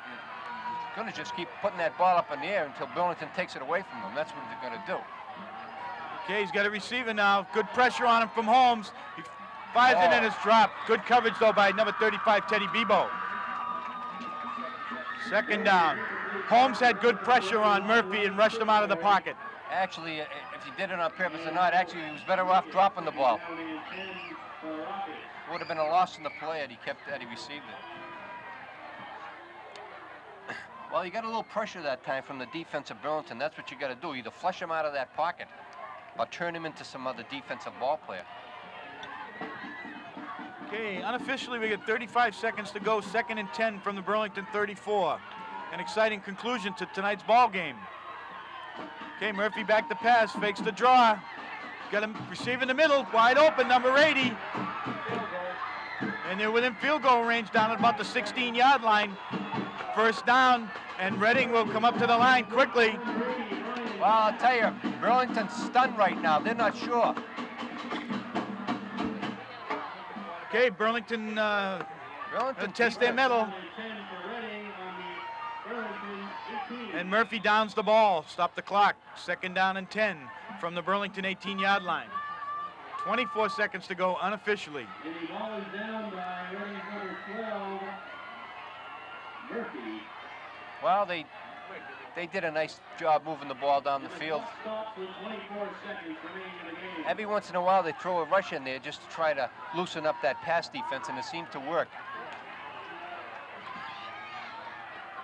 going to just keep putting that ball up in the air until Burlington takes it away from them. That's what they're going to do. Okay, he's got a receiver now. Good pressure on him from Holmes. He fires it and it's dropped. Good coverage, though, by number 35, Teddy Bebo. Second down. Holmes had good pressure on Murphy and rushed him out of the pocket. Actually, if he did it on purpose or not, actually, he was better off dropping the ball. Would have been a loss in the play had he received it. Well, you got a little pressure that time from the defense of Burlington. That's what you got to do. Either flush him out of that pocket or turn him into some other defensive ball player. Okay, unofficially we get 35 seconds to go. 2nd and 10 from the Burlington 34. An exciting conclusion to tonight's ball game. Okay, Murphy back to pass, fakes the draw. Got him receive in the middle, wide open, number 80. And they're within field goal range down at about the 16-yard line. First down, and Reading will come up to the line quickly. Well, I'll tell you, Burlington's stunned right now. They're not sure. Okay, Burlington test their metal. And Murphy downs the ball. Stop the clock. 2nd down and 10 from the Burlington 18-yard line. 24 seconds to go unofficially. The ball is down by Reading's number 12, Murphy. Well, they did a nice job moving the ball down the field. Stops with 24 seconds remaining in the game. Every once in a while, they throw a rush in there just to try to loosen up that pass defense, and it seemed to work.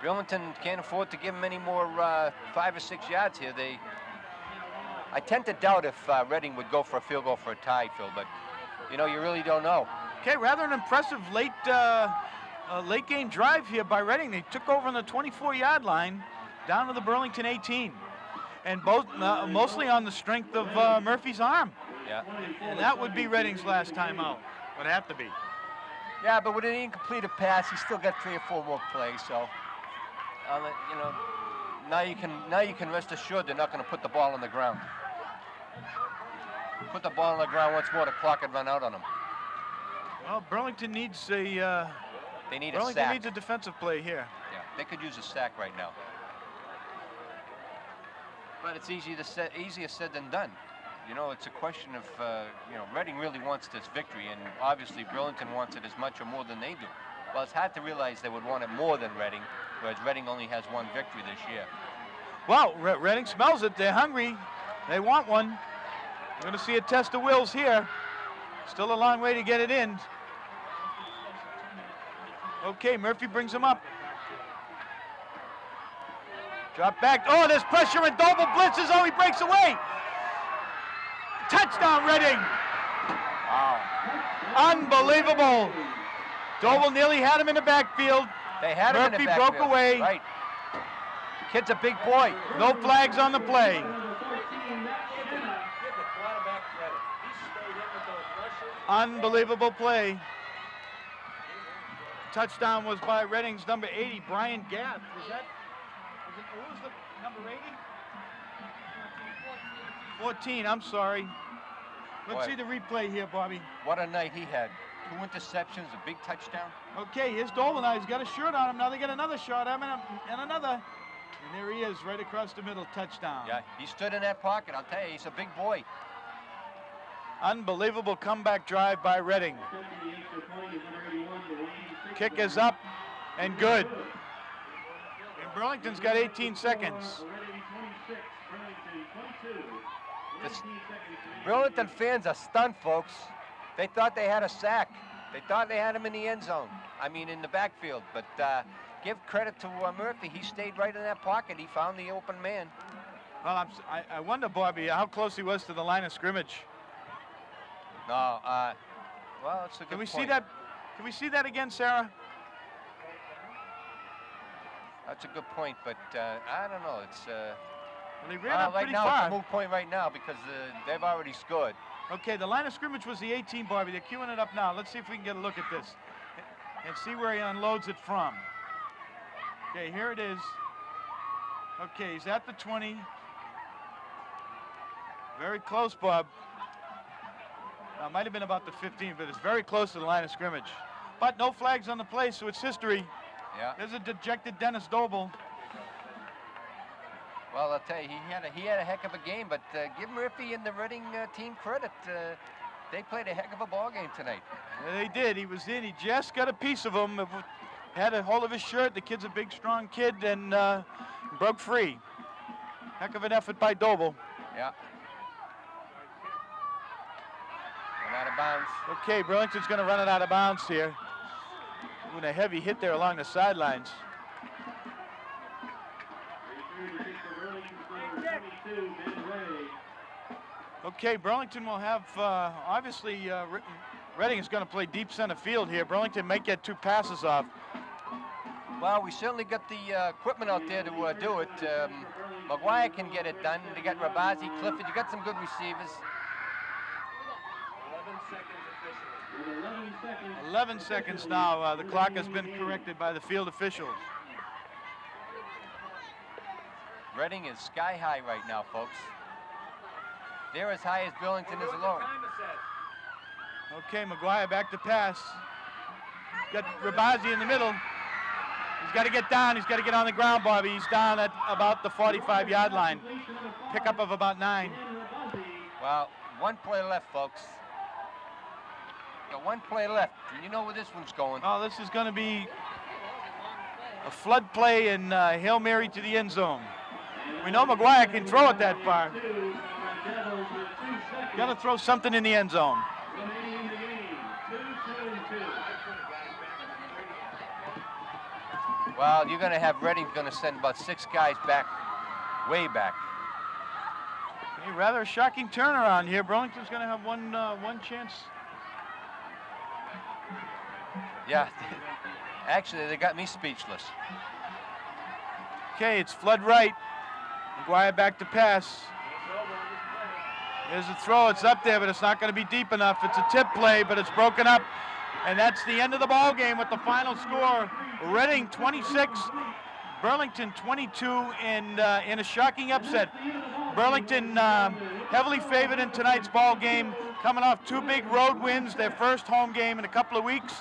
Burlington can't afford to give them any more 5 or 6 yards here. I tend to doubt if Reading would go for a field goal for a tie, Phil, but you know, you really don't know. Okay, rather an impressive late game drive here by Reading. They took over on the 24-yard line down to the Burlington 18, and both mostly on the strength of Murphy's arm. Yeah. And that would be Reading's last time out. Would have to be. Yeah, but with an incompleted pass, he's still got 3 or 4 more plays. So, you know, now you can rest assured they're not going to put the ball on the ground. Put the ball on the ground once more, the clock had run out on them. Well, Burlington needs a They need a Burlington sack. needs a defensive play here. Yeah, they could use a sack right now. But it's easier said than done. You know, it's a question of, you know, Reading really wants this victory, and obviously Burlington wants it as much or more than they do. Well, it's hard to realize they would want it more than Reading, whereas Reading only has 1 victory this year. Well, Reading smells it. They're hungry. They want one. We're going to see a test of wills here. Still a long way to get it in. Okay, Murphy brings him up. Drop back. Oh, there's pressure and Doble blitzes. Oh, he breaks away. Touchdown, Reading. Wow. Unbelievable. Doble nearly had him in the backfield. They had him in the Murphy backfield. broke away. Right. Kid's a big boy. No flags on the play. Unbelievable play. Touchdown was by Reading's number 80, Brian Gath. Who was the number 80? 14, I'm sorry. Let's see the replay here, Bobby. What a night he had. 2 interceptions, a big touchdown. Okay, here's Doble now. He's got a shirt on him. Now they get another shot at him and another. And there he is, right across the middle, touchdown. Yeah, he stood in that pocket. I'll tell you, he's a big boy. Unbelievable comeback drive by Reading. Kick is up and good. And Burlington's got 18 seconds. The Burlington fans are stunned, folks. They thought they had a sack. They thought they had him in the end zone. I mean, in the backfield. But give credit to Murphy. He stayed right in that pocket. He found the open man. Well, I wonder, Bobby, how close he was to the line of scrimmage. No, well, it's a good Can we point. see that? Can we see that again, Sarah? That's a good point, but I don't know. It's Well, he ran up right pretty now far. it's a moot point right now because they've already scored. Okay, the line of scrimmage was the 18, Bobby. They're queuing it up now. Let's see if we can get a look at this and see where he unloads it from. Okay, here it is. Okay, he's at the 20. Very close, Bob. Now, it might have been about the 15, but it's very close to the line of scrimmage. But no flags on the play, so it's history. Yeah. There's a dejected Dennis Doble. Well, I'll tell you, he had a heck of a game, but give Murphy and the Reading team credit. They played a heck of a ball game tonight. Yeah, they did. He was in. He just got a piece of him. Had a hold of his shirt. The kid's a big, strong kid, and broke free. Heck of an effort by Doble. Yeah. Went out of bounds. Okay, Burlington's going to run it out of bounds here. Doing a heavy hit there along the sidelines. Okay, Burlington will have, obviously, Reading is going to play deep center field here. Burlington might get 2 passes off. Well, we certainly got the equipment out there to do it. McGuire can get it done. They got Rabazi, Clifford. You got some good receivers. 11 seconds now. The clock has been corrected by the field officials. Reading is sky high right now, folks. They're as high as Burlington is low. Okay, McGuire back to pass. Got Rabazi in the middle. He's got to get down. He's got to get on the ground, Bobby. He's down at about the 45-yard line. Pickup of about 9. Well, 1 play left, folks. Got 1 play left. And you know where this one's going. Oh, this is going to be a flood play and Hail Mary to the end zone. We know McGuire can throw it that far. Got to throw something in the end zone. Well, you're going to have Reading's going to send about 6 guys back, way back. A rather shocking turnaround here. Burlington's going to have one chance. Yeah, actually, they got me speechless. Okay, it's flood right. McGuire back to pass. There's a throw. It's up there, but it's not going to be deep enough. It's a tip play, but it's broken up. And that's the end of the ball game with the final score. Reading 26, Burlington 22 in a shocking upset. Burlington heavily favored in tonight's ball game, coming off 2 big road wins, their first home game in a couple of weeks.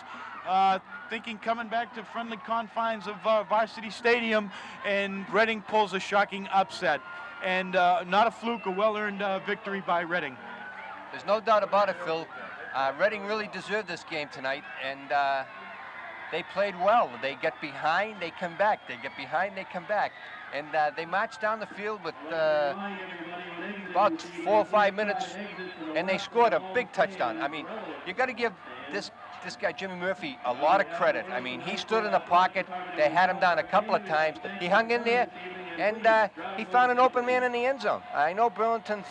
Thinking coming back to friendly confines of Varsity Stadium, and Reading pulls a shocking upset. And not a fluke, a well-earned victory by Reading. There's no doubt about it, Phil. Reading really deserved this game tonight, and they played well. They get behind, they come back. They get behind, they come back. And they marched down the field with about 4 or 5 minutes, and they scored a big touchdown. I mean, you got to give this guy, Jimmy Murphy, a lot of credit. I mean, he stood in the pocket. They had him down a couple of times. He hung in there. and he found an open man in the end zone. I know Burlington's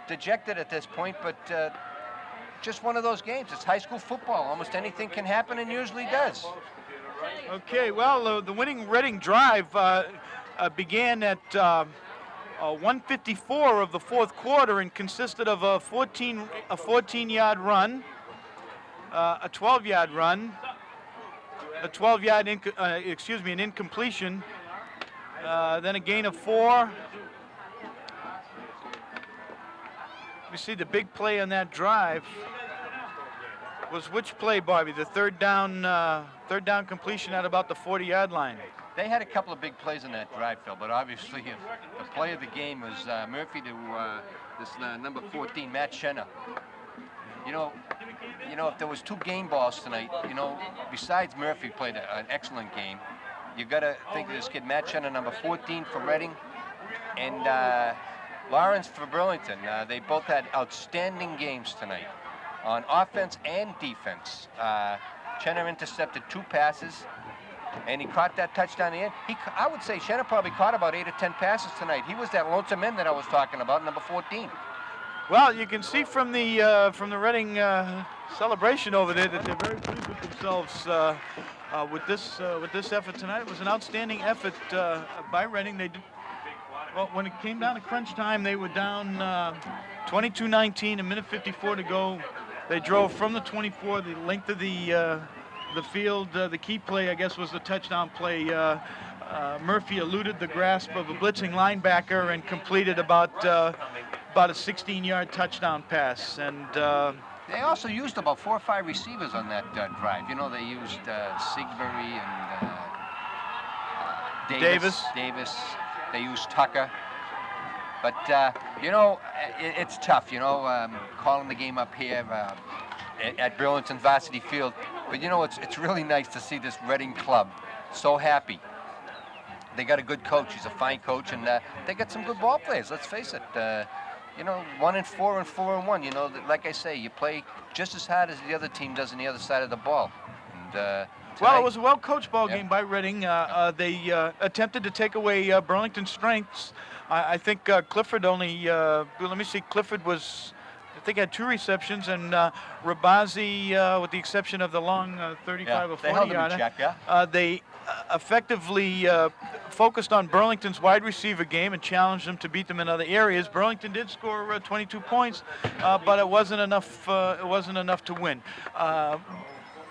dejected at this point, but just one of those games. It's high school football. Almost anything can happen, and usually does. Okay, well, the winning Reading drive began at 1:54 of the fourth quarter and consisted of a 14-yard run, a 12-yard run, a 12-yard an incompletion, then a gain of 4. We see the big play on that drive was which play, Bobby? The third down completion at about the 40-yard line. They had a couple of big plays in that drive, Phil, but obviously the play of the game was Murphy to this number 14, Matt Schenner. You know, if there was 2 game balls tonight, besides Murphy played an excellent game, you got to think of this kid, Matt Schenner, number 14 for Reading, and Lawrence for Burlington. They both had outstanding games tonight on offense and defense. Schenner intercepted 2 passes, and he caught that touchdown in the end. I would say Schenner probably caught about 8 or 10 passes tonight. He was that lonesome end that I was talking about, number 14. Well, you can see from the Reading celebration over there that they're very pleased with themselves with this effort tonight. It was an outstanding effort by Reading. They did. Well, when it came down to crunch time, they were down 22-19, a minute 54 to go. They drove from the 24, the length of the field. The key play, I guess, was the touchdown play. Murphy eluded the grasp of a blitzing linebacker and completed about a 16-yard touchdown pass. And they also used about 4 or 5 receivers on that drive. They used Sigbury and Davis. They used Tucker. But, it's tough, calling the game up here at Burlington Varsity Field. But, it's really nice to see this Reading club so happy. They got a good coach. He's a fine coach, and they got some good ball players. Let's face it. 1-4 and 4-1. Like I say, you play just as hard as the other team does on the other side of the ball. And, well, it was a well-coached ball game by Reading. They attempted to take away Burlington's strengths. I think Clifford only, Clifford was, I think, had 2 receptions, and Rabazi, with the exception of the long 35 or 40 yarder, they effectively focused on Burlington's wide receiver game and challenged them to beat them in other areas. Burlington did score 22 points, but it wasn't enough. It wasn't enough to win.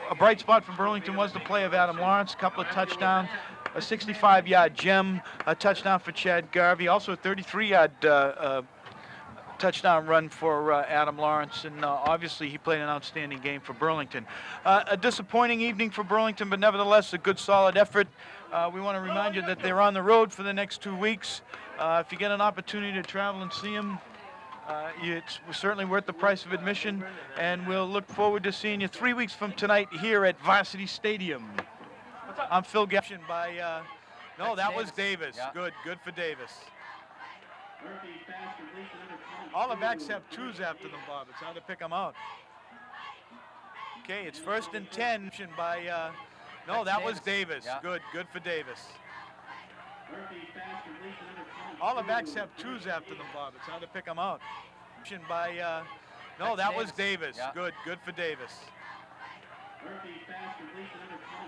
A bright spot for Burlington was the play of Adam Lawrence, a couple of touchdowns, a 65-yard gem, a touchdown for Chad Garvey, also a 33-yard touchdown run for Adam Lawrence, and obviously he played an outstanding game for Burlington. A disappointing evening for Burlington, but nevertheless a good, solid effort. We want to remind you that they're on the road for the next 2 weeks. If you get an opportunity to travel and see them, it's certainly worth the price of admission, and we'll look forward to seeing you 3 weeks from tonight here at Varsity Stadium. I'm Phil Gallagher by, no, that was Davis. Yeah. Good for Davis. All the backs have 2s after them, Bob. It's hard to pick them out. Okay, it's 1st and 10 by, no, that was Davis. Yeah. Good for Davis. All the backs have 2s after them, Bob. It's hard to pick them out. By, no, that was Davis. Yeah. Good for Davis.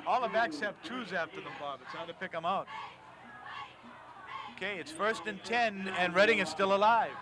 All the backs have 2s after them, Bob. It's hard to pick them out. Okay, it's 1st and 10, and Reading is still alive.